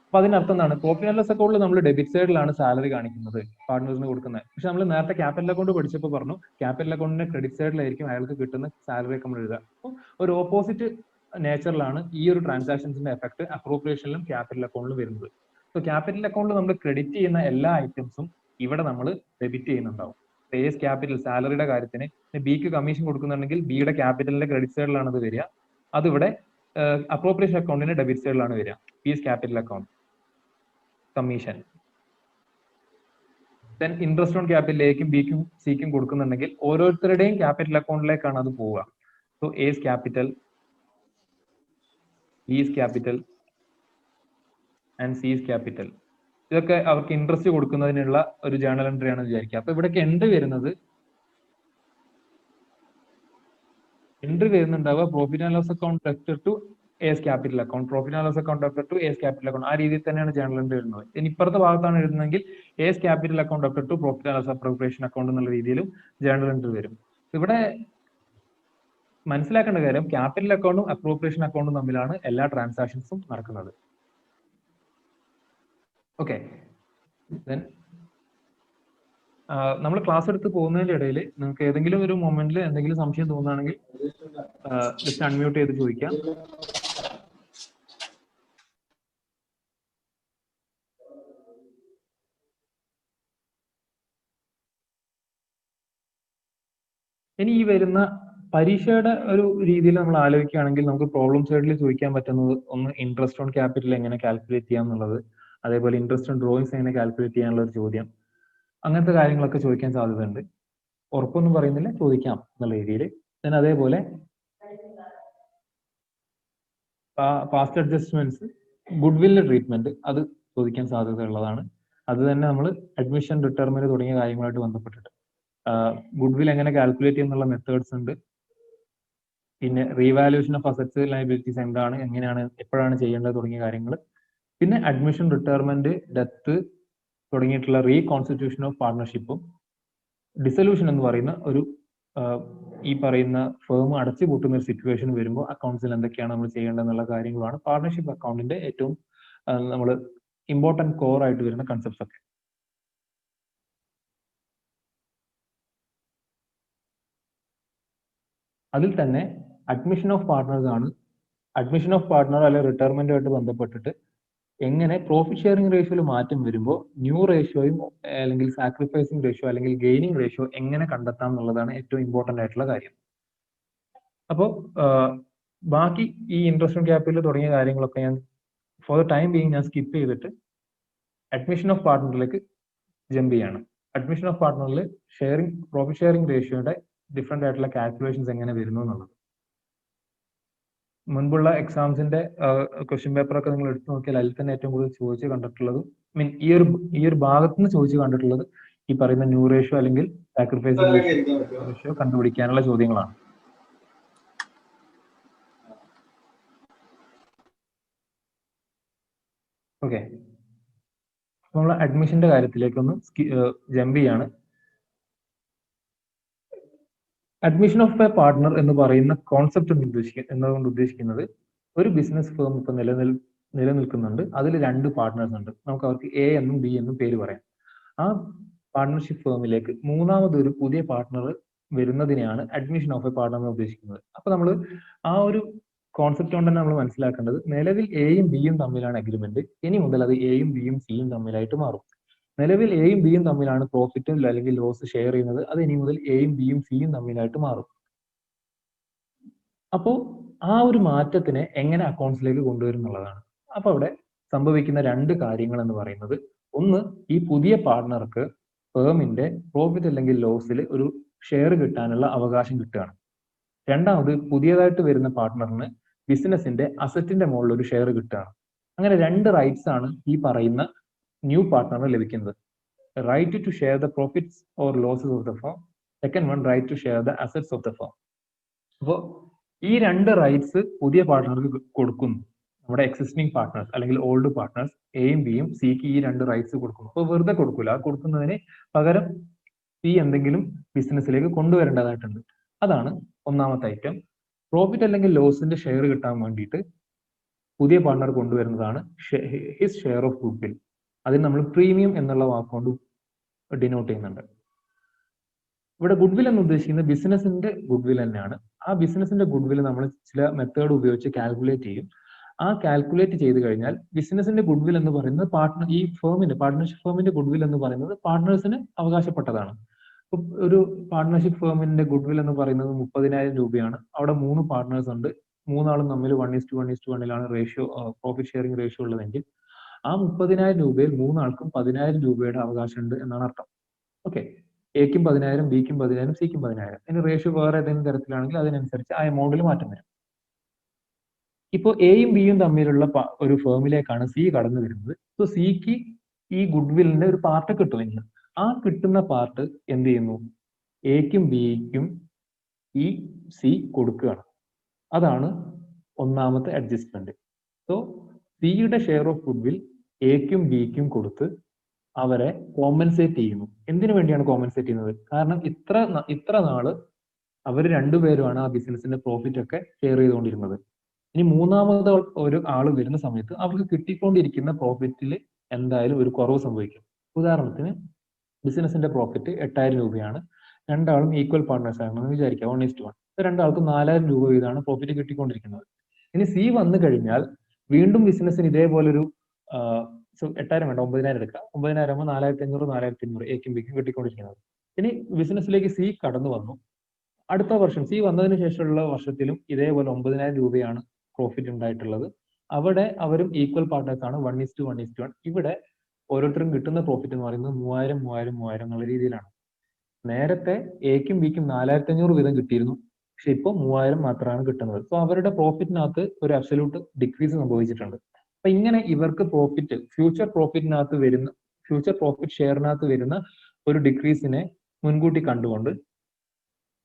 അപ്പൊ അതിനർത്ഥം എന്താണ്, പ്രോഫിറ്റ് ആൻഡ് ലോസ് അക്കൗണ്ടിൽ നമ്മൾ ഡെബിറ്റ് സൈഡിലാണ് സാലറി കാണിക്കുന്നത്, പാർട്ട്നേഴ്സിന് കൊടുക്കുന്നത്. പക്ഷെ നമ്മൾ നേരത്തെ ക്യാപിറ്റൽ അക്കൗണ്ട് പഠിച്ചപ്പോൾ പറഞ്ഞു ക്യാപിറ്റൽ അക്കൗണ്ടിന്റെ ക്രെഡിറ്റ് സൈഡിലായിരിക്കും അയാൾക്ക് കിട്ടുന്ന സാലറി ഒക്കെ നമ്മൾ എഴുതുക. അപ്പോൾ ഒരു ഓപ്പോസിറ്റ് നേച്ചറിലാണ് ഈ ഒരു ട്രാൻസാക്ഷൻസിന്റെ എഫക്ട് അപ്രോപ്രിയേഷനിലും ക്യാപിറ്റൽ അക്കൗണ്ടിലും വരുന്നത്. സോ ക്യാപിറ്റൽ അക്കൗണ്ടിൽ നമ്മൾ ക്രെഡിറ്റ് ചെയ്യുന്ന എല്ലാ ഐറ്റംസും ഇവിടെ നമ്മൾ ഡെബിറ്റ് ചെയ്യുന്നുണ്ടാവും. എസ് ക്യാപിറ്റൽ സാലറിയുടെ കാര്യത്തിന് ബിക്ക് കമ്മീഷൻ കൊടുക്കുന്നുണ്ടെങ്കിൽ ബിയുടെ ക്യാപിറ്റലിന്റെ ക്രെഡിറ്റ് സൈഡിലാണ് അത് വരിക. അതിവിടെ അപ്രോപ്രിയേഷൻ അക്കൗണ്ടിന്റെ ഡെബിറ്റ് സൈഡിലാണ് വരിക, P capital account. Commission. Then interest on capital എക്കും ബിക്കും സിക്കും കൊടുക്കുന്നുണ്ടെങ്കിൽ ഓരോരുത്തരുടെയും ക്യാപിറ്റൽ അക്കൗണ്ടിലേക്കാണ് അത് പോവുക. So A's capital, B's capital and C's capital, ഇതൊക്കെ അവർക്ക് ഇൻട്രസ്റ്റ് കൊടുക്കുന്നതിനുള്ള ഒരു ജേണൽ എൻട്രി ആണെന്ന് വിചാരിക്കുക. അപ്പൊ ഇവിടേക്ക് എൻട്രി വരുന്നുണ്ടാവുക profit and loss account debited to A's capital account, profit and loss account debited to A's capital account. ആ രീതിയിൽ തന്നെയാണ് ജേണൽ എൻട്രി വരുന്നത്. ഇനി ഇപ്പുറത്തെ ഭാഗത്താണ് എഴുതുന്നതെങ്കിൽ A's capital account debited to profit and loss appropriation account എന്നുള്ള രീതിയിലും ജേണൽ എൻട്രി വരും. ഇവിടെ മനസ്സിലാക്കേണ്ട കാര്യം ക്യാപിറ്റൽ അക്കൗണ്ടും അപ്രോപ്രിയേഷൻ അക്കൗണ്ടും തമ്മിലാണ് എല്ലാ ട്രാൻസാക്ഷൻസും നടക്കുന്നത്. ഓക്കെ, ദെൻ നമ്മൾ ക്ലാസ് എടുത്ത് പോകുന്നതിന്റെ ഇടയിൽ നിങ്ങൾക്ക് ഏതെങ്കിലും ഒരു മൊമെന്റിൽ എന്തെങ്കിലും സംശയം തോന്നുകയാണെങ്കിൽ ജസ്റ്റ് അൺമ്യൂട്ട് ചെയ്ത് ചോദിക്കാം. ഇനി ഈ വരുന്ന പരീക്ഷയുടെ ഒരു രീതിയിൽ നമ്മൾ ആലോചിക്കുകയാണെങ്കിൽ നമുക്ക് പ്രോബ്ലം സൈഡിൽ ചോദിക്കാൻ പറ്റുന്നത് ഒന്ന് ഇൻട്രസ്റ്റ് ഓൺ ക്യാപിറ്റൽ എങ്ങനെ കാൽക്കുലേറ്റ് ചെയ്യാം എന്നുള്ളത്, അതേപോലെ ഇൻട്രസ്റ്റ് ഓൺ ഡ്രോയിങ്സ് എങ്ങനെ കാൽക്കുലേറ്റ് ചെയ്യാനുള്ള ഒരു ചോദ്യം, അങ്ങനത്തെ കാര്യങ്ങളൊക്കെ ചോദിക്കാൻ സാധ്യതയുണ്ട്. ഉറപ്പൊന്നും പറയുന്നില്ല, ചോദിക്കാം എന്നുള്ള രീതിയിൽ. then അതേപോലെ പാസ്റ്റ് അഡ്ജസ്റ്റ്മെന്റ്സ്, ഗുഡ് വില്ല് ട്രീറ്റ്മെന്റ്, അത് ചോദിക്കാൻ സാധ്യതയുള്ളതാണ്. അത് തന്നെ നമ്മൾ അഡ്മിഷൻ ഡിറ്റർമിന് തുടങ്ങിയ കാര്യങ്ങളായിട്ട് ബന്ധപ്പെട്ടിട്ട് ഗുഡ് വിൽ എങ്ങനെ കാൽക്കുലേറ്റ് ചെയ്യുന്നുള്ള മെത്തേഡ്സ് ഉണ്ട്. പിന്നെ റീവാലുവേഷൻ ഓഫ് അസറ്റ്സ് ലയബിലിറ്റീസ് എന്താണ്, എങ്ങനെയാണ്, എപ്പോഴാണ് ചെയ്യേണ്ടത് തുടങ്ങിയ കാര്യങ്ങൾ. പിന്നെ അഡ്മിഷൻ റിട്ടയർമെന്റ്, ഡെത്ത് തുടങ്ങിയിട്ടുള്ള റീകോൺസ്റ്റിറ്റ്യൂഷൻ ഓഫ് പാർട്ണർഷിപ്പും ഡിസൊല്യൂഷൻ എന്ന് പറയുന്ന ഒരു ഈ പറയുന്ന ഫേം അടച്ചു പൂട്ടുന്ന ഒരു സിറ്റുവേഷൻ വരുമ്പോൾ അക്കൗണ്ട്സിൽ എന്തൊക്കെയാണ് നമ്മൾ ചെയ്യേണ്ടതെന്നുള്ള കാര്യങ്ങളാണ് പാർട്ണർഷിപ്പ് അക്കൗണ്ടിന്റെ ഏറ്റവും നമ്മൾ ഇമ്പോർട്ടന്റ് കോർ ആയിട്ട് വരുന്ന കൺസെപ്റ്റ്സ് ഒക്കെ. അതിൽ തന്നെ അഡ്മിഷൻ ഓഫ് പാർട്ട്നേഴ്സ് ആണ്. അഡ്മിഷൻ ഓഫ് പാർട്ട്ണർ അല്ലെങ്കിൽ റിട്ടയർമെന്റുമായിട്ട് ബന്ധപ്പെട്ടിട്ട് എങ്ങനെ പ്രോഫിറ്റ് ഷെയറിംഗ് റേഷ്യോയിൽ മാറ്റം വരുമ്പോൾ ന്യൂ റേഷ്യോയും അല്ലെങ്കിൽ സാക്രിഫൈസിങ് റേഷ്യോ അല്ലെങ്കിൽ ഗെയിനിങ് റേഷ്യോ എങ്ങനെ കണ്ടെത്താം എന്നുള്ളതാണ് ഏറ്റവും ഇമ്പോർട്ടന്റ് ആയിട്ടുള്ള കാര്യം. അപ്പോൾ ബാക്കി ഈ ഇൻട്രസ്റ്റ് ഓൺ ക്യാപിറ്റൽ തുടങ്ങിയ കാര്യങ്ങളൊക്കെ ഞാൻ ഫോർ ദ ടൈം ബീങ് ഞാൻ സ്കിപ്പ് ചെയ്തിട്ട് അഡ്മിഷൻ ഓഫ് പാർട്ട്ണറിലേക്ക് ജമ്പ് ചെയ്യാണ്. അഡ്മിഷൻ ഓഫ് പാർട്ട്ണറിൽ പ്രോഫിറ്റ് ഷെയറിംഗ് റേഷ്യോയുടെ ഡിഫറെന്റ് ആയിട്ടുള്ള കാൽക്കുലേഷൻസ് എങ്ങനെ വരുന്നു എന്നുള്ളത്. മുൻപുള്ള എക്സാംസിന്റെ ക്വസ്റ്റ്യൻ പേപ്പർ ഒക്കെ നിങ്ങൾ എടുത്തു നോക്കിയാൽ അതിൽ തന്നെ ഏറ്റവും കൂടുതൽ ചോദിച്ച് കണ്ടിട്ടുള്ളത് മീൻ ഈ ഒരു ഭാഗത്ത് നിന്ന് ചോദിച്ച് കണ്ടിട്ടുള്ളത് ഈ പറയുന്ന ന്യൂ റേഷ്യോ അല്ലെങ്കിൽ സാക്രിഫൈസിംഗ് റേഷ്യോ കണ്ടുപിടിക്കാനുള്ള ചോദ്യങ്ങളാണ്. ഓക്കെ, നമ്മൾ അഡ്മിഷന്റെ കാര്യത്തിലേക്കൊന്ന് ജമ്പ് ചെയ്യാണ്. അഡ്മിഷൻ ഓഫ് എ പാർട്ട്ണർ എന്ന് പറയുന്ന കോൺസെപ്റ്റ് എന്നതുകൊണ്ട് ഉദ്ദേശിക്കുന്നത് ഒരു ബിസിനസ് ഫേം ഇപ്പൊ നിലനിൽക്കുന്നുണ്ട്, അതിൽ രണ്ട് പാർട്ട്നേഴ്സ് ഉണ്ട്, നമുക്ക് അവർക്ക് എ എന്നും ബി എന്നും പേര് പറയാം. ആ പാർട്ട്ണർഷിപ്പ് ഫേമിലേക്ക് മൂന്നാമതൊരു പുതിയ പാർട്ട്ണർ വരുന്നതിനെയാണ് അഡ്മിഷൻ ഓഫ് എ പാർട്ട്ണർ എന്ന് ഉദ്ദേശിക്കുന്നത്. അപ്പൊ നമ്മൾ ആ ഒരു കോൺസെപ്റ്റ് കൊണ്ട് തന്നെ നമ്മൾ മനസ്സിലാക്കേണ്ടത് നിലവിൽ എയും ബിയും തമ്മിലാണ് അഗ്രിമെന്റ്, ഇനി മുതൽ അത് എയും ബിയും സിയും തമ്മിലായിട്ട് മാറും. നിലവിൽ എയും ബിയും തമ്മിലാണ് പ്രോഫിറ്റ് അല്ലെങ്കിൽ ലോസ് ഷെയർ ചെയ്യുന്നത്, അത് ഇനി മുതൽ എയും ബിയും സിയും തമ്മിലായിട്ട് മാറും. അപ്പോൾ ആ ഒരു മാറ്റത്തിനെ എങ്ങനെ അക്കൗണ്ട്സിലേക്ക് കൊണ്ടുവരും എന്നുള്ളതാണ്. അപ്പൊ അവിടെ സംഭവിക്കുന്ന രണ്ട് കാര്യങ്ങൾ എന്ന് പറയുന്നത്, ഒന്ന് ഈ പുതിയ പാർട്ട്ണർക്ക് ഫേമിന്റെ പ്രോഫിറ്റ് അല്ലെങ്കിൽ ലോസിൽ ഒരു ഷെയർ കിട്ടാനുള്ള അവകാശം കിട്ടുകയാണ്. രണ്ടാമത് പുതിയതായിട്ട് വരുന്ന പാർട്ട്ണറിന് ബിസിനസിന്റെ അസറ്റിന്റെ മുകളിൽ ഒരു ഷെയർ കിട്ടുകയാണ്. അങ്ങനെ രണ്ട് റൈറ്റ്സ് ആണ് ഈ പറയുന്ന ന്യൂ പാർട്ട്ണറിന് ലഭിക്കുന്നത്. Right to share the profits or losses of the firm, second one right to share the assets of the firm. അപ്പോൾ ഈ രണ്ട് റൈറ്റ്സ് പുതിയ പാർട്ട്ണർക്ക് കൊടുക്കുന്നു. നമ്മുടെ എക്സിസ്റ്റിംഗ് പാർട്ട്നേഴ്സ് അല്ലെങ്കിൽ ഓൾഡ് പാർട്ട്നേഴ്സ് എയും ബിയും സിക്ക് ഈ രണ്ട് റൈറ്റ്സ് കൊടുക്കുന്നു. അപ്പോൾ വെറുതെ കൊടുക്കൂല, ആ കൊടുക്കുന്നതിന് പകരം സി എന്തെങ്കിലും ബിസിനസ്സിലേക്ക് കൊണ്ടുവരേണ്ടതായിട്ടുണ്ട്. അതാണ് ഒന്നാമത്തെ ഐറ്റം. പ്രോഫിറ്റ് അല്ലെങ്കിൽ ലോസിന്റെ ഷെയർ കിട്ടാൻ വേണ്ടിയിട്ട് പുതിയ പാർട്ട്ണർ കൊണ്ടുവരുന്നതാണ് his share of goodwill. അതിന് നമ്മൾ പ്രീമിയം എന്നുള്ള വാക്കുകൊണ്ട് ഡിനോട്ട് ചെയ്യുന്നുണ്ട്. ഇവിടെ ഗുഡ് വിൽ എന്ന് ഉദ്ദേശിക്കുന്നത് ബിസിനസിന്റെ ഗുഡ് വിൽ തന്നെയാണ്. ആ ബിസിനസിന്റെ ഗുഡ് വിൽ നമ്മൾ ചില മെത്തേഡ് ഉപയോഗിച്ച് കാൽക്കുലേറ്റ് ചെയ്യും. ആ കാൽക്കുലേറ്റ് ചെയ്ത് കഴിഞ്ഞാൽ ബിസിനസിന്റെ ഗുഡ് വിൽ എന്ന് പറയുന്നത് പാർട്ട്ണർഷിപ്പ് ഫേമിന്റെ ഗുഡ് വിൽ എന്ന് പറയുന്നത് പാർട്ട്നേഴ്സിന് അവകാശപ്പെട്ടതാണ്. ഒരു പാർട്ട്ണർഷിപ്പ് ഫേമിന്റെ ഗുഡ് വിൽ എന്ന് പറയുന്നത് 30,000 രൂപയാണ്. അവിടെ 3 പാർട്ട്നേഴ്സ് ഉണ്ട്, മൂന്നാളും തമ്മിൽ 1:1:1 റേഷ്യോ പ്രോഫിറ്റ് ഷെയറിംഗ് റേഷ്യോ ഉള്ളതെങ്കിൽ ആ 30,000 രൂപയിൽ മൂന്നാൾക്കും 10,000 രൂപയുടെ അവകാശമുണ്ട് എന്നാണ് അർത്ഥം. ഓക്കെ, എക്കും 10,000, ബിക്കും 10,000, സിക്കും 10,000. ഇനി റേഷ്യോ വേറെ ഏതെങ്കിലും തരത്തിലാണെങ്കിൽ അതിനനുസരിച്ച് ആ എമൗണ്ടിൽ മാറ്റം വരും. ഇപ്പോൾ എയും ബിയും തമ്മിലുള്ള ഒരു ഫേമിലേക്കാണ് സി കടന്നു വരുന്നത്. സോ സിക്ക് ഈ ഗുഡ്വില്ലിന്റെ ഒരു പാർട്ട് കിട്ടുമെങ്കിൽ ആ കിട്ടുന്ന പാർട്ട് എന്ത് ചെയ്യുന്നു, എക്കും ബിക്കും ഈ സി കൊടുക്കുകയാണ്. അതാണ് ഒന്നാമത്തെ അഡ്ജസ്റ്റ്മെന്റ്. സോ സിയുടെ ഷെയർ ഓഫ് ഗുഡ്വിൽ എക്കും ബിക്കും കൊടുത്ത് അവരെ കോമ്പൻസേറ്റ് ചെയ്യുന്നു. എന്തിനു വേണ്ടിയാണ് കോമ്പൻസേറ്റ് ചെയ്യുന്നത്? കാരണം ഇത്ര നാള് അവർ രണ്ടുപേരുമാണ് ആ ബിസിനസിന്റെ പ്രോഫിറ്റ് ഒക്കെ ഷെയർ ചെയ്തുകൊണ്ടിരുന്നത്. ഇനി മൂന്നാമത് ഒരു ആള് വരുന്ന സമയത്ത് അവർക്ക് കിട്ടിക്കൊണ്ടിരിക്കുന്ന പ്രോഫിറ്റിൽ എന്തായാലും ഒരു കുറവ് സംഭവിക്കും. ഉദാഹരണത്തിന് ബിസിനസിന്റെ പ്രോഫിറ്റ് 8,000 രൂപയാണ്, രണ്ടാളും ഈക്വൽ പാർട്ട്നേഴ്സ് ആണെന്ന് വിചാരിക്കുക, 1:1. രണ്ടാൾക്കും 4,000 രൂപ വീതമാണ് പ്രോഫിറ്റ് കിട്ടിക്കൊണ്ടിരിക്കുന്നത്. ഇനി സി വന്നു കഴിഞ്ഞാൽ വീണ്ടും ബിസിനസ്സിന് ഇതേപോലൊരു 8,000 വേണ്ട, 9,000 എടുക്കുക. 9,000 ആകുമ്പോൾ 4,500, 4,500 എക്കും ബിക്കും കിട്ടിക്കൊണ്ടിരിക്കുന്നത്. ഇനി ബിസിനസ്സിലേക്ക് സി കടന്നു വന്നു. അടുത്ത വർഷം സി വന്നതിന് ശേഷമുള്ള വർഷത്തിലും ഇതേപോലെ 9,000 രൂപയാണ് പ്രോഫിറ്റ് ഉണ്ടായിട്ടുള്ളത്. അവിടെ അവരും ഈക്വൽ പാർട്ട്നേഴ്സ് ആണ്, 1:1. ഇവിടെ ഓരോരുത്തരും കിട്ടുന്ന പ്രോഫിറ്റ് എന്ന് പറയുന്നത് 3,000 എന്നുള്ള രീതിയിലാണ്. നേരത്തെ എക്കും ബിക്കും 4,500 വീതം കിട്ടിയിരുന്നു, പക്ഷെ ഇപ്പോൾ 3,000 മാത്രമാണ് കിട്ടുന്നത്. സോ അവരുടെ പ്രോഫിറ്റിനകത്ത് ഒരു അബ്സല്യൂട്ട് ഡിക്രീസ് സംഭവിച്ചിട്ടുണ്ട്. അപ്പൊ ഇങ്ങനെ ഇവർക്ക് പ്രോഫിറ്റ് ഫ്യൂച്ചർ പ്രോഫിറ്റ് ഷെയറിനകത്ത് വരുന്ന ഒരു ഡിക്രീസിനെ മുൻകൂട്ടി കണ്ടുകൊണ്ട്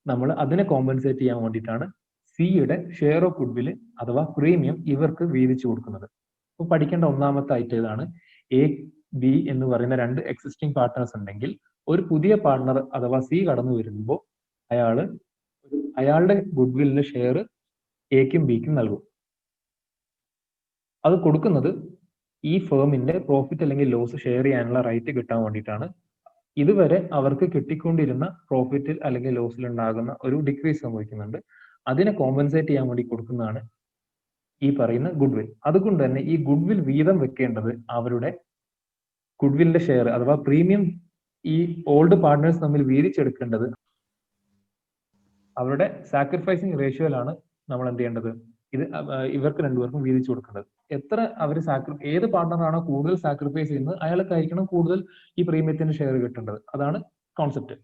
നമ്മൾ അതിനെ കോമ്പൻസേറ്റ് ചെയ്യാൻ വേണ്ടിയിട്ടാണ് സിയുടെ ഷെയർ ഓഫ് ഗുഡ്വിൽ അഥവാ പ്രീമിയം ഇവർക്ക് വീതിച്ചു കൊടുക്കുന്നത്. അപ്പൊ പഠിക്കേണ്ട ഒന്നാമത്തെ ഐറ്റം ഇതാണ്. എ ബി എന്ന് പറയുന്ന രണ്ട് എക്സിസ്റ്റിംഗ് പാർട്ട്നേഴ്സ് ഉണ്ടെങ്കിൽ ഒരു പുതിയ പാർട്ട്ണർ അഥവാ സി കടന്നു വരുമ്പോൾ അയാളുടെ ഗുഡ്വില്ലിന്റെ ഷെയർ എക്കും ബിക്കും നൽകും. അത് കൊടുക്കുന്നത് ഈ ഫേമിന്റെ പ്രോഫിറ്റ് അല്ലെങ്കിൽ ലോസ് ഷെയർ ചെയ്യാനുള്ള റൈറ്റ് കിട്ടാൻ വേണ്ടിയിട്ടാണ്. ഇതുവരെ അവർക്ക് കിട്ടിക്കൊണ്ടിരുന്ന പ്രോഫിറ്റിൽ അല്ലെങ്കിൽ ലോസിൽ ഉണ്ടാകുന്ന ഒരു ഡിക്രീസ് സംഭവിക്കുന്നുണ്ട്. അതിനെ കോമ്പൻസേറ്റ് ചെയ്യാൻ വേണ്ടി കൊടുക്കുന്നതാണ് ഈ പറയുന്ന ഗുഡ്വിൽ. അതുകൊണ്ട് തന്നെ ഈ ഗുഡ്വിൽ വീതം വെക്കേണ്ടത് അവരുടെ ഗുഡ്വില്ലിന്റെ ഷെയർ അഥവാ പ്രീമിയം ഈ ഓൾഡ് പാർട്ട്നേഴ്സ് തമ്മിൽ വീതിച്ചെടുക്കേണ്ടത് അവരുടെ സാക്രിഫൈസിങ് റേഷ്യോയിലാണ് നമ്മൾ എന്ത് ചെയ്യേണ്ടത്, ഇത് ഇവർക്ക് രണ്ടുപേർക്കും വീതിച്ചു കൊടുക്കേണ്ടത്. എത്ര അവർ ഏത് പാർട്ട്ണറാണോ കൂടുതൽ സാക്രിഫൈസ് ചെയ്യുന്നത് അയാൾക്കായിരിക്കണം കൂടുതൽ ഈ പ്രീമിയത്തിന്റെ ഷെയർ കിട്ടേണ്ടത്. അതാണ് കോൺസെപ്റ്റ്.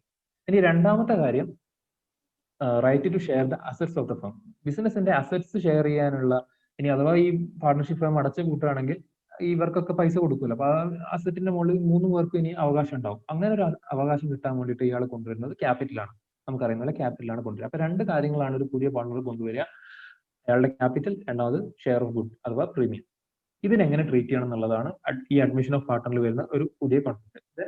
ഇനി രണ്ടാമത്തെ കാര്യം, right to share the assets of the firm. ബിസിനസിന്റെ അസറ്റ്സ് ഷെയർ ചെയ്യാനുള്ള, ഇനി അഥവാ ഈ പാർട്ണർഷിപ്പ് ഫേം അടച്ചു കൂട്ടുകയാണെങ്കിൽ ഇവർക്കൊക്കെ പൈസ കൊടുക്കില്ല. അപ്പൊ ആ അസറ്റിന്റെ മുകളിൽ 3 പേർക്കും ഇനി അവകാശം ഉണ്ടാവും. അങ്ങനെ ഒരു അവകാശം കിട്ടാൻ വേണ്ടിയിട്ട് ഇയാൾ കൊണ്ടുവരുന്നത് ക്യാപിറ്റലാണ്. നമുക്കറിയുന്ന പോലെ ക്യാപിറ്റലാണ് കൊണ്ടുവരിക. അപ്പൊ രണ്ട് കാര്യങ്ങളാണ് ഒരു പുതിയ പാർട്ണർ കൊണ്ടുവരിക. അയാളുടെ ക്യാപിറ്റൽ, രണ്ടാമത് ഷെയർ ഓഫ് ഗുഡ് അഥവാ പ്രീമിയം. ഇതിനെങ്ങനെ ട്രീറ്റ് ചെയ്യണം എന്നുള്ളതാണ് ഈ അഡ്മിഷൻ ഓഫ് പാർട്ണറിൽ വരുന്ന ഒരു പുതിയ കോൺസെപ്റ്റ്.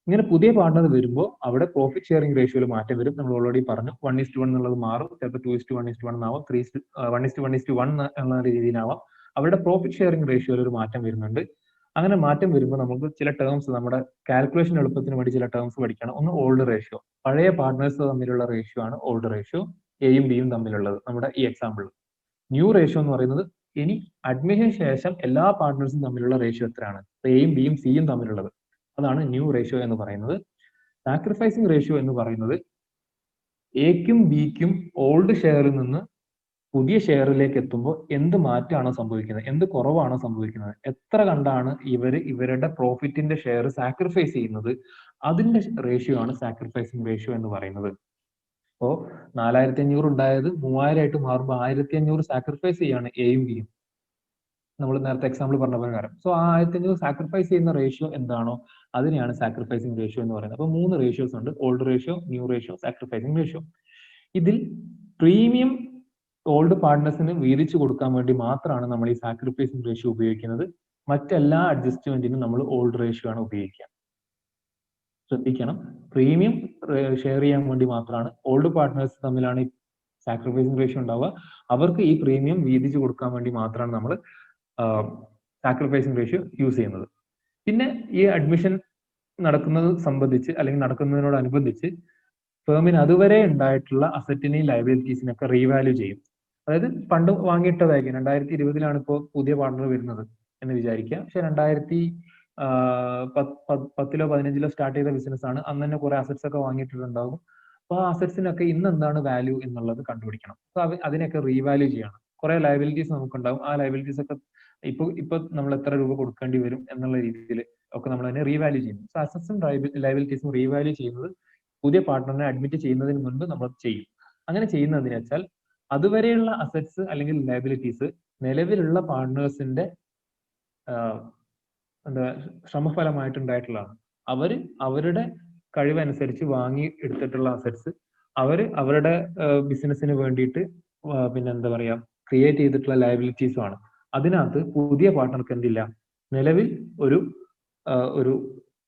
ഇങ്ങനെ പുതിയ പാർട്ണർ വരുമ്പോൾ അവിടെ പ്രോഫിറ്റ് ഷെയറിംഗ് റേഷ്യോയിൽ മാറ്റം വരും. നമ്മൾ ഓൾറെഡി പറഞ്ഞു 1:1 എന്നുള്ളത് മാറും, ചിലപ്പോൾ 2:1:1 എന്നാവാം, 1:1:1 എന്ന രീതിയിലാവാം. അവരുടെ പ്രോഫിറ്റ് ഷെയറിംഗ് റേഷ്യോയിൽ ഒരു മാറ്റം വരുന്നുണ്ട്. അങ്ങനെ മാറ്റം വരുമ്പോൾ നമുക്ക് ചില ടേംസ് നമ്മുടെ കാൽക്കുലേഷൻ എളുപ്പത്തിന് വേണ്ടി ചില ടേംസ് പഠിക്കണം. ഒന്ന് ഓൾഡ് റേഷ്യോ, പഴയ പാർട്ട്നേഴ്സ് തമ്മിലുള്ള റേഷ്യോ ആണ് ഓൾഡ് റേഷ്യോ, എയും ബിയും തമ്മിലുള്ളത് നമ്മുടെ ഈ എക്സാമ്പിൾ. ന്യൂ റേഷ്യോ എന്ന് പറയുന്നത് ഇനി അഡ്മിഷൻ ശേഷം എല്ലാ പാർട്ട്നേഴ്സും തമ്മിലുള്ള റേഷ്യോ എത്രയാണ്, എയും ബിയും സിയും തമ്മിലുള്ളത്, അതാണ് ന്യൂ റേഷ്യോ എന്ന് പറയുന്നത്. സാക്രിഫൈസിങ് റേഷ്യോ എന്ന് പറയുന്നത് എക്കും ബിക്കും ഓൾഡ് ഷെയറിൽ നിന്ന് പുതിയ ഷെയറിലേക്ക് എത്തുമ്പോൾ എന്ത് മാറ്റമാണോ സംഭവിക്കുന്നത്, എന്ത് കുറവാണോ സംഭവിക്കുന്നത്, എത്ര കണ്ടാണ് ഇവരുടെ പ്രോഫിറ്റിന്റെ ഷെയർ സാക്രിഫൈസ് ചെയ്യുന്നത്, അതിന്റെ റേഷ്യോ ആണ് സാക്രിഫൈസിങ് റേഷ്യോ എന്ന് പറയുന്നത്. അപ്പോ 4,500 ഉണ്ടായത് 3,000 ആയിട്ട് മാറുമ്പോൾ 1,500 സാക്രിഫൈസ് ചെയ്യാണ് എയും ബിയും, നമ്മൾ നേരത്തെ എക്സാമ്പിൾ പറഞ്ഞ പ്രകാരം. സോ ആ 1,500 സാക്രിഫൈസ് ചെയ്യുന്ന റേഷ്യോ എന്താണോ അതിനെയാണ് സാക്രിഫൈസിങ് റേഷ്യോ എന്ന് പറയുന്നത്. അപ്പൊ 3 റേഷ്യോസ് ഉണ്ട്, old ratio, new ratio, sacrificing ratio. ഇതിൽ പ്രീമിയം ഓൾഡ് പാർട്ട്നേഴ്സിന് വീതിച്ചു കൊടുക്കാൻ വേണ്ടി മാത്രമാണ് നമ്മൾ ഈ സാക്രിഫൈസിങ് റേഷ്യോ ഉപയോഗിക്കുന്നത്. മറ്റെല്ലാ അഡ്ജസ്റ്റ്മെന്റിനും നമ്മൾ ഓൾഡ് റേഷ്യോ ആണ് ഉപയോഗിക്കുക. ശ്രദ്ധിക്കണം, പ്രീമിയം ഷെയർ ചെയ്യാൻ വേണ്ടി മാത്രമാണ്, ഓൾഡ് പാർട്ട്നേഴ്സ് തമ്മിലാണ് ഈ സാക്രിഫൈസിങ് റേഷ്യോ ഉണ്ടാവുക, അവർക്ക് ഈ പ്രീമിയം വീതിച്ചു കൊടുക്കാൻ വേണ്ടി മാത്രമാണ് നമ്മൾ സാക്രിഫൈസിങ് റേഷ്യോ യൂസ് ചെയ്യുന്നത്. പിന്നെ ഈ അഡ്മിഷൻ നടക്കുന്നത് സംബന്ധിച്ച് അല്ലെങ്കിൽ നടക്കുന്നതിനോടനുബന്ധിച്ച് ഫേമിന് അതുവരെ ഉണ്ടായിട്ടുള്ള അസറ്റിനെയും ലയബിലിറ്റീസിനൊക്കെ റീവാല്യൂ ചെയ്യും. അതായത് പണ്ട് വാങ്ങിയിട്ടതായിരിക്കും, 2020 ഇപ്പോൾ പുതിയ പാർട്ണർ വരുന്നത് എന്ന് വിചാരിക്കുക. പക്ഷെ 2010-ലോ 15-ലോ സ്റ്റാർട്ട് ചെയ്ത ബിസിനസ് ആണ്, അന്ന് തന്നെ കുറെ അസറ്റ്സ് ഒക്കെ വാങ്ങിയിട്ടുണ്ടാകും. അപ്പൊ ആ അസറ്റ്സിനൊക്കെ ഇന്ന് എന്താണ് വാല്യൂ എന്നുള്ളത് കണ്ടുപിടിക്കണം. അപ്പൊ അതിനൊക്കെ റീവാല്യൂ ചെയ്യണം. കുറെ ലയബിലിറ്റീസ് നമുക്കുണ്ടാകും, ആ ലയബിലിറ്റീസ് ഒക്കെ ഇപ്പൊ നമ്മൾ എത്ര രൂപ കൊടുക്കേണ്ടി വരും എന്നുള്ള രീതിയിൽ ഒക്കെ നമ്മൾ അതിനെ റീവാല്യൂ ചെയ്യുന്നു. സോ അസറ്റ്സും ലയബിലിറ്റീസും റീവാല്യൂ ചെയ്യുന്നത് പുതിയ പാർട്ട്ണറിനെ അഡ്മിറ്റ് ചെയ്യുന്നതിന് മുൻപ് നമ്മൾ ചെയ്യും. അങ്ങനെ ചെയ്യുന്നതെന്ന് വെച്ചാൽ അതുവരെയുള്ള അസറ്റ്സ് അല്ലെങ്കിൽ ലയബിലിറ്റീസ് നിലവിലുള്ള പാർട്ട്നേഴ്സിന്റെ എന്താ ശ്രമഫലമായിട്ടുണ്ടായിട്ടുള്ളതാണ്. അവരുടെ കഴിവനുസരിച്ച് വാങ്ങി എടുത്തിട്ടുള്ള അസറ്റ്സ് അവരുടെ ബിസിനസ്സിന് വേണ്ടിയിട്ട് പിന്നെ എന്താ പറയാ ക്രിയേറ്റ് ചെയ്തിട്ടുള്ള ലയബിലിറ്റീസും ആണ്. അതിനകത്ത് പുതിയ പാർട്ട്ണർക്ക് എന്തില്ല, നിലവിൽ ഒരു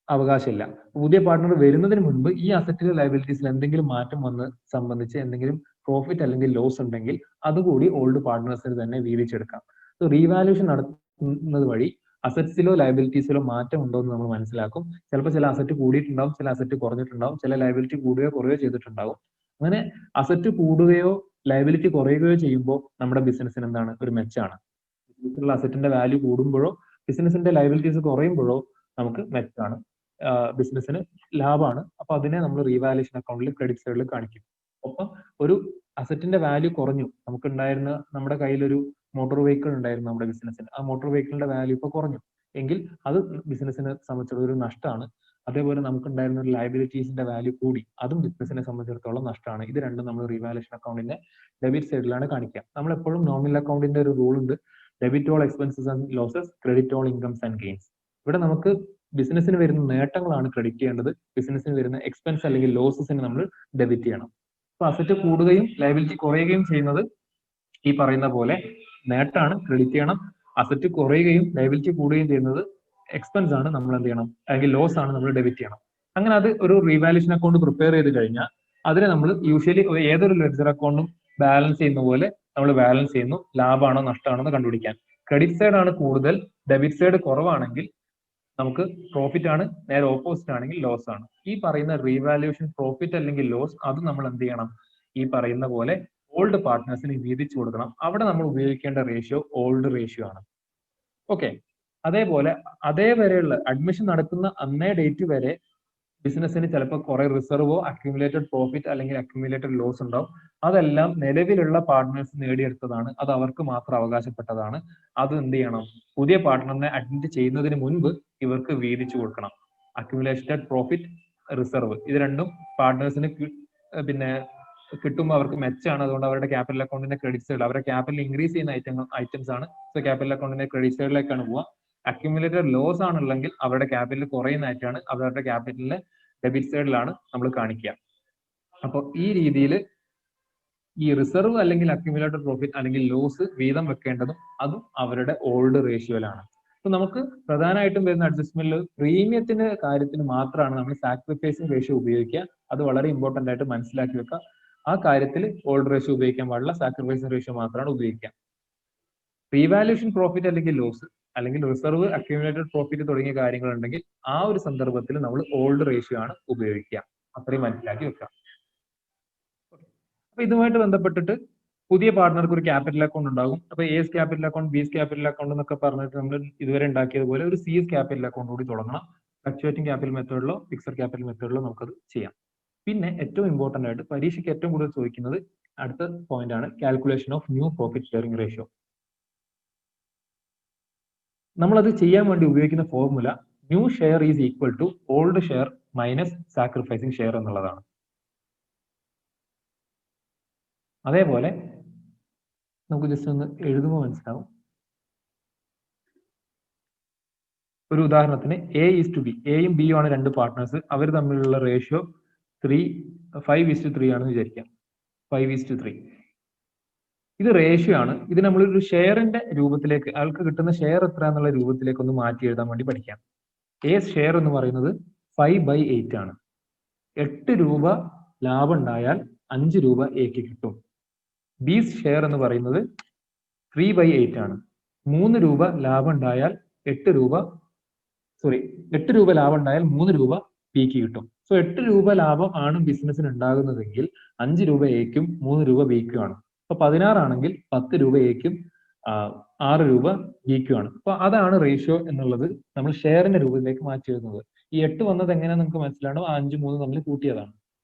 അവകാശമില്ല. പുതിയ പാർട്ട്ണർ വരുന്നതിന് മുൻപ് ഈ അസറ്റിലെ ലയബിലിറ്റീസിൽ എന്തെങ്കിലും മാറ്റം വന്ന് സംബന്ധിച്ച് എന്തെങ്കിലും പ്രോഫിറ്റ് അല്ലെങ്കിൽ ലോസ് ഉണ്ടെങ്കിൽ അതുകൂടി ഓൾഡ് പാർട്ട്നേഴ്സിന് തന്നെ വീതിച്ചെടുക്കാം. സോ റീവാല്യൂഷൻ നടത്തുന്നത് വഴി അസറ്റ്സിലോ ലയബിലിറ്റീസിലോ മാറ്റം ഉണ്ടോ എന്ന് നമ്മൾ മനസ്സിലാക്കും. ചിലപ്പോൾ ചില അസറ്റ് കൂടിയിട്ടുണ്ടാവും, ചില അസറ്റ് കുറഞ്ഞിട്ടുണ്ടാവും, ചില ലയബിലിറ്റി കൂടുകയോ കുറയുകയോ ചെയ്തിട്ടുണ്ടാവും. അങ്ങനെ അസറ്റ് കൂടുകയോ ലയബിലിറ്റി കുറയുകയോ ചെയ്യുമ്പോൾ നമ്മുടെ ബിസിനസ്സിന് എന്താണ്, ഒരു മെച്ചാണ്. ബിസിനസ്സിലുള്ള അസറ്റിന്റെ വാല്യൂ കൂടുമ്പോഴോ ബിസിനസിന്റെ ലയബിലിറ്റീസ് കുറയുമ്പോഴോ നമുക്ക് മെച്ചാണ്, ബിസിനസ്സിന് ലാഭമാണ്. അപ്പൊ അതിനെ നമ്മൾ റീവാല്യൂഷൻ അക്കൗണ്ടിൽ ക്രെഡിറ്റ് സൈഡിൽ കാണിക്കും. ഒപ്പം ഒരു അസറ്റിന്റെ വാല്യൂ കുറഞ്ഞു, നമുക്കുണ്ടായിരുന്ന നമ്മുടെ കയ്യിലൊരു മോട്ടോർ വെഹിക്കിൾ ഉണ്ടായിരുന്നു നമ്മുടെ ബിസിനസ്സിന്, ആ മോട്ടോർ വെഹിക്കിളിന്റെ വാല്യൂ ഇപ്പൊ കുറഞ്ഞു എങ്കിൽ അത് ബിസിനസ്സിനെ സംബന്ധിച്ചുള്ള ഒരു നഷ്ടമാണ്. അതേപോലെ നമുക്കുണ്ടായിരുന്ന ഒരു ലയബിലിറ്റീസിന്റെ വാല്യൂ കൂടി, അതും ബിസിനസിനെ സംബന്ധിച്ചിടത്തോളം നഷ്ടമാണ്. ഇത് രണ്ടും നമ്മൾ റീവാല്യൂഷൻ അക്കൗണ്ടിന്റെ ഡെബിറ്റ് സൈഡിലാണ് കാണിക്കുക. നമ്മൾ എപ്പോഴും നോമിനൽ അക്കൗണ്ടിന്റെ ഒരു റൂൾ ഉണ്ട്, debit all expenses and losses, credit all incomes and gains. ഇവിടെ നമുക്ക് ബിസിനസ്സിന് വരുന്ന നേട്ടങ്ങളാണ് ക്രെഡിറ്റ് ചെയ്യേണ്ടത്, ബിസിനസ്സിന് വരുന്ന എക്സ്പെൻസ് അല്ലെങ്കിൽ ലോസസിന് നമ്മൾ ഡെബിറ്റ് ചെയ്യണം. അപ്പൊ അസറ്റ് കൂടുകയും ലയബിലിറ്റി കുറയുകയും ചെയ്യുന്നത് ഈ പറയുന്ന പോലെ നേട്ടാണ്, ക്രെഡിറ്റ് ചെയ്യണം. അസറ്റ് കുറയുകയും ലയബിലിറ്റി കൂടുകയും ചെയ്യുന്നത് എക്സ്പെൻസ് ആണ്, നമ്മൾ എന്ത് ചെയ്യണം, അല്ലെങ്കിൽ ലോസ് ആണ്, നമ്മൾ ഡെബിറ്റ് ചെയ്യണം. അങ്ങനെ അത് ഒരു റീവാല്യൂഷൻ അക്കൗണ്ട് പ്രിപ്പയർ ചെയ്ത് കഴിഞ്ഞാൽ അതിനെ നമ്മൾ യൂഷ്വലി ഏതൊരു ലെഡ്ജർ അക്കൗണ്ടും ബാലൻസ് ചെയ്യുന്ന പോലെ നമ്മൾ ബാലൻസ് ചെയ്യുന്നു, ലാഭമാണോ നഷ്ടമാണോ എന്ന് കണ്ടുപിടിക്കാൻ. ക്രെഡിറ്റ് സൈഡ് ആണ് കൂടുതൽ, ഡെബിറ്റ് സൈഡ് കുറവാണെങ്കിൽ നമുക്ക് പ്രോഫിറ്റ് ആണ്, നേരെ ഓപ്പോസിറ്റ് ആണെങ്കിൽ ലോസ് ആണ്. ഈ പറയുന്ന റീവാല്യൂഷൻ പ്രോഫിറ്റ് അല്ലെങ്കിൽ ലോസ് അത് നമ്മൾ എന്ത് ചെയ്യണം, ഈ പറയുന്ന പോലെ ഓൾഡ് പാർട്ട്നേഴ്സിന് വീതിച്ചു കൊടുക്കണം. അവിടെ നമ്മൾ ഉപയോഗിക്കേണ്ട റേഷ്യോ ഓൾഡ് റേഷ്യോ ആണ്. ഓക്കെ. അതേപോലെ അതേവരെയുള്ള അഡ്മിഷൻ നടക്കുന്ന അന്നേ ഡേറ്റ് വരെ ബിസിനസ്സിന് ചിലപ്പോൾ കുറെ റിസർവോ അക്യുമുലേറ്റഡ് പ്രോഫിറ്റ് അല്ലെങ്കിൽ അക്യുമുലേറ്റഡ് ലോസ് ഉണ്ടാവും. അതെല്ലാം നിലവിലുള്ള പാർട്ട്നേഴ്സ് നേടിയെടുത്തതാണ്, അത് അവർക്ക് മാത്രം അവകാശപ്പെട്ടതാണ്. അത് എന്ത് ചെയ്യണം, പുതിയ പാർട്ട്ണറിനെ അഡ്മിറ്റ് ചെയ്യുന്നതിന് മുൻപ് ഇവർക്ക് വീതിച്ചു കൊടുക്കണം. അക്യുമുലേറ്റഡ് പ്രോഫിറ്റ്, റിസർവ്, ഇത് രണ്ടും പാർട്ട്നേഴ്സിന് പിന്നെ കിട്ടുമ്പോൾ അവർക്ക് മെച്ചാണ്. അതുകൊണ്ട് അവരുടെ ക്യാപിറ്റൽ അക്കൗണ്ടിന്റെ ക്രെഡിറ്റ് സൈഡ്, അവരുടെ ക്യാപിറ്റൽ ഇൻക്രീസ് ചെയ്യുന്ന ഐറ്റംസ് ആണ്. സോ ക്യാപിറ്റൽ അക്കൗണ്ടിന്റെ ക്രെഡിറ്റ് സൈഡിലേക്കാണ് പോവുക. അക്യുമുലേറ്റഡ് ലോസ് ആണുള്ളെങ്കിൽ അവരുടെ ക്യാപിറ്റൽ കുറയുന്നതായിട്ടാണ് അവരുടെ ക്യാപിറ്റലിന്റെ ഡെബിറ്റ് സൈഡിലാണ് നമ്മൾ കാണിക്കുക. അപ്പോൾ ഈ രീതിയിൽ ഈ റിസർവ് അല്ലെങ്കിൽ അക്യുമുലേറ്റഡ് പ്രോഫിറ്റ് അല്ലെങ്കിൽ ലോസ് വീതം വെക്കേണ്ടതും അതും അവരുടെ ഓൾഡ് റേഷ്യോയിലാണ്. അപ്പൊ നമുക്ക് പ്രധാനമായിട്ടും വരുന്ന അഡ്ജസ്റ്റ്മെന്റിൽ പ്രീമിയത്തിന്റെ കാര്യത്തിന് മാത്രമാണ് നമ്മൾ സാക്രിഫൈസിങ് റേഷ്യോ ഉപയോഗിക്കുക. അത് വളരെ ഇമ്പോർട്ടന്റ് ആയിട്ട് മനസ്സിലാക്കി വെക്കുക. ആ കാര്യത്തിൽ ഓൾഡ് റേഷ്യോ ഉപയോഗിക്കാൻ പാടില്ല, സാക്രിഫൈസിങ് റേഷ്യോ മാത്രമാണ് ഉപയോഗിക്കുക. റീവാല്യൂഷൻ പ്രോഫിറ്റ് അല്ലെങ്കിൽ ലോസ് അല്ലെങ്കിൽ റിസർവ്, അക്യുമുലേറ്റഡ് പ്രോഫിറ്റ് തുടങ്ങിയ കാര്യങ്ങൾ ഉണ്ടെങ്കിൽ ആ ഒരു സന്ദർഭത്തിൽ നമ്മൾ ഓൾഡ് റേഷ്യോ ആണ് ഉപയോഗിക്കുക. അത്രയും മനസ്സിലാക്കി വെക്കുക. അപ്പൊ ഇതുമായിട്ട് ബന്ധപ്പെട്ടിട്ട് പുതിയ പാർട്ട്ണർക്ക് ഒരു ക്യാപിറ്റൽ അക്കൗണ്ട് ഉണ്ടാകും. അപ്പൊ എസ് ക്യാപിറ്റൽ അക്കൗണ്ട്, ബിസ് ക്യാപിറ്റൽ അക്കൗണ്ട് എന്നൊക്കെ പറഞ്ഞിട്ട് നമ്മൾ ഇതുവരെ ഉണ്ടാക്കിയതുപോലെ ഒരു സിഎസ് ക്യാപിറ്റൽ അക്കൗണ്ട് കൂടി തുടങ്ങണം. ഫ്ലക്ച്വേറ്റിംഗ് ക്യാപിറ്റൽ മെത്തേഡിലോ ഫിക്സഡ് ക്യാപിറ്റൽ മെത്തേഡിലോ നമുക്കത് ചെയ്യാം. പിന്നെ ഏറ്റവും ഇമ്പോർട്ടന്റ് ആയിട്ട് പരീക്ഷയ്ക്ക് ഏറ്റവും കൂടുതൽ ചോദിക്കുന്നത് അടുത്ത പോയിന്റ് ആണ്, calculation of new profit sharing ratio. നമ്മളത് ചെയ്യാൻ വേണ്ടി ഉപയോഗിക്കുന്ന formula new share is equal to old share minus sacrificing share എന്നുള്ളതാണ്. അതേപോലെ നമുക്ക് ജസ്റ്റ് ഒന്ന് എഴുതുമ്പോൾ മനസ്സിലാവും. ഒരു ഉദാഹരണത്തിന് എ ഈസ് ടു ബി, എയും ബിയും ആണ് രണ്ട് പാർട്ട്നേഴ്സ്. അവർ തമ്മിലുള്ള റേഷ്യോ 5:3 ആണെന്ന് വിചാരിക്കാം. 5:3 ഇത് റേഷ്യോ ആണ്. ഇത് നമ്മളൊരു ഷെയറിന്റെ രൂപത്തിലേക്ക്, ആൾക്ക് കിട്ടുന്ന ഷെയർ എത്ര എന്നുള്ള രൂപത്തിലേക്ക് ഒന്ന് മാറ്റി എഴുതാൻ വേണ്ടി പഠിക്കാം. എ ഷെയർ എന്ന് പറയുന്നത് 5/8 ആണ്. 8 രൂപ ലാഭം ഉണ്ടായാൽ 5 രൂപ എക്ക് കിട്ടും. ബി ഷെയർ എന്ന് പറയുന്നത് 3/8 ആണ്. 3 രൂപ ലാഭം ഉണ്ടായാൽ 8 രൂപ ലാഭം ഉണ്ടായാൽ 3 രൂപ പിക്ക് കിട്ടും. സോ 8 രൂപ ലാഭം ആണ് ബിസിനസ്സിന് ഉണ്ടാകുന്നതെങ്കിൽ 5 രൂപ എക്കും 3 രൂപ ബിക്കും ആണ്. അപ്പൊ 16 ആണെങ്കിൽ 10 രൂപ എക്കും 6 രൂപ ബിക്കും ആണ്. അപ്പൊ അതാണ് റേഷ്യോ എന്നുള്ളത് നമ്മൾ ഷെയറിന്റെ രൂപത്തിലേക്ക് മാറ്റി എഴുതുന്നത്. ഈ 8 വന്നത് എങ്ങനെയാണെന്ന് നമുക്ക് മനസ്സിലാണോ, 5 3 തമ്മിൽ കൂട്ടിയതാണ്.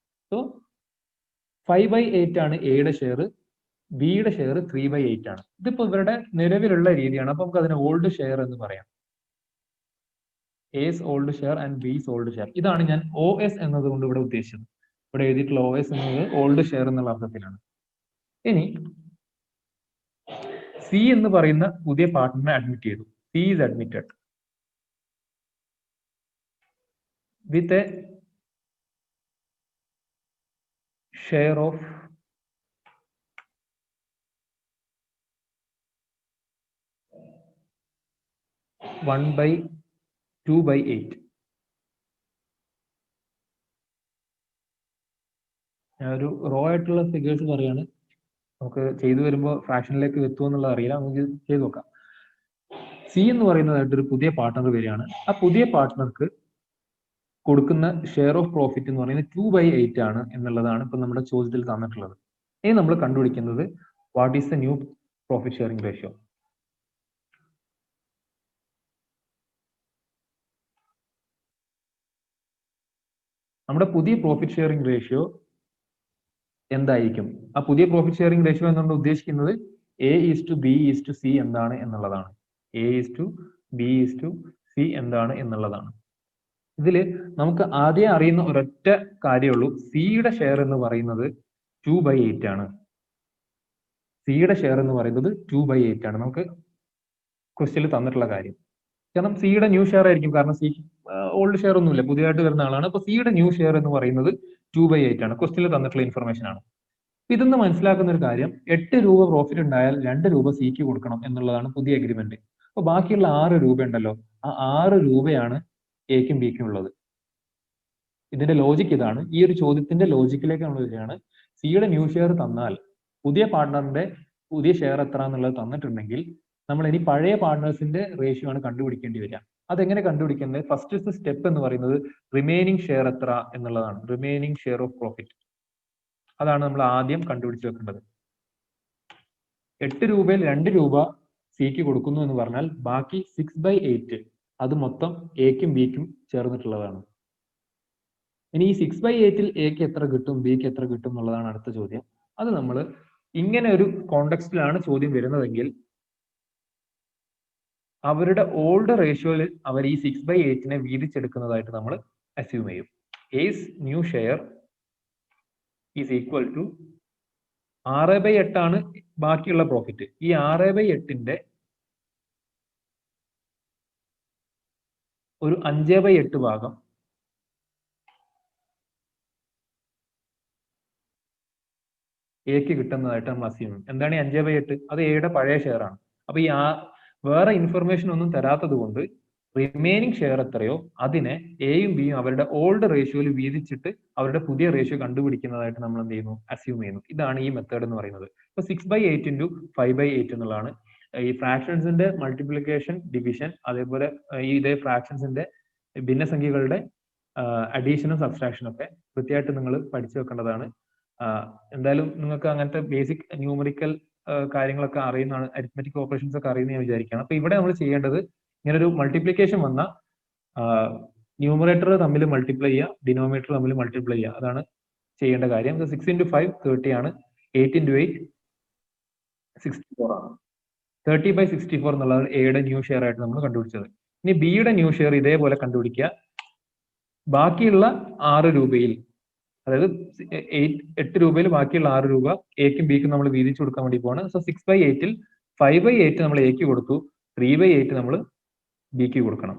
സോ 5/8 ആണ് എയുടെ ഷെയർ, ബിയുടെ ഷെയർ 3/8 ആണ്. ഇതിപ്പോ ഇവരുടെ നിലവിലുള്ള രീതിയാണ്. അപ്പൊ നമുക്ക് അതിനെ ഓൾഡ് ഷെയർ എന്ന് പറയാം. A's old share and B's old share. ഇതാണ് ഞാൻ OS എന്നതുകൊണ്ട് ഇവിടെ ഉദ്ദേശിച്ചത്. ഇവിടെ എഴുതിയിട്ടുള്ള OS എന്നത് ഓൾഡ് ഷെയർ എന്നുള്ള അർത്ഥത്തിലാണ്. ഇനി സി എന്ന് പറയുന്ന പുതിയ പാർട്ട്ണറെ അഡ്മിറ്റ് ചെയ്തു. C is admitted with a share of 1/2/8. ഞാനൊരു റോ ആയിട്ടുള്ള ഫിഗേഴ്സ് പറയാണ്. നമുക്ക് ചെയ്തു വരുമ്പോൾ ഫ്രാക്ഷനിലേക്ക് എത്തുമോ എന്നുള്ളത് അറിയില്ല. നമുക്ക് ചെയ്തു നോക്കാം. സി എന്ന് പറയുന്നതായിട്ട് ഒരു പുതിയ പാർട്ട്ണർ വരികയാണ്. ആ പുതിയ പാർട്ട്ണർക്ക് കൊടുക്കുന്ന ഷെയർ ഓഫ് പ്രോഫിറ്റ് എന്ന് പറയുന്നത് 2/8 ആണ് എന്നുള്ളതാണ് ഇപ്പൊ നമ്മുടെ ചോദ്യത്തിൽ തന്നിട്ടുള്ളത്. ഇനി നമ്മൾ കണ്ടുപിടിക്കുന്നത് what is the new profit sharing ratio. നമ്മുടെ പുതിയ പ്രോഫിറ്റ് ഷെയറിംഗ് റേഷ്യോ എന്തായിരിക്കും? ആ പുതിയ പ്രോഫിറ്റ് ഷെയറിംഗ് റേഷ്യോ എന്നുകൊണ്ട് ഉദ്ദേശിക്കുന്നത് A:B:C എന്താണ് എന്നുള്ളതാണ്. A:B:C എന്താണ് എന്നുള്ളതാണ്. ഇതില് നമുക്ക് ആദ്യം അറിയുന്ന ഒരൊറ്റ കാര്യമുള്ളൂ. സിയുടെ ഷെയർ എന്ന് പറയുന്നത് 2/8 ആണ്. സിയുടെ ഷെയർ എന്ന് പറയുന്നത് 2/8 ആണ്. നമുക്ക് ക്വസ്റ്റ്യനിൽ തന്നിട്ടുള്ള കാര്യം. കാരണം സിയുടെ ന്യൂ ഷെയർ ആയിരിക്കും. കാരണം സി ഓൾഡ് ഷെയർ ഒന്നുമില്ല, പുതിയതായിട്ട് വരുന്ന ആളാണ്. അപ്പൊ സിയുടെ ന്യൂ ഷെയർ എന്ന് പറയുന്നത് 2/8 ആണ്. ക്വസ്റ്റ്യനിൽ തന്നിട്ടുള്ള ഇൻഫർമേഷൻ ആണ്. ഇതെന്ന് മനസ്സിലാക്കുന്ന ഒരു കാര്യം, 8 രൂപ പ്രോഫിറ്റ് ഉണ്ടായാൽ 2 രൂപ സിക്ക് കൊടുക്കണം എന്നുള്ളതാണ് പുതിയ അഗ്രിമെന്റ്. അപ്പൊ ബാക്കിയുള്ള 6 രൂപ ഉണ്ടല്ലോ, ആ 6 രൂപയാണ് എക്കും ബിക്കും ഉള്ളത്. ഇതിന്റെ ലോജിക്ക് ഇതാണ്. ഈ ഒരു ചോദ്യത്തിന്റെ ലോജിക്കിലേക്ക് നമ്മൾ വരികയാണ്. സിയുടെ ന്യൂ ഷെയർ തന്നാൽ പുതിയ പാർട്ട്ണറിന്റെ പുതിയ ഷെയർ എത്ര എന്നുള്ളത് തന്നിട്ടുണ്ടെങ്കിൽ നമ്മൾ ഇനി പഴയ പാർട്ട്നേഴ്സിന്റെ റേഷ്യോ ആണ് കണ്ടുപിടിക്കേണ്ടി വരിക. അതെങ്ങനെ കണ്ടുപിടിക്കുന്നത്? ഫസ്റ്റ് സ്റ്റെപ്പ് എന്ന് പറയുന്നത് റിമൈനിങ് ഷെയർ എത്ര എന്നുള്ളതാണ്. റിമൈനിങ് ഷെയർ ഓഫ് പ്രോഫിറ്റ്, അതാണ് നമ്മൾ ആദ്യം കണ്ടുപിടിച്ച് വെക്കേണ്ടത്. 8 രൂപയിൽ 2 രൂപ സിക്ക് കൊടുക്കുന്നു എന്ന് പറഞ്ഞാൽ ബാക്കി 6/8 അത് മൊത്തം എക്കും ബിക്കും ചേർന്നിട്ടുള്ളതാണ്. ഇനി ഈ 6/8-ൽ എക്ക് എത്ര കിട്ടും, ബിക്ക് എത്ര കിട്ടും എന്നുള്ളതാണ് അടുത്ത ചോദ്യം. അത് നമ്മൾ ഇങ്ങനെ ഒരു കോണ്ടെക്സ്റ്റിലാണ് ചോദ്യം വരുന്നതെങ്കിൽ അവരുടെ ഓൾഡ് റേഷ്യോയിൽ അവർ ഈ 6/8-നെ വീതിച്ചെടുക്കുന്നതായിട്ട് നമ്മൾ അസ്യൂം ചെയ്യും. A's new share is equal to 6/8 ആണ് ബാക്കിയുള്ള പ്രോഫിറ്റ്. ഈ 6/8-ന്റെ ഒരു 5/8 ഭാഗം എക്ക് കിട്ടുന്നതായിട്ട് നമ്മൾ അസ്യൂം ചെയ്യും. എന്താണ് ഈ 5/8? അത് എയുടെ പഴയ ഷെയർ ആണ്. അപ്പൊ ഈ വേറെ ഇൻഫർമേഷൻ ഒന്നും തരാത്തത് കൊണ്ട് റിമൈനിങ് ഷെയർ എത്രയോ അതിനെ എയും ബിയും അവരുടെ ഓൾഡ് റേഷ്യോയിൽ വീതിച്ചിട്ട് അവരുടെ പുതിയ റേഷ്യോ കണ്ടുപിടിക്കുന്നതായിട്ട് നമ്മൾ എന്ത് ചെയ്യുന്നു? അസ്യൂം ചെയ്യുന്നു. ഇതാണ് ഈ മെത്തേഡ് എന്ന് പറയുന്നത്. ഇപ്പൊ 6/8 × 5/8 എന്നുള്ളതാണ് ഈ ഫ്രാക്ഷൻസിന്റെ മൾട്ടിപ്ലിക്കേഷൻ, ഡിവിഷൻ, അതേപോലെ ഈ ഇതേ ഫ്രാക്ഷൻസിന്റെ ഭിന്നസംഖ്യകളുടെ അഡീഷനും സബ്സ്ട്രാക്ഷനും ഒക്കെ കൃത്യമായിട്ട് നിങ്ങൾ പഠിച്ചു വെക്കേണ്ടതാണ്. എന്തായാലും നിങ്ങൾക്ക് അങ്ങനത്തെ ബേസിക് ന്യൂമറിക്കൽ കാര്യങ്ങളൊക്കെ അറിയുന്നതാണ്, അരിത്മെറ്റിക് ഓപ്പറേഷൻസ് ഒക്കെ അറിയുന്ന ഞാൻ വിചാരിക്കുകയാണ്. അപ്പൊ ഇവിടെ നമ്മൾ ചെയ്യേണ്ടത് ഇങ്ങനെ ഒരു മൾട്ടിപ്ലിക്കേഷൻ വന്ന ന്യൂമറേറ്റർ തമ്മിൽ മൾട്ടിപ്ലൈ ചെയ്യുക, ഡിനോമിനേറ്റർ തമ്മിൽ മൾട്ടിപ്ലൈ ചെയ്യുക, അതാണ് ചെയ്യേണ്ട കാര്യം. 6 × 5 30 ആണ്. 8 × 8 64 ആണ്. 30/64 എന്നുള്ളത് എയുടെ ന്യൂ ഷെയർ ആയിട്ട് നമ്മൾ കണ്ടുപിടിച്ചത്. ഇനി ബിയുടെ ന്യൂ ഷെയർ ഇതേപോലെ കണ്ടുപിടിക്കുക. ബാക്കിയുള്ള 6 രൂപയിൽ, അതായത് 8 രൂപയിൽ ബാക്കിയുള്ള 6 രൂപ എക്കും ബിക്കും നമ്മൾ വീതിച്ചു കൊടുക്കാൻ വേണ്ടി പോവാണ്. സോ 6/8-ൽ 5/8 നമ്മൾ എക്ക് കൊടുത്തു, 3/8 നമ്മൾ ബിക്ക് കൊടുക്കണം.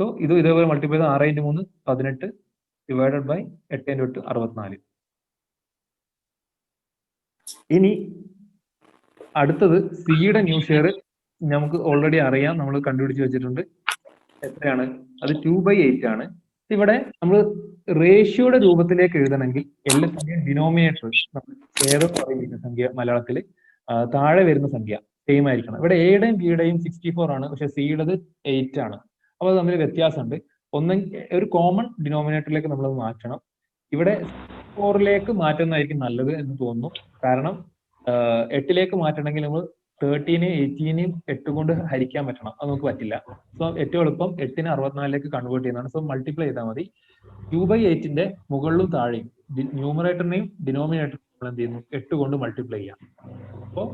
സോ ഇത് ഇതേപോലെ മൾട്ടിപ്ലൈ ചെയ്ത് 6 × 3 18 ഡിവൈഡഡ് ബൈ 8 × 8 64. ഇനി അടുത്തത് സിയുടെ ന്യൂ ഷെയർ നമുക്ക് ഓൾറെഡി അറിയാം, നമ്മൾ കണ്ടുപിടിച്ച് വെച്ചിട്ടുണ്ട്. എത്രയാണ്? അത് 2/8 ആണ്. ഇവിടെ നമ്മൾ റേഷ്യോയുടെ രൂപത്തിലേക്ക് എഴുതണമെങ്കിൽ എല്ലാത്തിന്റെയും ഡിനോമിനേറ്റർ ഷെയർ പറയുന്ന സംഖ്യ മലയാളത്തിൽ താഴെ വരുന്ന സംഖ്യ സെയിം ആയിരിക്കണം. ഇവിടെ എയുടെയും ബിയുടെയും 64 ആണ്, പക്ഷെ സിയുടേത് 8 ആണ്. അപ്പോൾ തമ്മിൽ വ്യത്യാസമുണ്ട്. ഒരു കോമൺ ഡിനോമിനേറ്ററിലേക്ക് നമ്മൾ മാറ്റണം. ഇവിടെ 4-ലേക്ക് മാറ്റുന്നതായിരിക്കും നല്ലത് എന്ന് തോന്നുന്നു. കാരണം 8-ലേക്ക് മാറ്റണമെങ്കിൽ നമ്മൾ 13 18 8 കൊണ്ട് ഹരിക്കാൻ പറ്റണം, അത് നമുക്ക് പറ്റില്ല. സോ ഏറ്റവും എളുപ്പം 8നെ 64ലേക്ക് കൺവേർട്ട് ചെയ്യുന്നതാണ്. സോ മൾട്ടിപ്ലൈ ചെയ്താൽ മതി. 2/8ന്റെ മുകളിലും താഴെയും ന്യൂമറേറ്ററിനെയും ഡിനോമിനേറ്ററിനെയും നമ്മൾ എന്ത് ചെയ്യുന്നു, 8 കൊണ്ട് മൾട്ടിപ്ലൈ ചെയ്യാം. അപ്പോൾ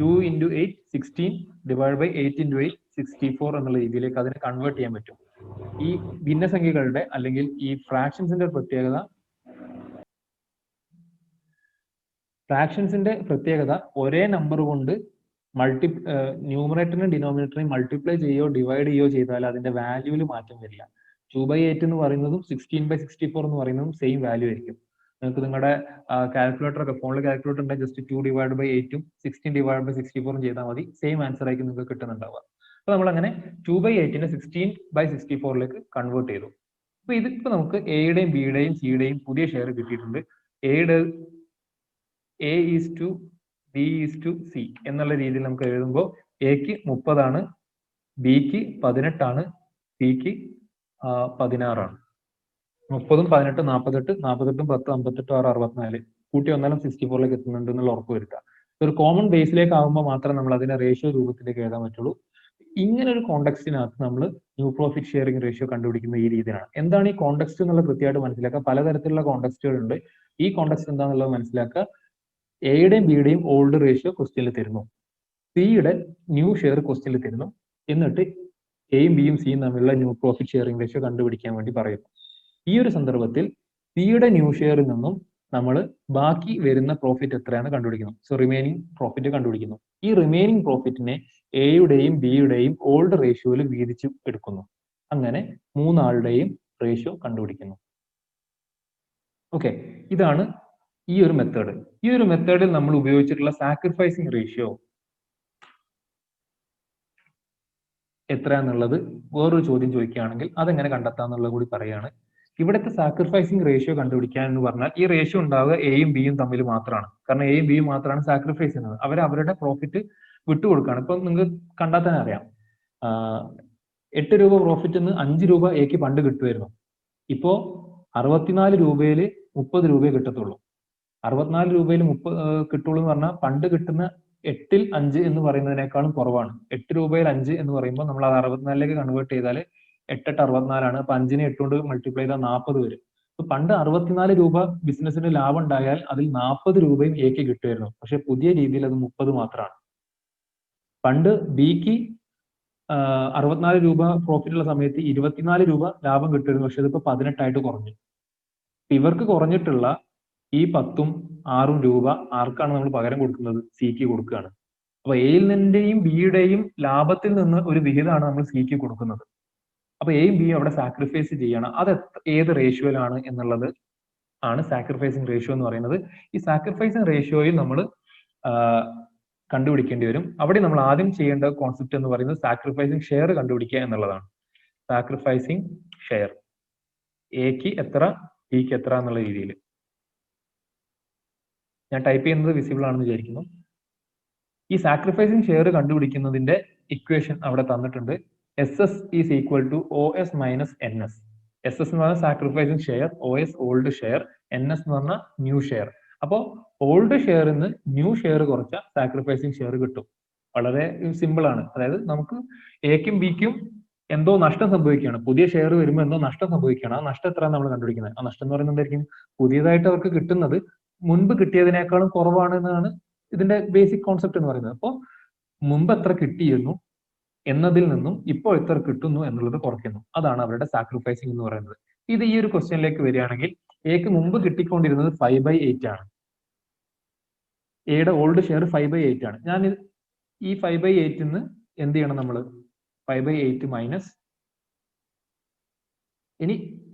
2 × 8 16 ഡിവൈഡ് ബൈ 8 × 8 64 എന്നുള്ള രീതിയിലേക്ക് അതിനെ കൺവേർട്ട് ചെയ്യാൻ പറ്റും. ഈ ഭിന്നസംഖ്യകളുടെ അല്ലെങ്കിൽ ഈ ഫ്രാക്ഷൻസിന്റെ പ്രത്യേകത ഒരേ നമ്പർ കൊണ്ട് ന്യൂമറേറ്ററിനും ഡിനോമിനേറ്ററിനെയും മൾട്ടിപ്ലൈ ചെയ്യോ ഡിവൈഡ് ചെയ്യോ ചെയ്താൽ അതിന്റെ വാല്യൂവിൽ മാറ്റം വരില്ല. 2/8 എന്ന് പറയുന്നതും 16/64 എന്ന് പറയുന്നതും സെയിം വാല്യൂ ആയിരിക്കും. നിങ്ങൾക്ക് നിങ്ങളുടെ കാൽക്കുലേറ്റർ ഒക്കെ ഫോണിൽ കാൽക്കുലേറ്റർ ഉണ്ടെങ്കിൽ ജസ്റ്റ് 2 ഡിവൈഡ് ബൈ 8ഉം 16 ഡിവൈഡ് ബൈ 64ഉം ചെയ്താൽ മതി, സെയിം ആൻസർ ആയിരിക്കും നിങ്ങൾക്ക് കിട്ടുന്നുണ്ടാവുക. അപ്പൊ നമ്മൾ അങ്ങനെ 2/8നെ 16/64ലേക്ക് കൺവേർട്ട് ചെയ്തു. അപ്പൊ ഇതിപ്പോ നമുക്ക് എയുടെയും ബിയുടെയും സിയുടെയും പുതിയ ഷെയർ കിട്ടിയിട്ടുണ്ട്. എയുടെ A:B:C എന്നുള്ള രീതിയിൽ നമുക്ക് എഴുതുമ്പോൾ എക്ക് 30 ആണ്, ബിക്ക് 18 ആണ്, സിക്ക് 16 ആണ്. 30ഉം 18 48, 48ഉം 10 58, 6 64 കൂട്ടി വന്നാലും 64ലേക്ക് എത്തുന്നുണ്ട് എന്നുള്ള ഉറപ്പ് വരുത്തുക. ഒരു കോമൺ ബേസിലേക്ക് ആകുമ്പോൾ മാത്രമേ നമ്മൾ അതിനെ റേഷ്യോ രൂപത്തിലേക്ക് എഴുതാൻ പറ്റുള്ളൂ. ഇങ്ങനെ ഒരു കോണ്ടെക്സ്റ്റിനകത്ത് നമ്മൾ ന്യൂ പ്രോഫിറ്റ് ഷെയറിംഗ് റേഷ്യോ കണ്ടുപിടിക്കുന്ന ഈ രീതിയിലാണ്. എന്താണ് ഈ കോണ്ടെക്സ്റ്റ് എന്നുള്ളത് കൃത്യമായിട്ട് മനസ്സിലാക്കുക. പലതരത്തിലുള്ള കോണ്ടെക്സ്റ്റുകളുണ്ട്. ഈ കോണ്ടെക്സ്റ്റ് എന്താണെന്നുള്ളത് മനസ്സിലാക്കുക. എയുടെയും ബിയുടെയും ഓൾഡ് റേഷ്യോ ക്വസ്റ്റ്യനിൽ തരുന്നു, സിയുടെ ന്യൂ ഷെയർ ക്വസ്റ്റ്യനിൽ തരുന്നു, എന്നിട്ട് എയും ബിയും സിയും തമ്മിലുള്ള ന്യൂ പ്രോഫിറ്റ് ഷെയറിംഗ് റേഷ്യോ കണ്ടുപിടിക്കാൻ വേണ്ടി പറയുന്നു. ഈ ഒരു സന്ദർഭത്തിൽ സിയുടെ ന്യൂ ഷെയറിൽ നിന്നും നമ്മൾ ബാക്കി വരുന്ന പ്രോഫിറ്റ് എത്രയാണ് കണ്ടുപിടിക്കുന്നു. സോ റിമൈനിങ് പ്രോഫിറ്റ് കണ്ടുപിടിക്കുന്നു. ഈ റിമൈനിങ് പ്രോഫിറ്റിനെ എയുടെയും ബിയുടെയും ഓൾഡ് റേഷ്യോയിൽ വീതിച്ച് എടുക്കുന്നു. അങ്ങനെ മൂന്നാളുടെയും റേഷ്യോ കണ്ടുപിടിക്കുന്നു. ഓക്കെ, ഇതാണ് ഈ ഒരു മെത്തേഡ്. ഈ ഒരു മെത്തേഡിൽ നമ്മൾ ഉപയോഗിച്ചിട്ടുള്ള സാക്രിഫൈസിങ് റേഷ്യോ എത്രയാന്നുള്ളത് വേറൊരു ചോദ്യം ചോദിക്കുകയാണെങ്കിൽ അതെങ്ങനെ കണ്ടെത്താന്നുള്ളത് കൂടി പറയുകയാണ്. ഇവിടുത്തെ സാക്രിഫൈസിങ് റേഷ്യോ കണ്ടുപിടിക്കാൻ എന്ന് പറഞ്ഞാൽ ഈ റേഷ്യോ ഉണ്ടാവുക എയും ബിയും തമ്മിൽ മാത്രമാണ്. കാരണം എയും ബിയും മാത്രമാണ് സാക്രിഫൈസ് ചെയ്യുന്നത്. അവരുടെ പ്രോഫിറ്റ് വിട്ടുകൊടുക്കുകയാണ്. ഇപ്പൊ നിങ്ങൾക്ക് കണ്ടാൽ തന്നെ അറിയാം, 8 രൂപ പ്രോഫിറ്റ് 5 രൂപ എക്ക് പണ്ട് കിട്ടുമായിരുന്നു. ഇപ്പോ 64 രൂപയിൽ 30 രൂപയെ കിട്ടത്തുള്ളൂ. 64 രൂപയിൽ 30 കിട്ടുള്ളൂ എന്ന് പറഞ്ഞാൽ പണ്ട് കിട്ടുന്ന 8ൽ 5 എന്ന് പറയുന്നതിനേക്കാളും കുറവാണ്. 8 രൂപയിൽ 5 എന്ന് പറയുമ്പോൾ നമ്മൾ അത് 64ലേക്ക് കൺവേർട്ട് ചെയ്താൽ 8 8 64 അപ്പോൾ 5നെ 8 കൊണ്ട് മൾട്ടിപ്ലൈ ചെയ്താൽ 40 വരും. അപ്പൊ പണ്ട് 64 രൂപ ബിസിനസിന് ലാഭം ഉണ്ടായാൽ അതിൽ 40 രൂപയും എക്ക് കിട്ടുമായിരുന്നു. പക്ഷെ പുതിയ രീതിയിൽ അത് 30 മാത്രമാണ്. പണ്ട് ബിക്ക് 64 രൂപ പ്രോഫിറ്റ് ഉള്ള സമയത്ത് 24 രൂപ ലാഭം കിട്ടുമായിരുന്നു. പക്ഷെ ഇതിപ്പോ 18 ആയിട്ട് കുറഞ്ഞു. ഇവർക്ക് കുറഞ്ഞിട്ടുള്ള ഈ 10ഉം 6ഉം രൂപ ആർക്കാണ് നമ്മൾ പകരം കൊടുക്കുന്നത്? സിക്ക് കൊടുക്കുകയാണ്. അപ്പൊ എയിൽ നിന്റെയും ബിയുടെയും ലാഭത്തിൽ നിന്ന് ഒരു വിഹിതമാണ് നമ്മൾ സിക്ക് കൊടുക്കുന്നത്. അപ്പൊ എയും ബിയും അവിടെ സാക്രിഫൈസ് ചെയ്യണം. അത് ഏത് റേഷ്യോയിലാണ് എന്നുള്ളത് ആണ് സാക്രിഫൈസിങ് റേഷ്യോ എന്ന് പറയുന്നത്. ഈ സാക്രിഫൈസിങ് റേഷ്യോയിൽ നമ്മൾ കണ്ടുപിടിക്കേണ്ടി വരും. അവിടെ നമ്മൾ ആദ്യം ചെയ്യേണ്ട കോൺസെപ്റ്റ് എന്ന് പറയുന്നത് സാക്രിഫൈസിങ് ഷെയർ കണ്ടുപിടിക്കുക എന്നുള്ളതാണ്. സാക്രിഫൈസിങ് ഷെയർ എക്ക് എത്ര, ബിക്ക് എത്ര എന്നുള്ള രീതിയിൽ ഞാൻ ടൈപ്പ് ചെയ്യുന്നത് വിസിബിൾ ആണെന്ന് വിചാരിക്കുന്നു. ഈ സാക്രിഫൈസിങ് ഷെയർ കണ്ടുപിടിക്കുന്നതിന്റെ ഇക്വേഷൻ അവിടെ തന്നിട്ടുണ്ട്. SS is equal to OS minus NS. SS എന്ന് പറഞ്ഞാൽ sacrificing share, OS old share, NS എന്ന് പറഞ്ഞാൽ ന്യൂ ഷെയർ. അപ്പോൾ ഓൾഡ് ഷെയറിൽ നിന്ന് ന്യൂ ഷെയർ കുറച്ച സാക്രിഫൈസിങ് ഷെയർ കിട്ടും. വളരെ സിമ്പിൾ ആണ്. അതായത് നമുക്ക് എക്കും ബിക്കും എന്തോ നഷ്ടം സംഭവിക്കുകയാണ്. പുതിയ ഷെയർ വരുമ്പോൾ എന്തോ നഷ്ടം സംഭവിക്കുകയാണ്. ആ നഷ്ടം എത്രയാണ് നമ്മൾ കണ്ടുപിടിക്കുന്നത്. ആ നഷ്ടം എന്ന് പറയുന്നത് എന്തായിരിക്കും? പുതിയതായിട്ട് അവർക്ക് കിട്ടുന്നത് മുൻപ് കിട്ടിയതിനേക്കാളും കുറവാണ് എന്നാണ് ഇതിന്റെ ബേസിക് കോൺസെപ്റ്റ് എന്ന് പറയുന്നത്. അപ്പോൾ മുമ്പ് എത്ര കിട്ടിയിരുന്നു എന്നതിൽ നിന്നും ഇപ്പോൾ എത്ര കിട്ടുന്നു എന്നുള്ളത് കുറയ്ക്കുന്നു. അതാണ് അവരുടെ സാക്രിഫൈസിങ് എന്ന് പറയുന്നത്. ഇത് ഈ ഒരു ക്വസ്റ്റ്യനിലേക്ക് വരികയാണെങ്കിൽ എക്ക് മുമ്പ് കിട്ടിക്കൊണ്ടിരുന്നത് 5/8 ആണ്. എയുടെ ഓൾഡ് ഷെയർ 5/8 ആണ്. ഞാൻ ഈ 5/8 നിന്ന് എന്ത് ചെയ്യണം? നമ്മൾ 5/8 മൈനസ്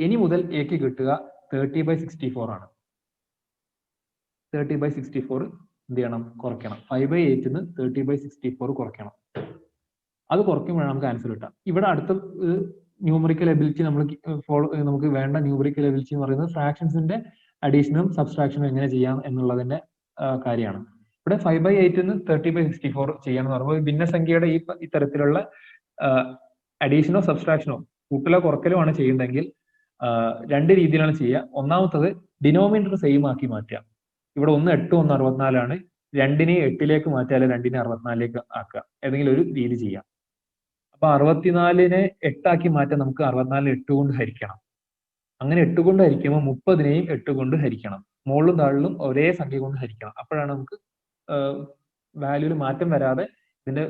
ഇനി മുതൽ എക്ക് കിട്ടുക 30/64 ആണ്. 30/64 എന്ത് ചെയ്യണം? കുറയ്ക്കണം. 5/8 നിന്ന് 30/64 കുറയ്ക്കണം. അത് കുറയ്ക്കുമ്പോഴാണ് നമുക്ക് ആൻസർ കിട്ടുക. ഇവിടെ അടുത്ത ന്യൂമറിക്കൽ എബിലിറ്റി നമുക്ക് വേണ്ട ന്യൂമറിക്കൽ എബിലിറ്റി എന്ന് പറയുന്നത് ഫ്രാക്ഷൻസിന്റെ അഡീഷനും സബ്സ്ട്രാക്ഷനും എങ്ങനെ ചെയ്യാം എന്നുള്ളതിന്റെ കാര്യമാണ്. ഇവിടെ 5/8 നിന്ന് 30/64 ചെയ്യാന്ന് പറയുമ്പോൾ ഭിന്നസംഖ്യയുടെ ഇത്തരത്തിലുള്ള അഡീഷനോ സബ്സ്ട്രാക്ഷനോ കൂട്ടലോ കുറക്കലോ ആണ് ചെയ്യുന്നതെങ്കിൽ രണ്ട് രീതിയിലാണ് ചെയ്യുക. ഒന്നാമത്തത് ഡിനോമിനേറ്റർ സെയിം ആക്കി മാറ്റുക. ഇവിടെ 1 8 1 64 ആണ്. 2നെ 8ലേക്ക് മാറ്റുക, അല്ലെങ്കിൽ 2നെ 64ലേക്ക് ആക്കുക, ഏതെങ്കിലും ഒരു രീതി ചെയ്യാം. അപ്പൊ 64നെ 8 മാറ്റാൻ നമുക്ക് 64നെ 8 കൊണ്ട് ഹരിക്കണം. അങ്ങനെ 8 കൊണ്ട് ഹരിക്കുമ്പോൾ 30നെയും 8 കൊണ്ട് ഹരിക്കണം. മുകളിലും താഴിലും ഒരേ സംഖ്യ കൊണ്ട് ഹരിക്കണം. അപ്പോഴാണ് നമുക്ക് വാല്യൂവിൽ മാറ്റം വരാതെ ഇതിന്റെ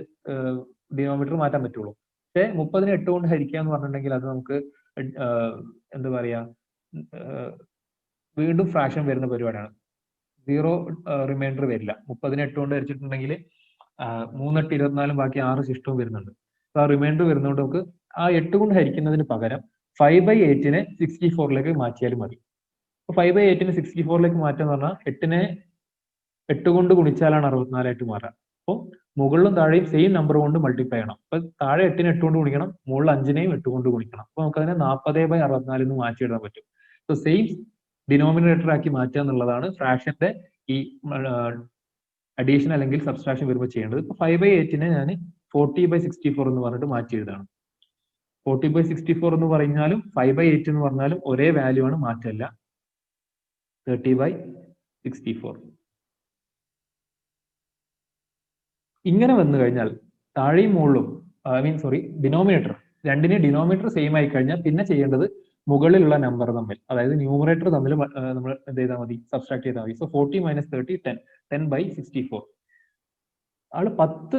ഡിനോമിനേറ്റർ മാറ്റാൻ പറ്റുള്ളൂ. പക്ഷേ 30നെ 8 കൊണ്ട് ഹരിക്കുക എന്ന് പറഞ്ഞിട്ടുണ്ടെങ്കിൽ അത് നമുക്ക് എന്താ പറയാ, വീണ്ടും ഫ്രാക്ഷൻ വരുന്ന പരിപാടിയാണ്. 0 റിമൈൻഡർ വരില്ല. 30നെ 8 കൊണ്ട് ഹരിച്ചിട്ടുണ്ടെങ്കിൽ 3 8 24 ബാക്കി 6 ശിഷ്ടവും വരുന്നുണ്ട്. അപ്പൊ ആ റിമൈൻഡർ വരുന്നതുകൊണ്ട് നമുക്ക് ആ 8 കൊണ്ട് ഹരിക്കുന്നതിന് പകരം 5/8നെ 64ലേക്ക് മാറ്റിയാലും മതി. അപ്പൊ 5/8നെ 64ലേക്ക് മാറ്റാന്ന് പറഞ്ഞാൽ 8നെ 8 കൊണ്ട് ഗുണിച്ചാലാണ് 64 ആയിട്ട് മാറുക. അപ്പോൾ മുകളിലും താഴെയും സെയിം നമ്പർ കൊണ്ട് മൾട്ടിപ്ലൈ ചെയ്യണം. അപ്പൊ താഴെ 8നെ 8 കൊണ്ട് ഗുണിക്കണം, മുകളിൽ 5നെയും 8 കൊണ്ട് ഗുണിക്കണം. അപ്പൊ നമുക്ക് അതിനെ 40/64 എന്ന് മാറ്റിയിടാൻ പറ്റും. സോ സെയിം ഡിനോമിനേറ്റർ ആക്കി മാറ്റുക എന്നുള്ളതാണ് ഫ്രാക്ഷന്റെ ഈ അഡീഷൻ അല്ലെങ്കിൽ സബ്സ്ട്രാക്ഷൻ വരുമ്പോൾ ചെയ്യേണ്ടത്. ഇപ്പൊ 5/8നെ ഞാൻ 40/64 എന്ന് പറഞ്ഞിട്ട് മാറ്റി എഴുതാണ്. 40/64 എന്ന് പറഞ്ഞാലും 5/8 എന്ന് പറഞ്ഞാലും ഒരേ വാല്യൂ ആണ്, മാറ്റമല്ല. 30/64. ഇങ്ങനെ വന്നു കഴിഞ്ഞാൽ താഴെയും മുകളിലും ഡിനോമിനേറ്റർ, 2നെ ഡിനോമിനേറ്റർ സെയിം ആയി കഴിഞ്ഞാൽ പിന്നെ ചെയ്യേണ്ടത് മുകളിലുള്ള നമ്പർ തമ്മിൽ, അതായത് ന്യൂമറേറ്റർ തമ്മിൽ നമ്മൾ എന്ത് ചെയ്താൽ മതി, സബ്സ്ട്രാക്ട് ചെയ്താൽ മതി. സോ 40 - 30 10, 10/64. ആള് 10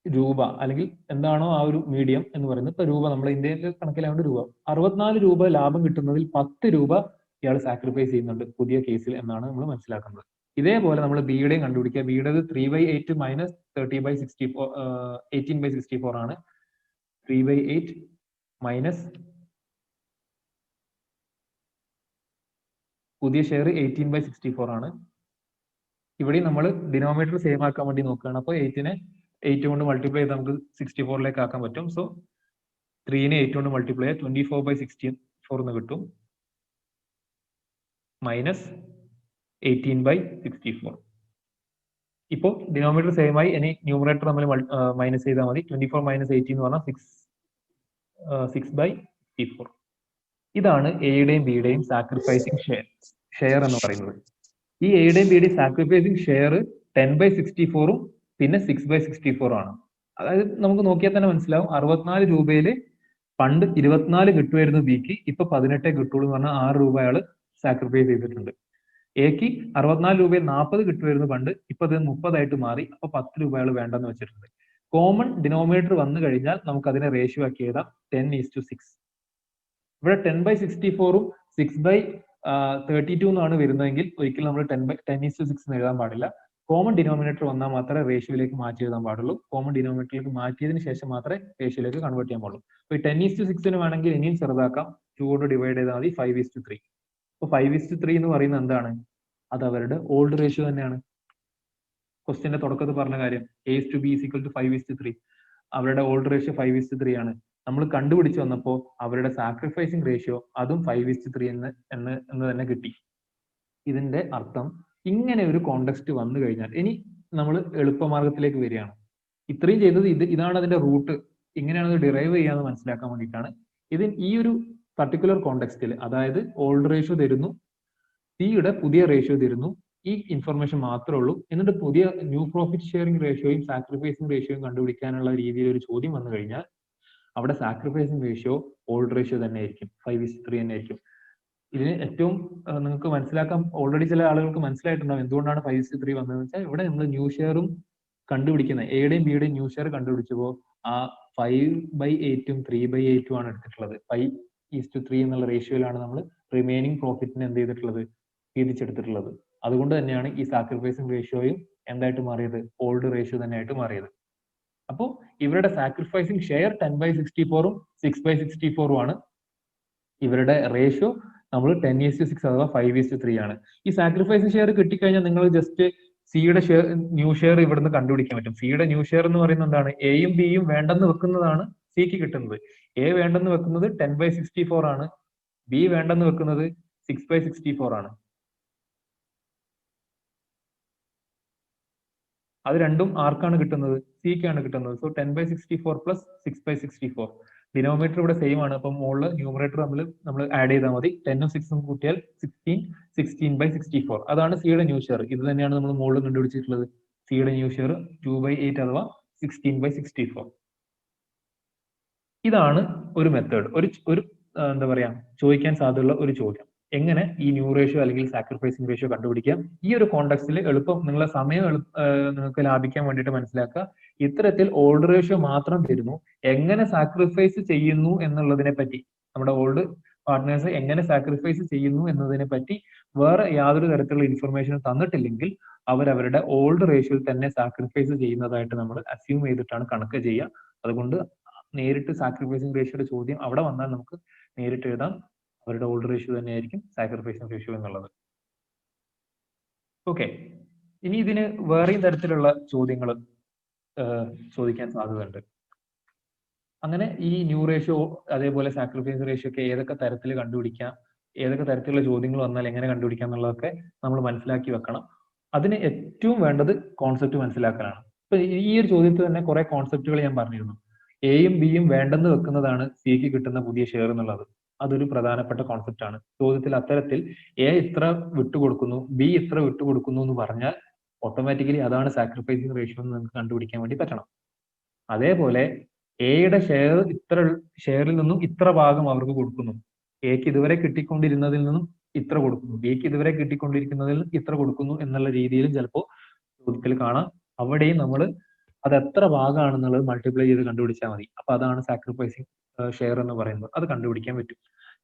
രൂപ അല്ലെങ്കിൽ എന്താണോ ആ ഒരു മീഡിയം എന്ന് പറയുന്നത്, ഇപ്പൊ രൂപ നമ്മൾ ഇന്ത്യയിലെ കണക്കിലാണ്ട് രൂപ, 64 രൂപ ലാഭം കിട്ടുന്നതിൽ 10 രൂപ ഇയാൾ സാക്രിഫൈസ് ചെയ്യുന്നുണ്ട് പുതിയ കേസിൽ എന്നാണ് നമ്മൾ മനസ്സിലാക്കുന്നത്. ഇതേപോലെ നമ്മൾ ബിയുടെയും കണ്ടുപിടിക്കുക. ബിയുടെ 3/8 - 30/64 18/64 ആണ്. 3/8 മൈനസ് പുതിയ ഷെയർ 18/64 ആണ്. ഇവിടെ നമ്മൾ ഡിനോമിനേറ്റർ സെയിം ആക്കാൻ വേണ്ടി നോക്കുകയാണ്. അപ്പോൾ 8നെ 8 കൊണ്ട് മൾട്ടിപ്ലൈ ചെയ്ത് നമുക്ക് 64ലേക്ക് ആക്കാൻ പറ്റും. സോ 3നെ 8 കൊണ്ട് മൾട്ടിപ്ലൈ ചെയ്ത് 24/64 എന്ന് കിട്ടും, മൈനസ് 18/64. ഇപ്പോൾ ഡിനോമിനേറ്റർ സെയിം ആയി. ഇനി ന്യൂമറേറ്റർ നമ്മൾ മൈനസ് ചെയ്താൽ മതി. 24 - 18 എന്ന് പറഞ്ഞാൽ 6/64. ഇതാണ് എയുടെയും ബിയുടെയും സാക്രിഫൈസിങ് ഷെയർ എന്ന് പറയുന്നത്. ഈ എയുടെയും ബിയുടെയും സാക്രിഫൈസിങ് ഷെയർ 10/64ഉം പിന്നെ 6/64 ആണ്. അതായത് നമുക്ക് നോക്കിയാൽ തന്നെ മനസ്സിലാവും, 64 രൂപയിൽ പണ്ട് 24 കിട്ടുമായിരുന്നു ബിക്ക്, ഇപ്പൊ 18 കിട്ടുള്ളൂ എന്ന് പറഞ്ഞാൽ 6 രൂപ അയാൾ സാക്രിഫൈസ് ചെയ്തിട്ടുണ്ട്. എക്ക് 64 രൂപയിൽ 40 കിട്ടുമായിരുന്നു പണ്ട്, ഇപ്പൊ അത് 30 ആയിട്ട് മാറി, അപ്പൊ 10 രൂപ അയാൾ വേണ്ടെന്ന് വെച്ചിട്ടുണ്ട്. കോമൺ ഡിനോമിനേറ്റർ വന്നു കഴിഞ്ഞാൽ നമുക്ക് അതിനെ റേഷ്യോ ആക്കി എഴുതാം 10:6. ഇവിടെ 10/64ഉം 6/32 എന്നാണ് വരുന്നതെങ്കിൽ ഒരിക്കലും നമ്മൾ 10:6 എന്ന് എഴുതാൻ പാടില്ല. കോമൺ ഡിനോമിനേറ്റർ വന്നാൽ മാത്രമേ റേഷ്യോയിലേക്ക് മാറ്റി എഴുതാൻ പാടുള്ളൂ. കോമൺ ഡിനോമിനേറ്ററിലേക്ക് മാറ്റിയതിനു ശേഷം മാത്രമേ റേഷ്യോയിലേക്ക് കൺവേർട്ട് ചെയ്യാൻ പാടുള്ളൂ. അപ്പൊ 10:6 വേണമെങ്കിൽ ഇനിയും ചെറുതാക്കാം, 2 കൊണ്ട് ഡിവൈഡ് ചെയ്താൽ മതി 5:3. അപ്പൊ 5:3 എന്ന് പറയുന്നത് എന്താണ്? അത് അവരുടെ ഓൾഡ് റേഷ്യോ തന്നെയാണ്. ക്വസ്റ്റ്യന്റെ തുടക്കത്തിൽ പറഞ്ഞ കാര്യം, A/B = 5:3. അവരുടെ ഓൾഡ് റേഷ്യോ 5:3 ആണ്. നമ്മൾ കണ്ടുപിടിച്ച് വന്നപ്പോൾ അവരുടെ സാക്രിഫൈസിങ് റേഷ്യോ അതും 5:3 എന്ന് തന്നെ കിട്ടി. ഇതിന്റെ അർത്ഥം ഇങ്ങനെ ഒരു കോണ്ടെക്സ്റ്റ് വന്നു കഴിഞ്ഞാൽ ഇനി നമ്മൾ എളുപ്പമാർഗത്തിലേക്ക് വരികയാണ്. ഇത്രയും ചെയ്തത് ഇതാണ് അതിന്റെ റൂട്ട്, ഇങ്ങനെയാണ് ഇത് ഡിറൈവ് ചെയ്യാന്ന് മനസ്സിലാക്കാൻ വേണ്ടിയിട്ടാണ്. ഈ ഒരു പർട്ടിക്കുലർ കോണ്ടെക്സ്റ്റിൽ, അതായത് ഓൾഡ് റേഷ്യോ തരുന്നു, സിയുടെ പുതിയ റേഷ്യോ തരുന്നു, ഈ ഇൻഫർമേഷൻ മാത്രമേ ഉള്ളൂ. എന്നിട്ട് പുതിയ ന്യൂ പ്രോഫിറ്റ് ഷെയറിംഗ് റേഷ്യോയും സാക്രിഫൈസിംഗ് റേഷ്യോയും കണ്ടുപിടിക്കാനുള്ള രീതിയിൽ ഒരു ചോദ്യം വന്നു കഴിഞ്ഞാൽ അവിടെ സാക്രിഫൈസിംഗ് റേഷ്യോ ഓൾഡ് റേഷ്യോ തന്നെ ആയിരിക്കും, 5:3 തന്നെ ആയിരിക്കും. ഇതിന് ഏറ്റവും നിങ്ങൾക്ക് മനസ്സിലാക്കാൻ ഓൾറെഡി ചില ആളുകൾക്ക് മനസ്സിലായിട്ടുണ്ടാവും എന്തുകൊണ്ടാണ് 5:3 വന്നതെന്ന് വെച്ചാൽ, ഇവിടെ നമ്മൾ ന്യൂ ഷെയറും കണ്ടുപിടിക്കുന്നത്, എയുടെയും ബിയുടെയും ന്യൂ ഷെയർ കണ്ടുപിടിച്ചപ്പോൾ ആ 5/8ഉം 3/8ഉം ആണ് എടുത്തിട്ടുള്ളത്. 5:3 എന്നുള്ള റേഷ്യോയിലാണ് നമ്മൾ റിമൈനിങ് പ്രോഫിറ്റിന് എന്ത് ചെയ്തിട്ടുള്ളത്, വീതിച്ചെടുത്തിട്ടുള്ളത്. അതുകൊണ്ട് തന്നെയാണ് ഈ സാക്രിഫൈസിംഗ് റേഷ്യോയും എന്തായിട്ട് മാറിയത്, ഓൾഡ് റേഷ്യോ തന്നെ ആയിട്ട് മാറിയത്. അപ്പോൾ ഇവരുടെ സാക്രിഫൈസിംഗ് ഷെയർ 10/64ഉം 6/64ഉം ആണ്. ഇവരുടെ റേഷ്യോ നമ്മൾ 10:6 അഥവാ 5:3 ആണ്. ഈ സാക്രിഫൈസിംഗ് ഷെയർ കിട്ടിക്കഴിഞ്ഞാൽ നിങ്ങൾ ജസ്റ്റ് സിയുടെ ഷെയർ ന്യൂ ഷെയർ ഇവിടുന്ന് കണ്ടുപിടിക്കാൻ പറ്റും. സിയുടെ ന്യൂ ഷെയർ എന്ന് പറയുന്നത് എന്താണ്, എയും ബിയും വേണ്ടെന്ന് വെക്കുന്നതാണ് സിക്ക് കിട്ടുന്നത്. എ വേണ്ടെന്ന് വെക്കുന്നത് 10/64 ആണ്, ബി വേണ്ടെന്ന് വെക്കുന്നത് 6/64 ആണ്. അത് രണ്ടും ആർക്കാണ് കിട്ടുന്നത്, സിക്കാണ് കിട്ടുന്നത്. സോ 10/64 + 6/64. ഡിനോമിനേറ്റർ ഇവിടെ സെയിം ആണ്. അപ്പം മുകളിൽ ന്യൂമറേറ്റർ നമ്മൾ ആഡ് ചെയ്താൽ മതി. 10ഉം 6ഉം കൂട്ടിയാൽ 16/64. അതാണ് സിയുടെ ന്യൂ ഷെയർ. ഇത് തന്നെയാണ് നമ്മൾ മുകളിൽ കണ്ടുപിടിച്ചിട്ടുള്ളത്. സിയുടെ ന്യൂ ഷെയർ 2/8 അഥവാ 16/64. ഇതാണ് ഒരു മെത്തേഡ്. ഒരു എന്താ പറയാ, ചോദിക്കാൻ സാധ്യതയുള്ള ഒരു ചോദ്യം. എങ്ങനെ ഈ ന്യൂ റേഷ്യോ അല്ലെങ്കിൽ സാക്രിഫൈസിംഗ് റേഷ്യോ കണ്ടുപിടിക്കാം? ഈ ഒരു കോണ്ടെക്സ്റ്റിൽ എളുപ്പം നിങ്ങളെ സമയം നിങ്ങൾക്ക് ലാഭിക്കാൻ വേണ്ടിയിട്ട് മനസ്സിലാക്കുക. ഇത്തരത്തിൽ ഓൾഡ് റേഷ്യോ മാത്രം തരുന്നു, എങ്ങനെ സാക്രിഫൈസ് ചെയ്യുന്നു എന്നുള്ളതിനെ പറ്റി, നമ്മുടെ ഓൾഡ് പാർട്ട്നേഴ്സ് എങ്ങനെ സാക്രിഫൈസ് ചെയ്യുന്നു എന്നതിനെ പറ്റി വേറെ യാതൊരു തരത്തിലുള്ള ഇൻഫർമേഷൻ തന്നിട്ടില്ലെങ്കിൽ അവരവരുടെ ഓൾഡ് റേഷ്യോയിൽ തന്നെ സാക്രിഫൈസ് ചെയ്യുന്നതായിട്ട് നമ്മൾ അസ്യൂം ചെയ്തിട്ടാണ് കണക്ക് ചെയ്യുക. അതുകൊണ്ട് നേരിട്ട് സാക്രിഫൈസിംഗ് റേഷ്യോയുടെ ചോദ്യം അവിടെ വന്നാൽ നമുക്ക് നേരിട്ട് എഴുതാം, അവരുടെ ഓൾഡ് റേഷ്യോ തന്നെയായിരിക്കും സാക്രിഫൈസിംഗ് റേഷ്യോ എന്നുള്ളത്. ഓക്കെ, ഇനി ഇതിന് വേറെയും തരത്തിലുള്ള ചോദ്യങ്ങൾ ചോദിക്കാൻ സാധ്യതയുണ്ട്. അങ്ങനെ ഈ ന്യൂ റേഷ്യോ അതേപോലെ സാക്രിഫൈസ് റേഷ്യോ ഒക്കെ ഏതൊക്കെ തരത്തിൽ കണ്ടുപിടിക്കാം, ഏതൊക്കെ തരത്തിലുള്ള ചോദ്യങ്ങൾ വന്നാൽ എങ്ങനെ കണ്ടുപിടിക്കാം എന്നുള്ളതൊക്കെ നമ്മൾ മനസ്സിലാക്കി വെക്കണം. അതിന് ഏറ്റവും വേണ്ടത് കോൺസെപ്റ്റ് മനസ്സിലാക്കലാണ്. ഇപ്പൊ ഈ ഒരു ചോദ്യത്തിൽ തന്നെ കുറെ കോൺസെപ്റ്റുകൾ ഞാൻ പറഞ്ഞിരുന്നു. എയും ബിയും വേണ്ടെന്ന് വെക്കുന്നതാണ് സിക്ക് കിട്ടുന്ന പുതിയ ഷെയർ എന്നുള്ളത്. അതൊരു പ്രധാനപ്പെട്ട കോൺസെപ്റ്റ് ആണ്. ചോദ്യത്തിൽ അത്തരത്തിൽ എ ഇത്ര വിട്ടുകൊടുക്കുന്നു, ബി ഇത്ര വിട്ടുകൊടുക്കുന്നു എന്ന് പറഞ്ഞാൽ ഓട്ടോമാറ്റിക്കലി അതാണ് സാക്രിഫൈസിംഗ് റേഷ്യോ എന്ന് നിങ്ങൾക്ക് കണ്ടുപിടിക്കാൻ വേണ്ടി പറ്റണം. അതേപോലെ എയുടെ ഷെയറിൽ നിന്നും ഇത്ര ഭാഗം അവർക്ക് കൊടുക്കുന്നു, എക്ക് ഇതുവരെ കിട്ടിക്കൊണ്ടിരുന്നതിൽ നിന്നും ഇത്ര കൊടുക്കുന്നു, ബിക്ക് ഇതുവരെ കിട്ടിക്കൊണ്ടിരിക്കുന്നതിൽ ഇത്ര കൊടുക്കുന്നു എന്നുള്ള രീതിയിലും ചിലപ്പോൾ ചോദ്യത്തിൽ കാണാം. അവിടെയും നമ്മൾ അത് എത്ര ഭാഗമാണെന്നുള്ളത് മൾട്ടിപ്ലൈ ചെയ്ത് കണ്ടുപിടിച്ചാൽ മതി. അപ്പൊ അതാണ് സാക്രിഫൈസിംഗ് ഷെയർ എന്ന് പറയുന്നത്. അത് കണ്ടുപിടിക്കാൻ പറ്റും.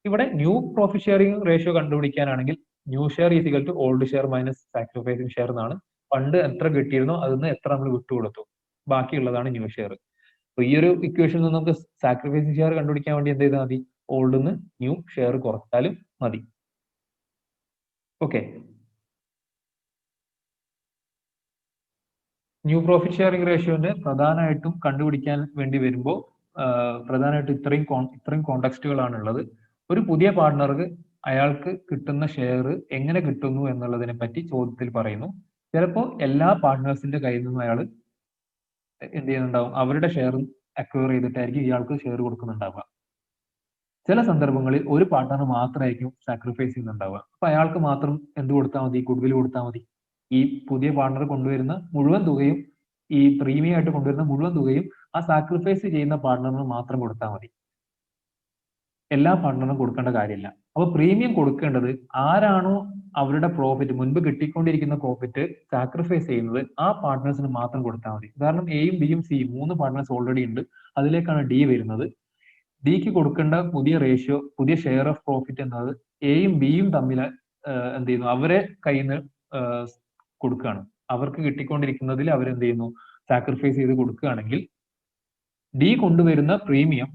ഇവിടെ ന്യൂ പ്രോഫിറ്റ് ഷെയറിംഗ് റേഷ്യോ കണ്ടുപിടിക്കാനാണെങ്കിൽ new share is equal to old share minus sacrificing share എന്നാണ്. ഫണ്ട് എത്ര കിട്ടിയിരുന്നോ അതിൽ നിന്ന് എത്ര നമ്മൾ വിട്ടുകൊടുത്തു, ബാക്കിയുള്ളതാണ് ന്യൂ ഷെയർ. അപ്പൊ ഈ ഒരു ഇക്വേഷനിൽ നിന്ന് നമുക്ക് സാക്രിഫൈസിംഗ് ഷെയർ കണ്ടുപിടിക്കാൻ വേണ്ടി എന്ത് ചെയ്താൽ മതി, ഓൾഡിൽ നിന്ന് ന്യൂ ഷെയർ കുറച്ചാലും മതി. ഓക്കെ, ന്യൂ പ്രോഫിറ്റ് ഷെയറിംഗ് റേഷ്യോന്റെ പ്രധാനമായിട്ടും കണ്ടുപിടിക്കാൻ വേണ്ടി വരുമ്പോൾ പ്രധാനമായിട്ടും ഇത്രയും കോണ്ടെക്സ്റ്റുകളാണ് ഉള്ളത്. ഒരു പുതിയ പാർട്ട്ണർക്ക് അയാൾക്ക് കിട്ടുന്ന ഷെയർ എങ്ങനെ കിട്ടുന്നു എന്നുള്ളതിനെ പറ്റി ചോദ്യത്തിൽ പറയുന്നു. ചിലപ്പോൾ എല്ലാ പാർട്ട്നേഴ്സിന്റെ കയ്യിൽ നിന്നും അയാൾ എന്ത് ചെയ്യുന്നുണ്ടാവും, അവരുടെ ഷെയർ അക്വയർ ചെയ്തിട്ടായിരിക്കും ഇയാൾക്ക് ഷെയർ കൊടുക്കുന്നുണ്ടാവുക. ചില സന്ദർഭങ്ങളിൽ ഒരു പാർട്ട്ണർ മാത്രമായിരിക്കും സാക്രിഫൈസ് ചെയ്യുന്നുണ്ടാവുക. അപ്പൊ അയാൾക്ക് മാത്രം എന്ത് കൊടുത്താൽ മതി, ഗുഡ്വിൽ കൊടുത്താൽ മതി. ഈ പുതിയ പാർട്ട്ണർ കൊണ്ടുവരുന്ന മുഴുവൻ തുകയും, ഈ പ്രീമിയം ആയിട്ട് കൊണ്ടുവരുന്ന മുഴുവൻ തുകയും ആ സാക്രിഫൈസ് ചെയ്യുന്ന പാർട്ട്ണറിന് മാത്രം കൊടുത്താൽ മതി. എല്ലാ പാർട്ട്ണറും കൊടുക്കേണ്ട കാര്യമില്ല. അപ്പൊ പ്രീമിയം കൊടുക്കേണ്ടത് ആരാണോ അവരുടെ പ്രോഫിറ്റ്, മുൻപ് കിട്ടിക്കൊണ്ടിരിക്കുന്ന പ്രോഫിറ്റ് സാക്രിഫൈസ് ചെയ്യുന്നത് ആ പാർട്ട്നേഴ്സിന് മാത്രം കൊടുത്താൽ മതി. കാരണം എയും ബിയും സിയും 3 പാർട്ട്നേഴ്സ് ഓൾറെഡി ഉണ്ട്. അതിലേക്കാണ് ഡി വരുന്നത്. ഡിക്ക് കൊടുക്കേണ്ട പുതിയ റേഷ്യോ, പുതിയ ഷെയർ ഓഫ് പ്രോഫിറ്റ് എന്നത് എയും ബിയും തമ്മിൽ എന്ത് ചെയ്യുന്നു, അവരെ കയ്യിൽ നിന്ന് കൊടുക്കുകയാണ്. അവർക്ക് കിട്ടിക്കൊണ്ടിരിക്കുന്നതിൽ അവരെന്ത് ചെയ്യുന്നു, സാക്രിഫൈസ് ചെയ്ത് കൊടുക്കുകയാണെങ്കിൽ ഡി കൊണ്ടുവരുന്ന പ്രീമിയം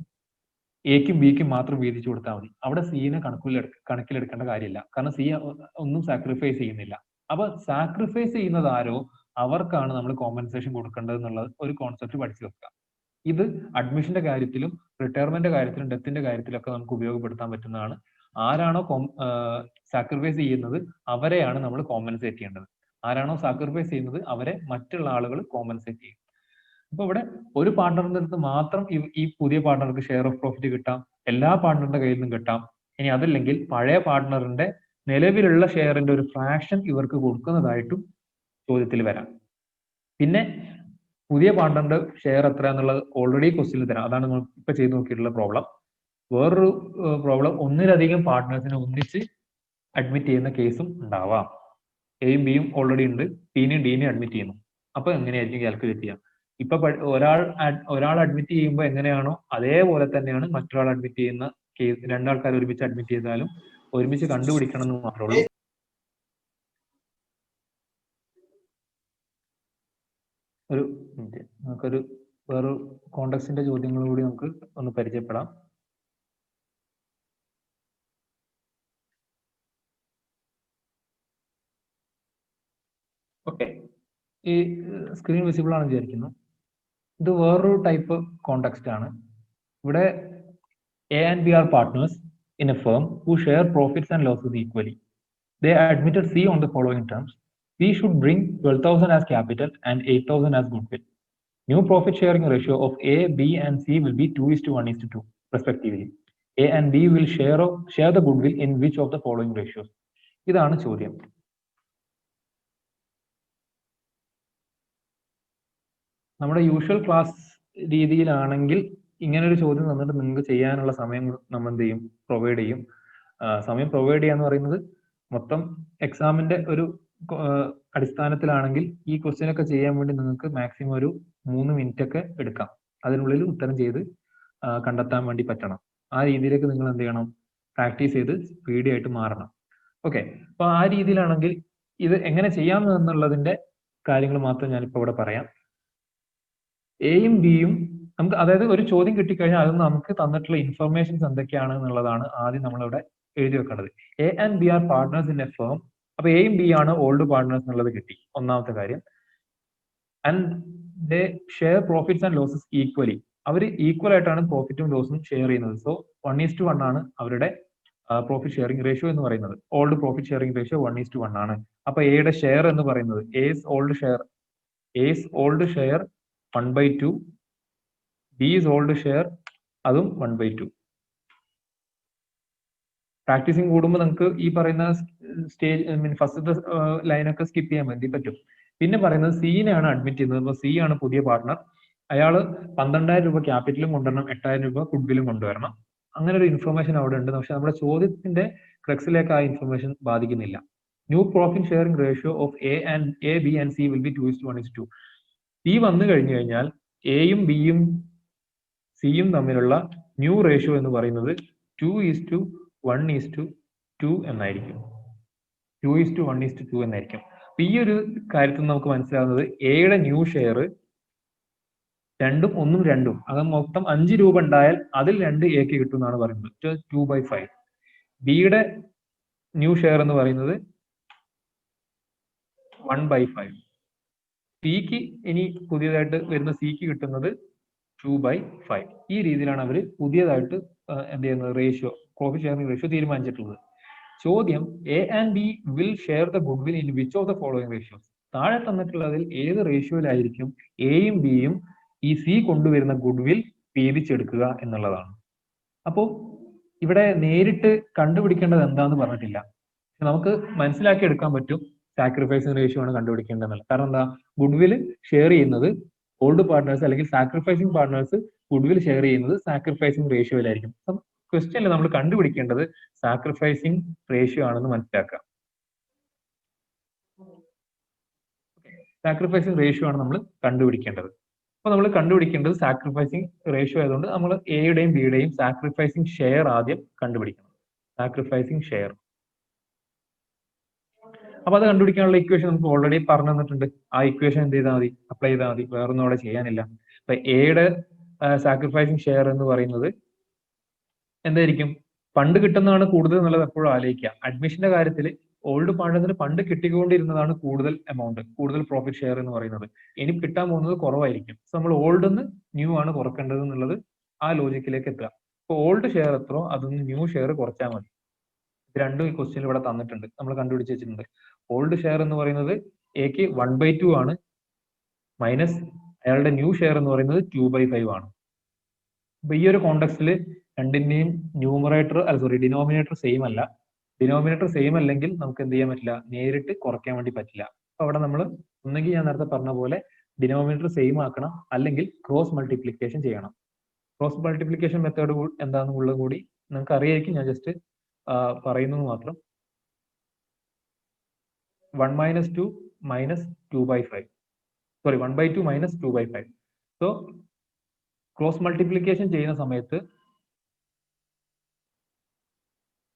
എക്കും ബിക്കും മാത്രം വീതിച്ചു കൊടുത്താൽ മതി. അവിടെ സിനെ കണക്കിലെടുക്കേണ്ട കാര്യമില്ല. കാരണം സി ഒന്നും സാക്രിഫൈസ് ചെയ്യുന്നില്ല. അപ്പൊ സാക്രിഫൈസ് ചെയ്യുന്നത് ആരോ അവർക്കാണ് നമ്മൾ കോമ്പൻസേഷൻ കൊടുക്കേണ്ടത് എന്നുള്ള ഒരു കോൺസെപ്റ്റ് പഠിച്ചു വെക്കുക. ഇത് അഡ്മിഷന്റെ കാര്യത്തിലും റിട്ടയർമെന്റ് കാര്യത്തിലും ഡെത്തിന്റെ കാര്യത്തിലൊക്കെ നമുക്ക് ഉപയോഗപ്പെടുത്താൻ പറ്റുന്നതാണ്. ആരാണോ സാക്രിഫൈസ് ചെയ്യുന്നത് അവരെയാണ് നമ്മൾ കോമ്പൻസേറ്റ് ചെയ്യേണ്ടത്. ആരാണോ സാക്രിഫൈസ് ചെയ്യുന്നത് അവരെ മറ്റുള്ള ആളുകൾ കോമ്പൻസേറ്റ് ചെയ്യും. അപ്പൊ ഇവിടെ ഒരു പാർട്ട്ണറിന്റെ അടുത്ത് മാത്രം ഈ പുതിയ പാർട്ട്ണർക്ക് ഷെയർ ഓഫ് പ്രോഫിറ്റ് കിട്ടാം, എല്ലാ പാർട്ട്ണറിന്റെ കയ്യിൽ നിന്നും കിട്ടാം. ഇനി അതല്ലെങ്കിൽ പഴയ പാർട്ട്ണറിന്റെ നിലവിലുള്ള ഷെയറിന്റെ ഒരു ഫ്രാക്ഷൻ ഇവർക്ക് കൊടുക്കുന്നതായിട്ടും ചോദ്യത്തിൽ വരാം. പിന്നെ പുതിയ പാർട്ട്ണറിന്റെ ഷെയർ എത്ര എന്നുള്ളത് ഓൾറെഡി ക്വസ്റ്റ്യനിൽ തരാം. അതാണ് നമ്മൾ ഇപ്പൊ ചെയ്ത് നോക്കിയിട്ടുള്ള പ്രോബ്ലം. വേറൊരു പ്രോബ്ലം, ഒന്നിലധികം പാർട്ട്നേഴ്സിനെ ഒന്നിച്ച് അഡ്മിറ്റ് ചെയ്യുന്ന കേസും ഉണ്ടാവാം. എയും ബിയും ഓൾറെഡി ഉണ്ട്, സിനെയും ഡിനെയും അഡ്മിറ്റ് ചെയ്യുന്നു. അപ്പൊ എങ്ങനെയായിരിക്കും കാൽക്കുലേറ്റ് ചെയ്യാം? ഇപ്പൊ ഒരാൾ അഡ്മിറ്റ് ചെയ്യുമ്പോൾ എങ്ങനെയാണോ അതേപോലെ തന്നെയാണ് മറ്റൊരാൾ അഡ്മിറ്റ് ചെയ്യുന്ന കേസ്. രണ്ടാൾക്കാർ ഒരുമിച്ച് അഡ്മിറ്റ് ചെയ്താലും ഒരുമിച്ച് കണ്ടുപിടിക്കണം എന്ന് മാത്രമേ ഉള്ളൂ. ഒരു മിനിറ്റ്, നമുക്കൊരു വേറൊരു കോണ്ടെക്സ്റ്റിന്റെ ചോദ്യങ്ങൾ കൂടി നമുക്ക് ഒന്ന് പരിചയപ്പെടാം. ഓക്കെ, ഈ സ്ക്രീൻ വിസിബിൾ ആണെന്ന് വിചാരിക്കുന്നു. ഇത് വേറൊരു ടൈപ്പ് കോണ്ടെക്സ്റ്റ് ആണ്. ഇവിടെ A and B are partners in a firm who share profits and losses equally. They admitted C on the following terms. C should bring 12,000 as capital and 8,000 as goodwill. New profit sharing ratio of A, B and C will be 2:1:2. Respectively. A and B will share the good will in which of the following ratios? ഇതാണ് ചോദ്യം. നമ്മുടെ usual class രീതിയിലാണെങ്കിൽ ഇങ്ങനെ ഒരു ചോദ്യം തന്നിട്ട് നിങ്ങൾക്ക് ചെയ്യാനുള്ള സമയം നമ്മൾ എന്ത് ചെയ്യും, പ്രൊവൈഡ് ചെയ്യും. സമയം പ്രൊവൈഡ് ചെയ്യാന്ന് പറയുന്നത് മൊത്തം എക്സാമിന്റെ ഒരു അടിസ്ഥാനത്തിലാണെങ്കിൽ ഈ ക്വസ്റ്റ്യൻ ഒക്കെ ചെയ്യാൻ വേണ്ടി നിങ്ങൾക്ക് മാക്സിമം ഒരു 3 മിനിറ്റ് ഒക്കെ എടുക്കാം. അതിനുള്ളിൽ ഉത്തരം ചെയ്ത് കണ്ടെത്താൻ വേണ്ടി പറ്റണം. ആ രീതിയിലേക്ക് നിങ്ങൾ എന്ത് ചെയ്യണം, പ്രാക്ടീസ് ചെയ്ത് സ്പീഡി ആയിട്ട് മാറണം. ഓക്കെ, അപ്പൊ ആ രീതിയിലാണെങ്കിൽ ഇത് എങ്ങനെ ചെയ്യാം എന്നുള്ളതിന്റെ കാര്യങ്ങൾ മാത്രം ഞാനിപ്പോൾ ഇവിടെ പറയാം. എയും ബിയും നമുക്ക്, അതായത് ഒരു ചോദ്യം കിട്ടിക്കഴിഞ്ഞാൽ അത് നമുക്ക് തന്നിട്ടുള്ള ഇൻഫർമേഷൻസ് എന്തൊക്കെയാണ് എന്നുള്ളതാണ് ആദ്യം നമ്മളിവിടെ എഴുതി വെക്കേണ്ടത്. A and B are partners in a firm. അപ്പൊ എയും ബി ആണ് ഓൾഡ് പാർട്ട്നേഴ്സ് എന്നുള്ളത് കിട്ടി, ഒന്നാമത്തെ കാര്യം. And they share profits and losses equally. അവർ ഈക്വൽ ആയിട്ടാണ് പ്രോഫിറ്റും ലോസും ഷെയർ ചെയ്യുന്നത്. സോ 1:1 ആണ് അവരുടെ പ്രോഫിറ്റ് ഷെയറിംഗ് റേഷ്യോ എന്ന് പറയുന്നത്. ഓൾഡ് പ്രോഫിറ്റ് ഷെയറിംഗ് റേഷ്യോ 1:1 ആണ്. അപ്പൊ എയുടെ ഷെയർ എന്ന് പറയുന്നത് S old share 1/2, B is old share അതും 1/2. പ്രാക്ടീസിങ് കൂടുമ്പോൾ നമുക്ക് ഈ പറയുന്ന സ്റ്റേജ് ഫസ്റ്റത്തെ ലൈനൊക്കെ സ്കിപ്പ് ചെയ്യാൻ വേണ്ടി പറ്റും. പിന്നെ പറയുന്നത് സീനെയാണ് അഡ്മിറ്റ് ചെയ്യുന്നത്. അപ്പൊ സി ആണ് പുതിയ പാർട്ട്ണർ. അയാള് 12,000 രൂപ ക്യാപിറ്റലും കൊണ്ടുവരണം, 8,000 രൂപ ഗുഡ്വില്ലും കൊണ്ടുവരണം. അങ്ങനെ ഒരു ഇൻഫർമേഷൻ അവിടെ ഉണ്ട്. പക്ഷെ നമ്മുടെ ചോദ്യത്തിന്റെ ക്രക്സിലേക്ക് ആ ഇൻഫർമേഷൻ ബാധിക്കുന്നില്ല. New profit sharing ratio of A B and C will be 2:1:2. C വന്നു കഴിഞ്ഞു കഴിഞ്ഞാൽ എയും ബിയും സിയും തമ്മിലുള്ള ന്യൂ റേഷ്യോ എന്ന് പറയുന്നത് 2:1:2 എന്നായിരിക്കും. 2:1:2 എന്നായിരിക്കും. അപ്പൊ ഈ ഒരു കാര്യത്തിൽ നമുക്ക് മനസ്സിലാവുന്നത് എയുടെ ന്യൂ ഷെയർ 2 1 2, അത് മൊത്തം 5 രൂപ ഉണ്ടായാൽ അതിൽ 2 എക്ക് കിട്ടും എന്നാണ് പറയുന്നത്, 2/5. ബിയുടെ ന്യൂ ഷെയർ എന്ന് പറയുന്നത് 1/5. സിക്ക് ഇനി പുതിയതായിട്ട് വരുന്ന സിക്ക് കിട്ടുന്നത് 2/5. ഈ രീതിയിലാണ് അവർ പുതിയതായിട്ട് എന്ത് ചെയ്യുന്നത്, റേഷ്യോ, പ്രോഫിറ്റ് ഷെയറിംഗ് റേഷ്യോ തീരുമാനിച്ചിട്ടുള്ളത്. ചോദ്യം, A and B will share the good will in which of the following ratios? താഴെ തന്നിട്ടുള്ളതിൽ ഏത് റേഷ്യോയിലായിരിക്കും എയും ബിയും ഈ സി കൊണ്ടുവരുന്ന ഗുഡ് വിൽ വീതിച്ചെടുക്കുക എന്നുള്ളതാണ്. അപ്പോൾ ഇവിടെ നേരിട്ട് കണ്ടുപിടിക്കേണ്ടത് എന്താന്ന് പറഞ്ഞിട്ടില്ല. നമുക്ക് മനസ്സിലാക്കി എടുക്കാൻ പറ്റും സാക്രിഫൈസിങ് റേഷ്യോ ആണ് കണ്ടുപിടിക്കേണ്ടതെന്നുള്ളത്. കാരണം എന്താ, ഗുഡ് വിൽ ഷെയർ ചെയ്യുന്നത് ഓൾഡ് പാർട്ട്നേഴ്സ് അല്ലെങ്കിൽ sacrificing partners goodwill share ചെയ്യുന്നത് സാക്രിഫൈസിങ് റേഷ്യോയിലായിരിക്കും. അപ്പം ക്വസ്റ്റ്യനിൽ നമ്മൾ കണ്ടുപിടിക്കേണ്ടത് സാക്രിഫൈസിങ് റേഷ്യോ ആണെന്ന് മനസ്സിലാക്കുക. സാക്രിഫൈസിങ് റേഷ്യോ ആണ് നമ്മൾ കണ്ടുപിടിക്കേണ്ടത്. അപ്പൊ നമ്മൾ കണ്ടുപിടിക്കേണ്ടത് സാക്രിഫൈസിങ് റേഷ്യോ ആയതുകൊണ്ട് നമ്മൾ എയുടെയും ബിയുടെയും സാക്രിഫൈസിങ് ഷെയർ ആദ്യം കണ്ടുപിടിക്കണം. Sacrificing share. അപ്പൊ അത് കണ്ടുപിടിക്കാനുള്ള ഇക്വേഷൻ നമുക്ക് ഓൾറെഡി പറഞ്ഞു തന്നിട്ടുണ്ട്. ആ ഇക്വേഷൻ എന്ത് ചെയ്താൽ മതി, അപ്ലൈ ചെയ്താൽ മതി, വേറൊന്നും അവിടെ ചെയ്യാനില്ല. അപ്പൊ എയുടെ സാക്രിഫൈസിങ് ഷെയർ എന്ന് പറയുന്നത് എന്തായിരിക്കും? ഫണ്ട് കിട്ടുന്നതാണ് കൂടുതൽ എന്നുള്ളത് എപ്പോഴും ആലോചിക്കുക. അഡ്മിഷന്റെ കാര്യത്തിൽ ഓൾഡ് പാർട്ട്നേഴ്സിന് ഫണ്ട് കിട്ടിക്കൊണ്ടിരുന്നതാണ് കൂടുതൽ എമൗണ്ട്, കൂടുതൽ പ്രോഫിറ്റ് ഷെയർ എന്ന് പറയുന്നത്. ഇനി കിട്ടാൻ പോകുന്നത് കുറവായിരിക്കും. സോ നമ്മൾ ഓൾഡ് നിന്ന് ന്യൂ ആണ് കുറക്കേണ്ടത് എന്നുള്ളത് ആ ലോജിക്കിലേക്ക് എത്തുക. അപ്പൊ ഓൾഡ് ഷെയർ എത്രയോ അതൊന്ന് ന്യൂ ഷെയർ കുറച്ചാൽ മതി. ഇത് രണ്ടും ഈ ക്വസ്റ്റ്യനിൽ ഇവിടെ തന്നിട്ടുണ്ട്, നമ്മൾ കണ്ടുപിടിച്ച് വെച്ചിട്ടുണ്ട്. ഓൾഡ് ഷെയർ എന്ന് പറയുന്നത് എക്ക് 1/2 ആണ്, മൈനസ് അയാളുടെ ന്യൂ ഷെയർ എന്ന് പറയുന്നത് 2/5 ആണ്. അപ്പൊ ഈ ഒരു കോണ്ടെക്സ്റ്റിൽ രണ്ടിന്റെയും ഡിനോമിനേറ്റർ സെയിം അല്ല. ഡിനോമിനേറ്റർ സെയിം അല്ലെങ്കിൽ നമുക്ക് എന്ത് ചെയ്യാൻ പറ്റില്ല, നേരിട്ട് കുറയ്ക്കാൻ വേണ്ടി പറ്റില്ല. അപ്പൊ അവിടെ നമ്മൾ ഒന്നെങ്കിൽ ഞാൻ നേരത്തെ പറഞ്ഞ പോലെ ഡിനോമിനേറ്റർ സെയിം ആക്കണം, അല്ലെങ്കിൽ ക്രോസ് മൾട്ടിപ്ലിക്കേഷൻ ചെയ്യണം. ക്രോസ് മൾട്ടിപ്ലിക്കേഷൻ മെത്തേഡ് എന്താണെന്നുള്ളത് കൂടി നിങ്ങൾക്ക് അറിയായിരിക്കും, ഞാൻ ജസ്റ്റ് പറയുന്നത് മാത്രം. 1/2 - 2/5. സോ ക്രോസ് മൾട്ടിപ്ലിക്കേഷൻ ചെയ്യുന്ന സമയത്ത്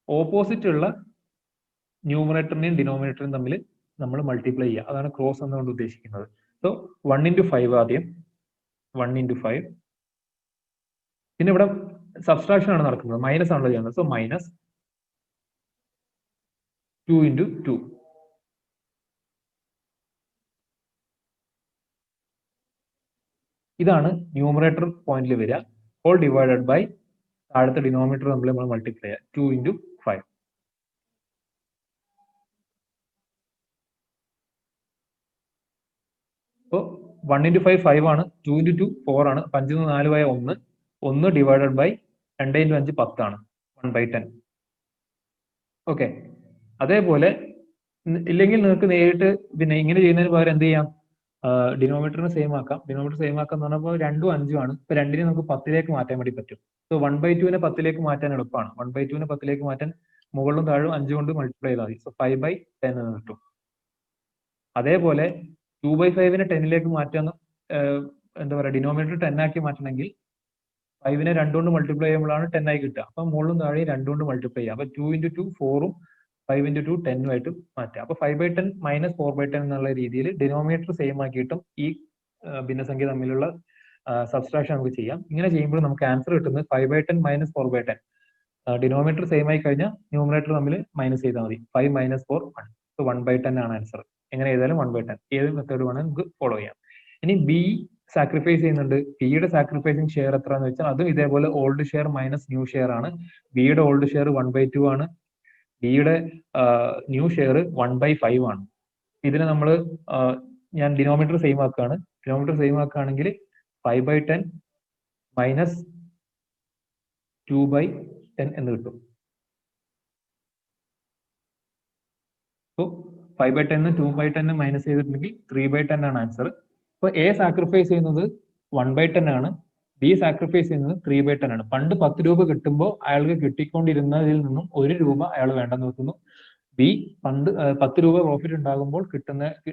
ഓപ്പോസിറ്റ് ഉള്ള ന്യൂമറേറ്ററിനെയും ഡിനോമിനേറ്ററിനെയും തമ്മിൽ നമ്മൾ മൾട്ടിപ്ലൈ ചെയ്യുക. അതാണ് ക്രോസ് എന്നുകൊണ്ട് ഉദ്ദേശിക്കുന്നത്. സോ 1/5 ആദ്യം, 1/5. പിന്നെ ഇവിടെ സബ്സ്ട്രാക്ഷൻ ആണ് നടക്കുന്നത്, മൈനസ് ആണല്ലോ ചെയ്യുന്നത്. So minus 2/2. ഇതാണ് ന്യൂമറേറ്റർ പോയിന്റിൽ വരിക. ഹോൾ ഡിവൈഡഡ് ബൈ താഴത്തെ ഡിനോമിനേറ്റർ നമ്മൾ മൾട്ടിപ്ലൈ ചെയ്യുക, 2/5. അപ്പോൾ 1/5 5 ആണ്, 2/2 4 ആണ്. 5 4 1 ഡിവൈഡഡ് ബൈ 2 × 5 10 1/10. ഓക്കെ, അതേപോലെ ഇല്ലെങ്കിൽ നിങ്ങൾക്ക് നേരിട്ട് പിന്നെ ഇങ്ങനെ ചെയ്യുന്നതിന് പകരം എന്ത് ചെയ്യാം, ഡിനോമിനേറ്ററിനെ സെയിം ആക്കാം. ഡിനോമിനേറ്റർ സെയിം ആക്കാം എന്ന് പറഞ്ഞപ്പോൾ 2ഉം 5ഉം ആണ്. ഇപ്പൊ 2നെ നമുക്ക് 10ലേക്ക് മാറ്റാൻ വേണ്ടി പറ്റും. സോ 1/2നെ 10ലേക്ക് മാറ്റാൻ എളുപ്പമാണ്. 1/2നെ 10ലേക്ക് മാറ്റാൻ മുകളിലും താഴും 5 കൊണ്ട് മൾട്ടിപ്ലൈ ചെയ്താൽ മതി. സോ 5/10 എന്ന് കിട്ടും. അതേപോലെ 2/5നെ 10ലേക്ക് മാറ്റാൻ എന്താ പറയുക, ഡിനോമിനേറ്റർ 10 ആക്കി മാറ്റണമെങ്കിൽ 5നെ 2 കൊണ്ട് മൾട്ടിപ്ലൈ ചെയ്യുമ്പോഴാണ് 10 ആയി കിട്ടുക. അപ്പൊ മുകളിലും താഴെ 2 കൊണ്ട് മൾട്ടിപ്ലൈ ചെയ്യാം. അപ്പൊ 2 × 2 4ഉം 5 × 2 10ഉം ആയിട്ട് മാറ്റാം. അപ്പൊ 5/10 - 4/10 എന്നുള്ള രീതിയിൽ ഡിനോമിനേറ്റർ സെയിം ആക്കിയിട്ടും ഈ ഭിന്നസംഖ്യ തമ്മിലുള്ള സബ്സ്ട്രാക്ഷൻ നമുക്ക് ചെയ്യാം. ഇങ്ങനെ ചെയ്യുമ്പോൾ നമുക്ക് ആൻസർ കിട്ടുന്നത് 5/10 - 4/10. ഡിനോമിനേറ്റർ സെയിം ആയി കഴിഞ്ഞാൽ ന്യൂമറേറ്റർ തമ്മിൽ മൈനസ് ചെയ്താൽ മതി. 5 - 4 1. സോ 1/10 ആണ് ആൻസർ. എങ്ങനെ ചെയ്താലും 1/10. ഏത് മെത്തേഡ് വേണമെങ്കിൽ നമുക്ക് ഫോളോ ചെയ്യാം. ഇനി ബി സാക്രിഫൈസ് ചെയ്യുന്നുണ്ട്. ബിയുടെ സാക്രിഫൈസിങ് ഷെയർ എത്ര എന്ന് വെച്ചാൽ അതും ഇതേപോലെ old share minus new share ആണ്. ബിയുടെ ഓൾഡ് ഷെയർ 1/2 ആണ്. ബിയുടെ ന്യൂ ഷെയർ 1/5 ആണ്. ഇതിനെ നമ്മൾ ഞാൻ ഡിനോമിനേറ്റർ സെയിം ആക്കുകയാണ്. ഡിനോമിനേറ്റർ സെയിം ആക്കുകയാണെങ്കിൽ 5/10 - 2/10 എന്ന് കിട്ടും. സോ 5/10 2/10 മൈനസ് ചെയ്തിട്ടുണ്ടെങ്കിൽ 3/10 ആണ് ആൻസർ. അപ്പൊ എ സാക്രിഫൈസ് ചെയ്യുന്നത് 1/10 ആണ്. ബി സാക്രിഫൈസ് ചെയ്യുന്നത് 3/10 ആണ്. പണ്ട് 10 രൂപ കിട്ടുമ്പോൾ അയാൾക്ക് കിട്ടിക്കൊണ്ടിരുന്നതിൽ നിന്നും 1 രൂപ അയാൾ വേണ്ടെന്ന് വെക്കുന്നു. ബി പണ്ട് 10 രൂപ പ്രോഫിറ്റ് ഉണ്ടാകുമ്പോൾ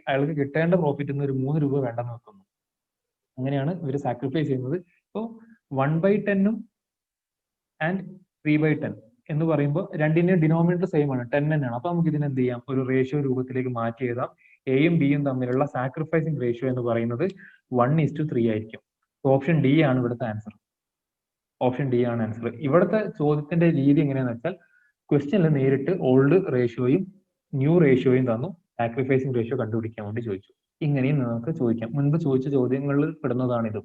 അയാൾക്ക് കിട്ടേണ്ട പ്രോഫിറ്റ് നിന്ന് ഒരു 3 രൂപ വേണ്ടെന്ന് വെക്കുന്നു. അങ്ങനെയാണ് ഇവർ സാക്രിഫൈസ് ചെയ്യുന്നത്. അപ്പോൾ 1/10 ആൻഡ് 3/10 എന്ന് പറയുമ്പോൾ രണ്ടിന്റെ ഡിനോമിനേറ്റർ സെയിം ആണ്, 10 തന്നെയാണ്. അപ്പൊ നമുക്ക് ഇതിനെ എന്ത് ചെയ്യാം, ഒരു റേഷ്യോ രൂപത്തിലേക്ക് മാറ്റി എഴുതാം. എയും ബിയും തമ്മിലുള്ള സാക്രിഫൈസിങ് റേഷ്യോ എന്ന് പറയുന്നത് 1:3 ആയിരിക്കും. ഓപ്ഷൻ ഡി ആണ് ഇവിടുത്തെ ആൻസർ. ഓപ്ഷൻ ഡി ആണ് ആൻസർ. ഇവിടുത്തെ ചോദ്യത്തിന്റെ രീതി എങ്ങനെയാണെന്ന് വെച്ചാൽ ക്വസ്റ്റ്യനിൽ നേരിട്ട് ഓൾഡ് റേഷ്യോയും ന്യൂ റേഷ്യോയും തന്നു സാക്രിഫൈസിങ് റേഷ്യോ കണ്ടുപിടിക്കാൻ വേണ്ടി ചോദിച്ചു. ഇങ്ങനെയും നിങ്ങൾക്ക് ചോദിക്കാം. മുൻപ് ചോദിച്ച ചോദ്യങ്ങളിൽ പെടുന്നതാണിത്.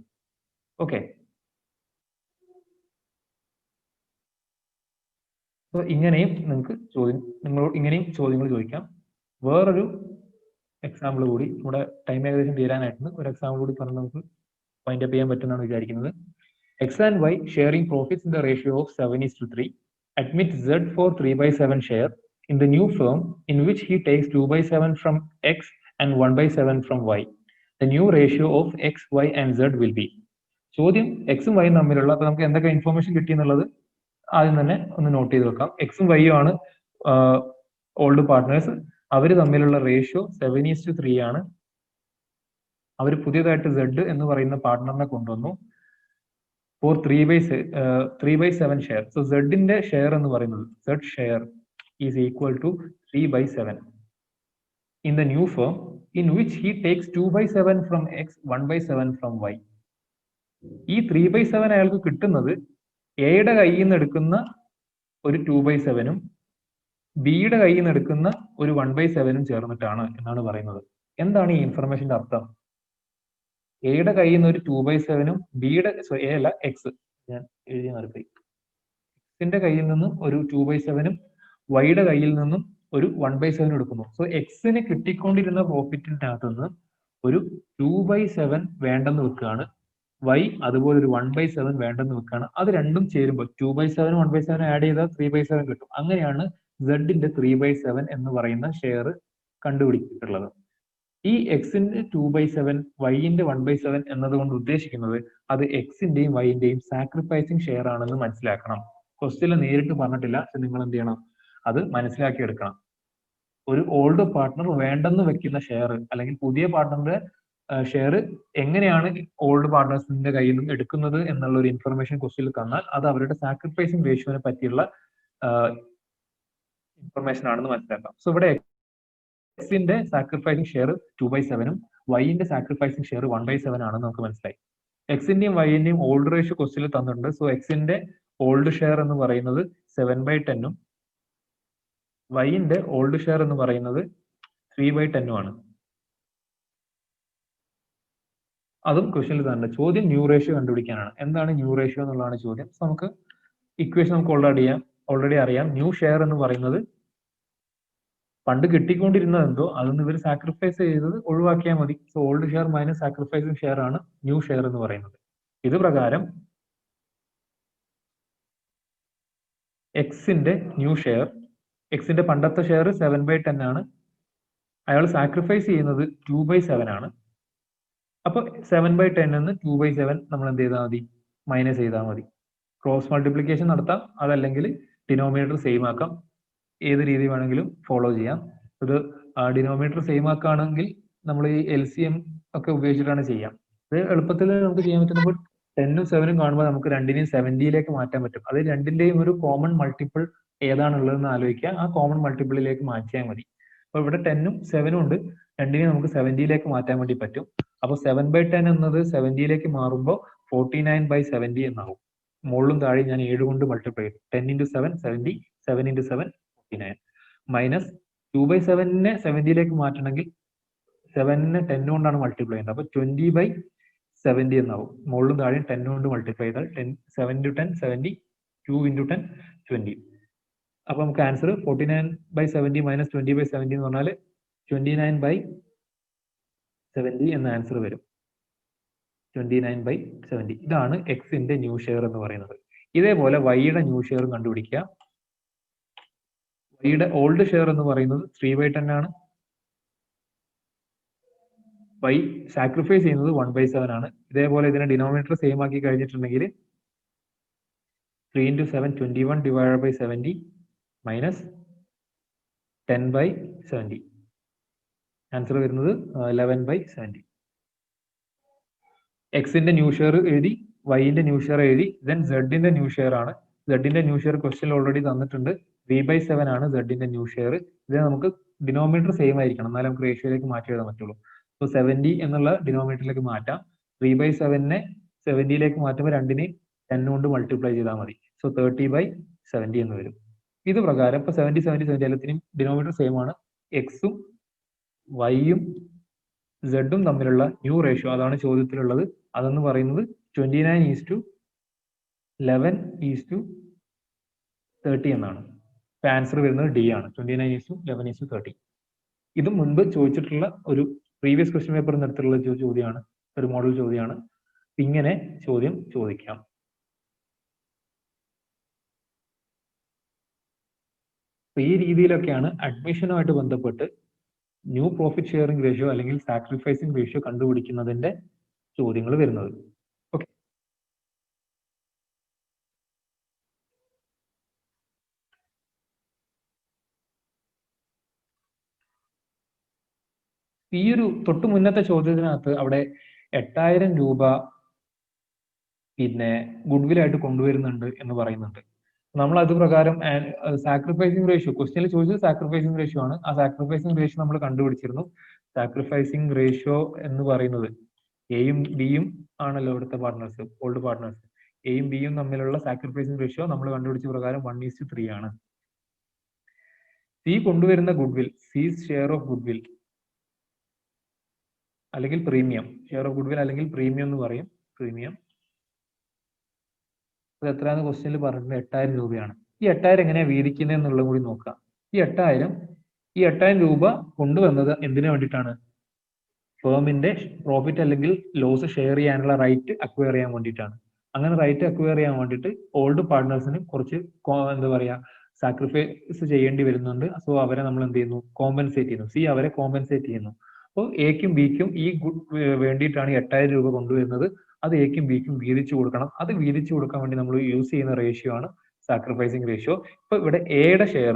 ഓക്കെ, അപ്പൊ ഇങ്ങനെയും നിങ്ങൾക്ക് ഇങ്ങനെയും ചോദ്യങ്ങൾ ചോദിക്കാം. വേറൊരു എക്സാമ്പിൾ കൂടി, നമ്മുടെ ടൈം ഏകദേശം തീരാനായിട്ടുണ്ട്. ഒരു എക്സാമ്പിൾ കൂടി പറഞ്ഞ് നമുക്ക് ഫൈൻഡ് അപ്പ് ചെയ്യാൻ പറ്റുമെന്നാണ് വിചാരിക്കുന്നത്. X and Y sharing profits in the ratio of 7:3. Admit Z for 3/7 share in the new firm in which he takes 2/7 from X and 1/7 from Y. The new ratio of X, Y and Z will be. ചോദ്യം എക്സും വൈയും തമ്മിലുള്ള, അപ്പൊ നമുക്ക് എന്തൊക്കെ information കിട്ടി എന്നുള്ളത് ആദ്യം തന്നെ ഒന്ന് നോട്ട് ചെയ്ത് വെക്കാം. എക്സും വൈയും ആണ് ഓൾഡ് പാർട്ട്നേഴ്സ്. അവർ തമ്മിലുള്ള റേഷ്യോ 7:3 ആണ്. അവർ പുതിയതായിട്ട് Z എന്ന് പറയുന്ന പാർട്ട്ണറിനെ കൊണ്ടുവന്നു ഫോർ 3/7 ഷെയർ. സോ സെഡിന്റെ ഷെയർ എന്ന് പറയുന്നത് Z share is equal to 3/7 in the new firm in which he takes 2/7 from X 1/7 from Y. ഈ 3/7 അയാൾക്ക് കിട്ടുന്നത് എയുടെ കയ്യിൽ നിന്ന് എടുക്കുന്ന ഒരു 2/7ഉം ബിയുടെ കയ്യിൽ നിന്ന് എടുക്കുന്ന ഒരു 1/7ഉം ചേർന്നിട്ടാണ് എന്നാണ് പറയുന്നത്. എന്താണ് ഈ ഇൻഫർമേഷന്റെ അർത്ഥം? എയുടെ കയ്യിൽ നിന്ന് ഒരു 2/7ഉം ബിയുടെ എ അല്ല എക്സ്, ഞാൻ എഴുതി മാറിപ്പോയി. എക്സിന്റെ കയ്യിൽ നിന്നും ഒരു 2/7ഉം വൈയുടെ കയ്യിൽ നിന്നും ഒരു 1/7 എടുക്കുന്നു. സോ എക്സിന് കിട്ടിക്കൊണ്ടിരുന്ന പ്രോഫിറ്റിന്റെ അകത്ത് നിന്ന് ഒരു 2/7 വേണ്ടെന്ന് വെക്കുകയാണ്. വൈ അതുപോലെ ഒരു 1/7 വേണ്ടെന്ന് വെക്കുകയാണ്. അത് രണ്ടും ചേരുമ്പോൾ 2/7 1/7 ആഡ് ചെയ്താൽ 3/7 കിട്ടും. അങ്ങനെയാണ് സെഡിന്റെ 3/7 എന്ന് പറയുന്ന ഷെയർ കണ്ടുപിടിച്ചിട്ടുള്ളത്. ഈ എക്സിന്റെ 2/7 വൈന്റെ 1/7 എന്നതുകൊണ്ട് ഉദ്ദേശിക്കുന്നത് അത് എക്സിന്റെയും വൈന്റെയും സാക്രിഫൈസിങ് ഷെയർ ആണെന്ന് മനസ്സിലാക്കണം. ക്വസ്റ്റ്യനിൽ നേരിട്ട് പറഞ്ഞിട്ടില്ല, പക്ഷെ നിങ്ങൾ എന്ത് ചെയ്യണം, അത് മനസ്സിലാക്കി എടുക്കണം. ഒരു ഓൾഡ് പാർട്ട്ണർ വേണ്ടെന്ന് വെക്കുന്ന ഷെയർ അല്ലെങ്കിൽ പുതിയ പാർട്ട്ണറുടെ ഷെയർ എങ്ങനെയാണ് ഓൾഡ് പാർട്ട്നേഴ്സിന്റെ കയ്യിൽ നിന്ന് എടുക്കുന്നത് എന്നുള്ള ഒരു ഇൻഫർമേഷൻ ക്വസ്റ്റ്യനിൽ തന്നാൽ അത് അവരുടെ സാക്രിഫൈസിങ് റേഷ്യോനെ പറ്റിയുള്ള ഇൻഫർമേഷൻ ആണെന്ന് മനസ്സിലാക്കാം. സോ ഇവിടെ എക്സിന്റെ സാക്രിഫൈസിങ് ഷെയർ 2/7ഉം വൈന്റെ സാക്രിഫൈസിങ് ഷെയർ 1/7 ആണെന്ന് നമുക്ക് മനസ്സിലായി. എക്സിന്റെയും വൈന്റെയും ഓൾഡ് റേഷ്യോ ക്വസ്റ്റ്യനിൽ തന്നിട്ടുണ്ട്. സോ എക്സിന്റെ ഓൾഡ് ഷെയർ എന്ന് പറയുന്നത് 7/10ഉം വൈന്റെ ഓൾഡ് ഷെയർ എന്ന് പറയുന്നത് 3/10ഉം ആണ്. അതും ക്വസ്റ്റ്യനിൽ തന്നെ. ചോദ്യം ന്യൂ റേഷ്യോ കണ്ടുപിടിക്കാനാണ്. എന്താണ് ന്യൂ റേഷ്യോ എന്നുള്ളതാണ് ചോദ്യം. സോ നമുക്ക് ഇക്വേഷൻ നമുക്ക് ഓൾറെഡി അറിയാം. ന്യൂ ഷെയർ എന്ന് പറയുന്നത് പണ്ട് കിട്ടിക്കൊണ്ടിരുന്നത് എന്തോ അതൊന്ന് ഇവർ സാക്രിഫൈസ് ചെയ്തത് ഒഴിവാക്കിയാൽ മതി. So old share minus sacrificing share ആണ് ന്യൂ ഷെയർ എന്ന് പറയുന്നത്. ഇത് പ്രകാരം എക്സിന്റെ ന്യൂ ഷെയർ, എക്സിന്റെ പണ്ടത്തെ ഷെയർ 7/10 ആണ്. അയാൾ സാക്രിഫൈസ് ചെയ്യുന്നത് 2/7 ആണ്. അപ്പൊ 7/10 നിന്ന് 2/7 നമ്മൾ എന്ത് ചെയ്താൽ മതി, മൈനസ് ചെയ്താൽ മതി. ക്രോസ് മൾട്ടിപ്ലിക്കേഷൻ നടത്താം, അതല്ലെങ്കിൽ ഡിനോമിനേറ്റർ സെയിം ആക്കാം. ഏത് രീതി വേണമെങ്കിലും ഫോളോ ചെയ്യാം. ഇത് ഡിനോമിനേറ്റർ സെയിം ആക്കുകയാണെങ്കിൽ നമ്മൾ ഈ LCM ഒക്കെ ഉപയോഗിച്ചിട്ടാണ് ചെയ്യാം. ഇത് എളുപ്പത്തിൽ നമുക്ക് ചെയ്യാൻ പറ്റുമ്പോൾ 10ഉം 7ഉം കാണുമ്പോൾ നമുക്ക് രണ്ടിനെയും 70യിലേക്ക് മാറ്റാൻ പറ്റും. അത് രണ്ടിന്റെയും ഒരു കോമൺ മൾട്ടിപ്പിൾ ഏതാണുള്ളതെന്ന് ആലോചിക്കുക, ആ കോമൺ മൾട്ടിപ്പിളിലേക്ക് മാറ്റിയാൽ മതി. അപ്പൊ ഇവിടെ 10ഉം 7ഉം ഉണ്ട്, രണ്ടിനെയും നമുക്ക് 70യിലേക്ക് മാറ്റാൻ വേണ്ടി പറ്റും. അപ്പോൾ 7/10 എന്നത് 70യിലേക്ക് മാറുമ്പോൾ 49/70 എന്നാവും. മുകളിലും താഴെ ഞാൻ 7 കൊണ്ട് മൾട്ടിപ്ലൈ ചെയ്തു. 10 into 7 70, 7 into 7 49, മൈനസ് 2/7നെ 70യിലേക്ക് മാറ്റണമെങ്കിൽ 7നെ 10 കൊണ്ടാണ് മൾട്ടിപ്ലൈ ചെയ്യുന്നത്. അപ്പൊ 20/70 എന്നാവും. മുകളിലും താഴെ 10 കൊണ്ട് മൾട്ടിപ്ലൈ ചെയ്താൽ 7 into 10 70, 2 into 10 20. അപ്പൊ നമുക്ക് ആൻസർ 49/70 മൈനസ് 20/70 എന്ന് പറഞ്ഞാൽ 29/70 എന്ന ആൻസർ വരും. 29/70. ഇതാണ് എക്സിന്റെ ന്യൂ ഷെയർ എന്ന് പറയുന്നത്. ഇതേപോലെ വൈയുടെ ന്യൂ ഷെയർ കണ്ടുപിടിക്കുക. വൈയുടെ ഓൾഡ് ഷെയർ എന്ന് പറയുന്നത് 3/10 ആണ്. വൈ സാക്രിഫൈസ് ചെയ്യുന്നത് 1/7 ആണ്. ഇതേപോലെ ഇതിനെ ഡിനോമിനേറ്റർ സെയിം ആക്കി കഴിഞ്ഞിട്ടുണ്ടെങ്കിൽ 3 into 7 21/70 മൈനസ് 10/70. ആൻസർ വരുന്നത് 11/70. എക്സിന്റെ ന്യൂ ഷെയർ എഴുതി, വൈന്റെ ന്യൂ ഷെയർ എഴുതി, ദെൻ സെഡിന്റെ ന്യൂ ഷെയർ ആണ്. സെഡിന്റെ ന്യൂ ഷെയർ ക്വസ്റ്റ്യൻ ഓൾറെഡി തന്നിട്ടുണ്ട്. 3/7 ആണ് സെഡിന്റെ ന്യൂ ഷെയർ. ഇത് നമുക്ക് ഡിനോമിനേറ്റർ സെയിം ആയിരിക്കണം, എന്നാലും നമുക്ക് റേഷ്യോയിലേക്ക് മാറ്റി എഴുതാൻ പറ്റുള്ളൂ. സോ 70 എന്നുള്ള ഡിനോമിനേറ്ററിലേക്ക് മാറ്റാം. 3/7നെ 70യിലേക്ക് മാറ്റുമ്പോൾ രണ്ടിനെ 10 കൊണ്ട് മൾട്ടിപ്ലൈ ചെയ്താൽ മതി. സോ 30/70 എന്ന് വരും. ഇത് പ്രകാരം ഇപ്പൊ 70 70 70 എല്ലാത്തിനും ഡിനോമിനേറ്റർ സെയിം ആണ്. എക്സും വൈയും സെഡും തമ്മിലുള്ള ന്യൂ റേഷ്യോ, അതാണ് ചോദ്യത്തിലുള്ളത്. അതെന്ന് പറയുന്നത് 29:11:30 എന്നാണ്. ആൻസർ വരുന്നത് ഡി ആണ്, 29:11:30. ഇത് മുൻപ് ചോദിച്ചിട്ടുള്ള ഒരു പ്രീവിയസ് ക്വസ്റ്റ്യൻ പേപ്പറിൽ എടുത്തിട്ടുള്ള ചോദ്യമാണ്, ഒരു മോഡൽ ചോദ്യമാണ്. ഇങ്ങനെ ചോദ്യം ചോദിക്കാം. ഈ രീതിയിലൊക്കെയാണ് അഡ്മിഷനുമായിട്ട് ബന്ധപ്പെട്ട് ന്യൂ പ്രോഫിറ്റ് ഷെയറിംഗ് റേഷ്യോ അല്ലെങ്കിൽ സാക്രിഫൈസിംഗ് റേഷ്യോ കണ്ടുപിടിക്കുന്നതിന്റെ ചോദ്യങ്ങൾ വരുന്നത്. ഓക്കെ, ഈ ഒരു തൊട്ട് മുന്നത്തെ ചോദ്യത്തിനകത്ത് അവിടെ 8000 രൂപ പിന്നെ ഗുഡ്വിൽ ആയിട്ട് കൊണ്ടുവരുന്നുണ്ട് എന്ന് പറയുന്നുണ്ട്. നമ്മൾ അത് പ്രകാരം സാക്രിഫൈസിംഗ് റേഷ്യോ ക്വസ്റ്റ്യനിൽ ചോദിച്ചത് സാക്രിഫൈസിംഗ് റേഷ്യോ ആണ്. ആ സാക്രിഫൈസിംഗ് റേഷ്യോ നമ്മൾ കണ്ടുപിടിച്ചിരുന്നു. സാക്രിഫൈസിംഗ് റേഷ്യോ എന്ന് പറയുന്നത് എയും ബിയും ആണല്ലോ ഇവിടുത്തെ പാർട്ട്നേഴ്സ്, ഓൾഡ് പാർട്ട്നേഴ്സ്. എയും ബിയും തമ്മിലുള്ള സാക്രിഫൈസിംഗ് റേഷ്യോ നമ്മൾ കണ്ടുപിടിച്ച പ്രകാരം 1:3 ആണ്. സി കൊണ്ടുവരുന്ന ഗുഡ്വിൽ, സീസ് ഷെയർ ഓഫ് ഗുഡ്വിൽ അല്ലെങ്കിൽ പ്രീമിയം, ഷെയർ ഓഫ് ഗുഡ്വിൽ അല്ലെങ്കിൽ പ്രീമിയം എന്ന് പറയും. പ്രീമിയം അത് എത്രയാണെന്ന് ക്വസ്റ്റ്യനിൽ പറഞ്ഞിട്ടുണ്ട്, 8000 രൂപയാണ്. ഈ 8000 എങ്ങനെയാ വീതിക്കുന്നത് എന്നുള്ളത് കൂടി നോക്കാം. ഈ 8000 രൂപ കൊണ്ടുവന്നത് എന്തിനു വേണ്ടിയിട്ടാണ്? ഫേമിന്റെ പ്രോഫിറ്റ് അല്ലെങ്കിൽ ലോസ് ഷെയർ ചെയ്യാനുള്ള റൈറ്റ് അക്വയർ ചെയ്യാൻ വേണ്ടിയിട്ടാണ്. അങ്ങനെ റൈറ്റ് അക്വയർ ചെയ്യാൻ വേണ്ടിയിട്ട് ഓൾഡ് പാർട്ട്നേഴ്സിന് കുറച്ച് എന്താ പറയാ സാക്രിഫൈസ് ചെയ്യേണ്ടി വരുന്നുണ്ട്. സോ അവരെ നമ്മൾ എന്ത് ചെയ്യുന്നു? കോമ്പൻസേറ്റ് ചെയ്യുന്നു. സി അവരെ കോമ്പൻസേറ്റ് ചെയ്യുന്നു. അപ്പോൾ എക്കും ബിക്കും ഈ വേണ്ടിയിട്ടാണ് 8000 രൂപ കൊണ്ടുവരുന്നത്. അത് എക്കും ബിക്കും വീതിച്ചു കൊടുക്കണം. അത് വീതിച്ചു കൊടുക്കാൻ വേണ്ടി നമ്മൾ യൂസ് ചെയ്യുന്ന റേഷ്യോ ആണ് സാക്രിഫൈസിംഗ് റേഷ്യോ. ഇപ്പൊ ഇവിടെ എയുടെ ഷെയർ,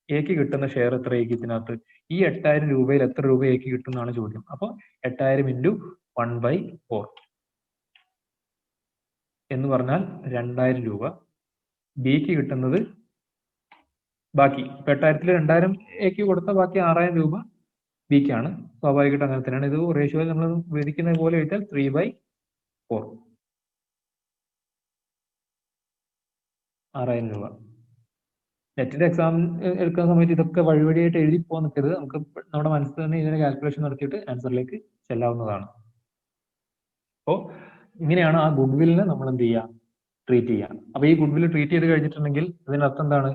എക്ക് കിട്ടുന്ന ഷെയർ എത്ര എക്ക് ഇതിനകത്ത്? ഈ 8000 രൂപയിൽ എത്ര രൂപ എക്ക് കിട്ടുന്നതാണ് ചോദ്യം. അപ്പൊ 8000 into 1/4 എന്ന് പറഞ്ഞാൽ 2000 രൂപ. ബിക്ക് കിട്ടുന്നത് ബാക്കി, ഇപ്പൊ 8000-ൽ 2000 എക്ക് കൊടുത്ത ബാക്കി 6000 രൂപ ബിക്കാണ്. സ്വാഭാവികമായിട്ട് അങ്ങനെ തന്നെയാണ്. ഇത് റേഷ്യോയിൽ നമ്മൾ വിധിക്കുന്നത് പോലെ എഴുതിയാൽ 3/4, 6000 രൂപ. നെറ്റിന്റെ എക്സാം എടുക്കുന്ന സമയത്ത് ഇതൊക്കെ വഴിവഴിയായിട്ട് എഴുതി പോകാൻ നിൽക്കരുത്. നമുക്ക് നമ്മുടെ മനസ്സിൽ തന്നെ ഇതിന്റെ കാൽക്കുലേഷൻ നടത്തിയിട്ട് ആൻസറിലേക്ക് ചെല്ലാവുന്നതാണ്. അപ്പോൾ ഇങ്ങനെയാണ് ആ ഗുഡ്വില്ലിനെ നമ്മൾ എന്ത് ചെയ്യുക? ട്രീറ്റ് ചെയ്യുക. അപ്പൊ ഈ ഗുഡ്വിൽ ട്രീറ്റ് ചെയ്ത് കഴിഞ്ഞിട്ടുണ്ടെങ്കിൽ ഇതിനർത്ഥം എന്താണ്?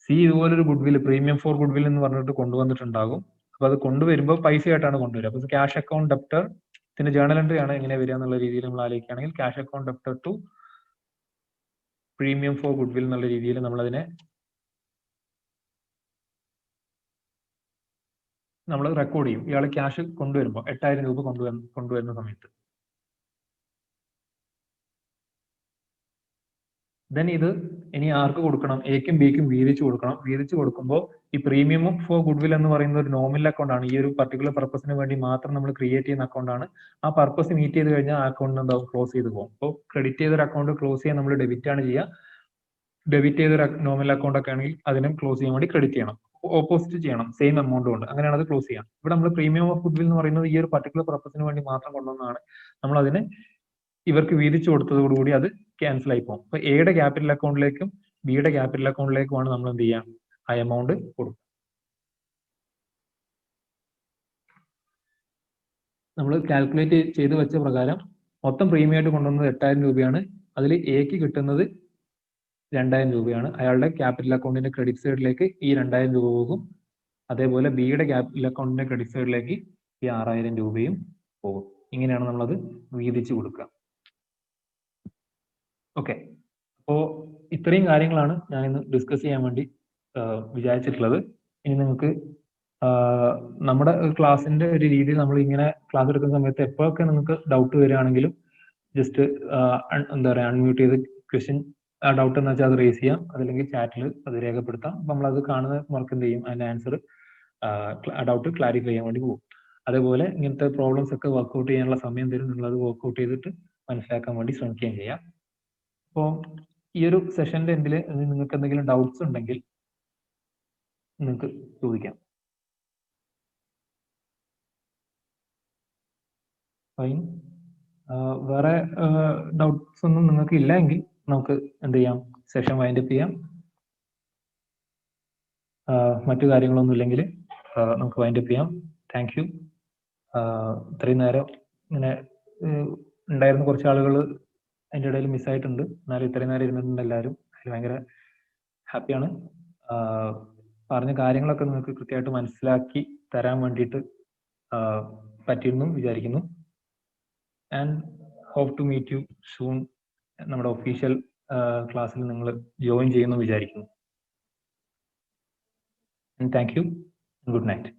സി ഇതുപോലൊരു ഗുഡ്വിൽ, പ്രീമിയം ഫോർ ഗുഡ്വിൽ എന്ന് പറഞ്ഞിട്ട് കൊണ്ടുവന്നിട്ടുണ്ടാകും. അപ്പൊ അത് കൊണ്ടുവരുമ്പോൾ പൈസ ആയിട്ടാണ് കൊണ്ടുവരിക. അപ്പൊ ക്യാഷ് അക്കൗണ്ട് ഡെപ്റ്റർ, ഇതിന്റെ ജേർണൽ എൻട്രി ആണ് എങ്ങനെ വരിക എന്നുള്ള രീതിയിൽ നമ്മൾ ആലോചിക്കുകയാണെങ്കിൽ cash account debtor to premium for goodwill എന്നുള്ള രീതിയിൽ നമ്മൾ റെക്കോർഡ് ചെയ്യും. ഇയാൾ ക്യാഷ് കൊണ്ടുവരുമ്പോൾ 8000 രൂപ കൊണ്ടുവരുന്ന സമയത്ത് ദെൻ ഇത് ഇനി ആർക്ക് കൊടുക്കണം? എക്കും ബിക്കും വീതിച്ചു കൊടുക്കണം. വീതിച്ചു കൊടുക്കുമ്പോൾ ഈ പ്രീമിയം ഫോർ ഗുഡ് വിൽ എന്ന് പറയുന്ന ഒരു നോമിനൽ അക്കൗണ്ട് ആണ്. ഈ ഒരു പർട്ടിക്കുലർ പർപ്പസിന് വേണ്ടി മാത്രം നമ്മൾ ക്രിയേറ്റ് ചെയ്യുന്ന അക്കൗണ്ട് ആണ്. ആ പർപ്പസ് മീറ്റ് ചെയ്ത് കഴിഞ്ഞാൽ ആ അക്കൗണ്ട് എന്താവും? ക്ലോസ് ചെയ്ത് പോകും. അപ്പോൾ ക്രെഡിറ്റ് ചെയ്തൊരു അക്കൗണ്ട് ക്ലോസ് ചെയ്യാൻ നമ്മൾ ഡെബിറ്റ് ആണ് ചെയ്യുക. ഡെബിറ്റ് ചെയ്തൊരു നോമിനൽ അക്കൗണ്ട് ഒക്കെ ആണെങ്കിൽ അതിനെ ക്ലോസ് ചെയ്യാൻ വേണ്ടി ക്രെഡിറ്റ് ചെയ്യണം. ഓപ്പോസിറ്റ് ചെയ്യണം, സെയിം എമൗണ്ട് കൊണ്ട്. അങ്ങനെയാണ് അത് ക്ലോസ് ചെയ്യാം. ഇവിടെ നമ്മൾ പ്രീമിയം ഓഫ് ഗുഡ് വിൽ എന്ന് പറയുന്നത് ഈ ഒരു പർട്ടിക്കുലർ പർപ്പസിന് വേണ്ടി മാത്രം കൊണ്ടുവന്നതാണ്. നമ്മൾ അതിനെ ഇവർക്ക് വീതിച്ചു കൊടുത്തതോടുകൂടി അത് ക്യാൻസൽ ആയി പോകും. അപ്പൊ എയുടെ ക്യാപിറ്റൽ അക്കൗണ്ടിലേക്കും ബിയുടെ ക്യാപിറ്റൽ അക്കൗണ്ടിലേക്കുമാണ് നമ്മൾ എന്ത് ചെയ്യാം? ആ എമൗണ്ട് കൊടുക്കും. നമ്മൾ കാൽക്കുലേറ്റ് ചെയ്ത് വെച്ച പ്രകാരം മൊത്തം പ്രീമിയം ആയിട്ട് കൊണ്ടുവന്നത് 8000 രൂപയാണ്. അതിൽ എക്ക് കിട്ടുന്നത് 2000 രൂപയാണ്. അയാളുടെ ക്യാപിറ്റൽ അക്കൗണ്ടിന്റെ ക്രെഡിറ്റ് സൈഡിലേക്ക് ഈ 2000 രൂപ പോകും. അതേപോലെ ബിയുടെ ക്യാപിറ്റൽ അക്കൗണ്ടിന്റെ ക്രെഡിറ്റ് സൈഡിലേക്ക് ഈ 6000 രൂപയും പോകും. ഇങ്ങനെയാണ് നമ്മളത് വീതിച്ചു കൊടുക്കുക. ഓക്കെ, അപ്പോ ഇത്രയും കാര്യങ്ങളാണ് ഞാൻ ഇന്ന് ഡിസ്കസ് ചെയ്യാൻ വേണ്ടി വിചാരിച്ചിട്ടുള്ളത്. ഇനി നിങ്ങൾക്ക് നമ്മുടെ ക്ലാസ്സിന്റെ ഒരു രീതിയിൽ നമ്മൾ ഇങ്ങനെ ക്ലാസ് എടുക്കുന്ന സമയത്ത് എപ്പോഴൊക്കെ നിങ്ങൾക്ക് ഡൗട്ട് വരികയാണെങ്കിലും ജസ്റ്റ് എന്താ പറയുക, അൺമ്യൂട്ട് ചെയ്ത് ക്വസ്റ്റ്യൻ ഡൗട്ട് എന്ന് വെച്ചാൽ അത് റേസ് ചെയ്യാം. അതല്ലെങ്കിൽ ചാറ്റിൽ അത് രേഖപ്പെടുത്താം. അപ്പം നമ്മളത് കാണുന്ന വർക്ക് എന്ത് ചെയ്യും? അതിന്റെ ആൻസർ ഡൗട്ട് ക്ലാരിഫൈ ചെയ്യാൻ വേണ്ടി പോകും. അതേപോലെ ഇങ്ങനത്തെ പ്രോബ്ലംസ് ഒക്കെ വർക്ക്ഔട്ട് ചെയ്യാനുള്ള സമയം തരും. നിങ്ങളത് വർക്ക്ഔട്ട് ചെയ്തിട്ട് മനസ്സിലാക്കാൻ വേണ്ടി ശ്രമിക്കുകയും ചെയ്യാം. അപ്പോൾ ഈ ഒരു സെഷന്റെ എൻഡിൽ നിങ്ങൾക്ക് എന്തെങ്കിലും ഡൗട്ട്സ് ഉണ്ടെങ്കിൽ നിങ്ങൾക്ക് ചോദിക്കാം. ഫൈൻ. വേറെ ഡൗട്ട്സ് ഒന്നും നിങ്ങൾക്ക് ഇല്ല എങ്കിൽ നമുക്ക് എന്ത് ചെയ്യാം? സെഷൻ വൈൻഡപ്പ് ചെയ്യാം. മറ്റു കാര്യങ്ങളൊന്നും ഇല്ലെങ്കിൽ നമുക്ക് വൈൻഡപ്പ് ചെയ്യാം. Thank you. ഇത്രയും നേരം ഇങ്ങനെ ഉണ്ടായിരുന്ന കുറച്ച് ആളുകൾ അതിൻ്റെ ഇടയിൽ മിസ്സായിട്ടുണ്ട്. എന്നാലും ഇത്രയും നേരം ഇരുന്നിട്ടുണ്ട് എല്ലാവരും. അതിൽ ഭയങ്കര ഹാപ്പിയാണ്. പറഞ്ഞ കാര്യങ്ങളൊക്കെ നിങ്ങൾക്ക് കൃത്യമായിട്ട് മനസ്സിലാക്കി തരാൻ വേണ്ടിയിട്ട് പറ്റിയിരുന്നു വിചാരിക്കുന്നു. And hope to meet you soon. നമ്മുടെ ഒഫീഷ്യൽ ക്ലാസ്സിൽ നിങ്ങൾ ജോയിൻ ചെയ്യുന്നു വിചാരിക്കുന്നു. Thank you. Good night.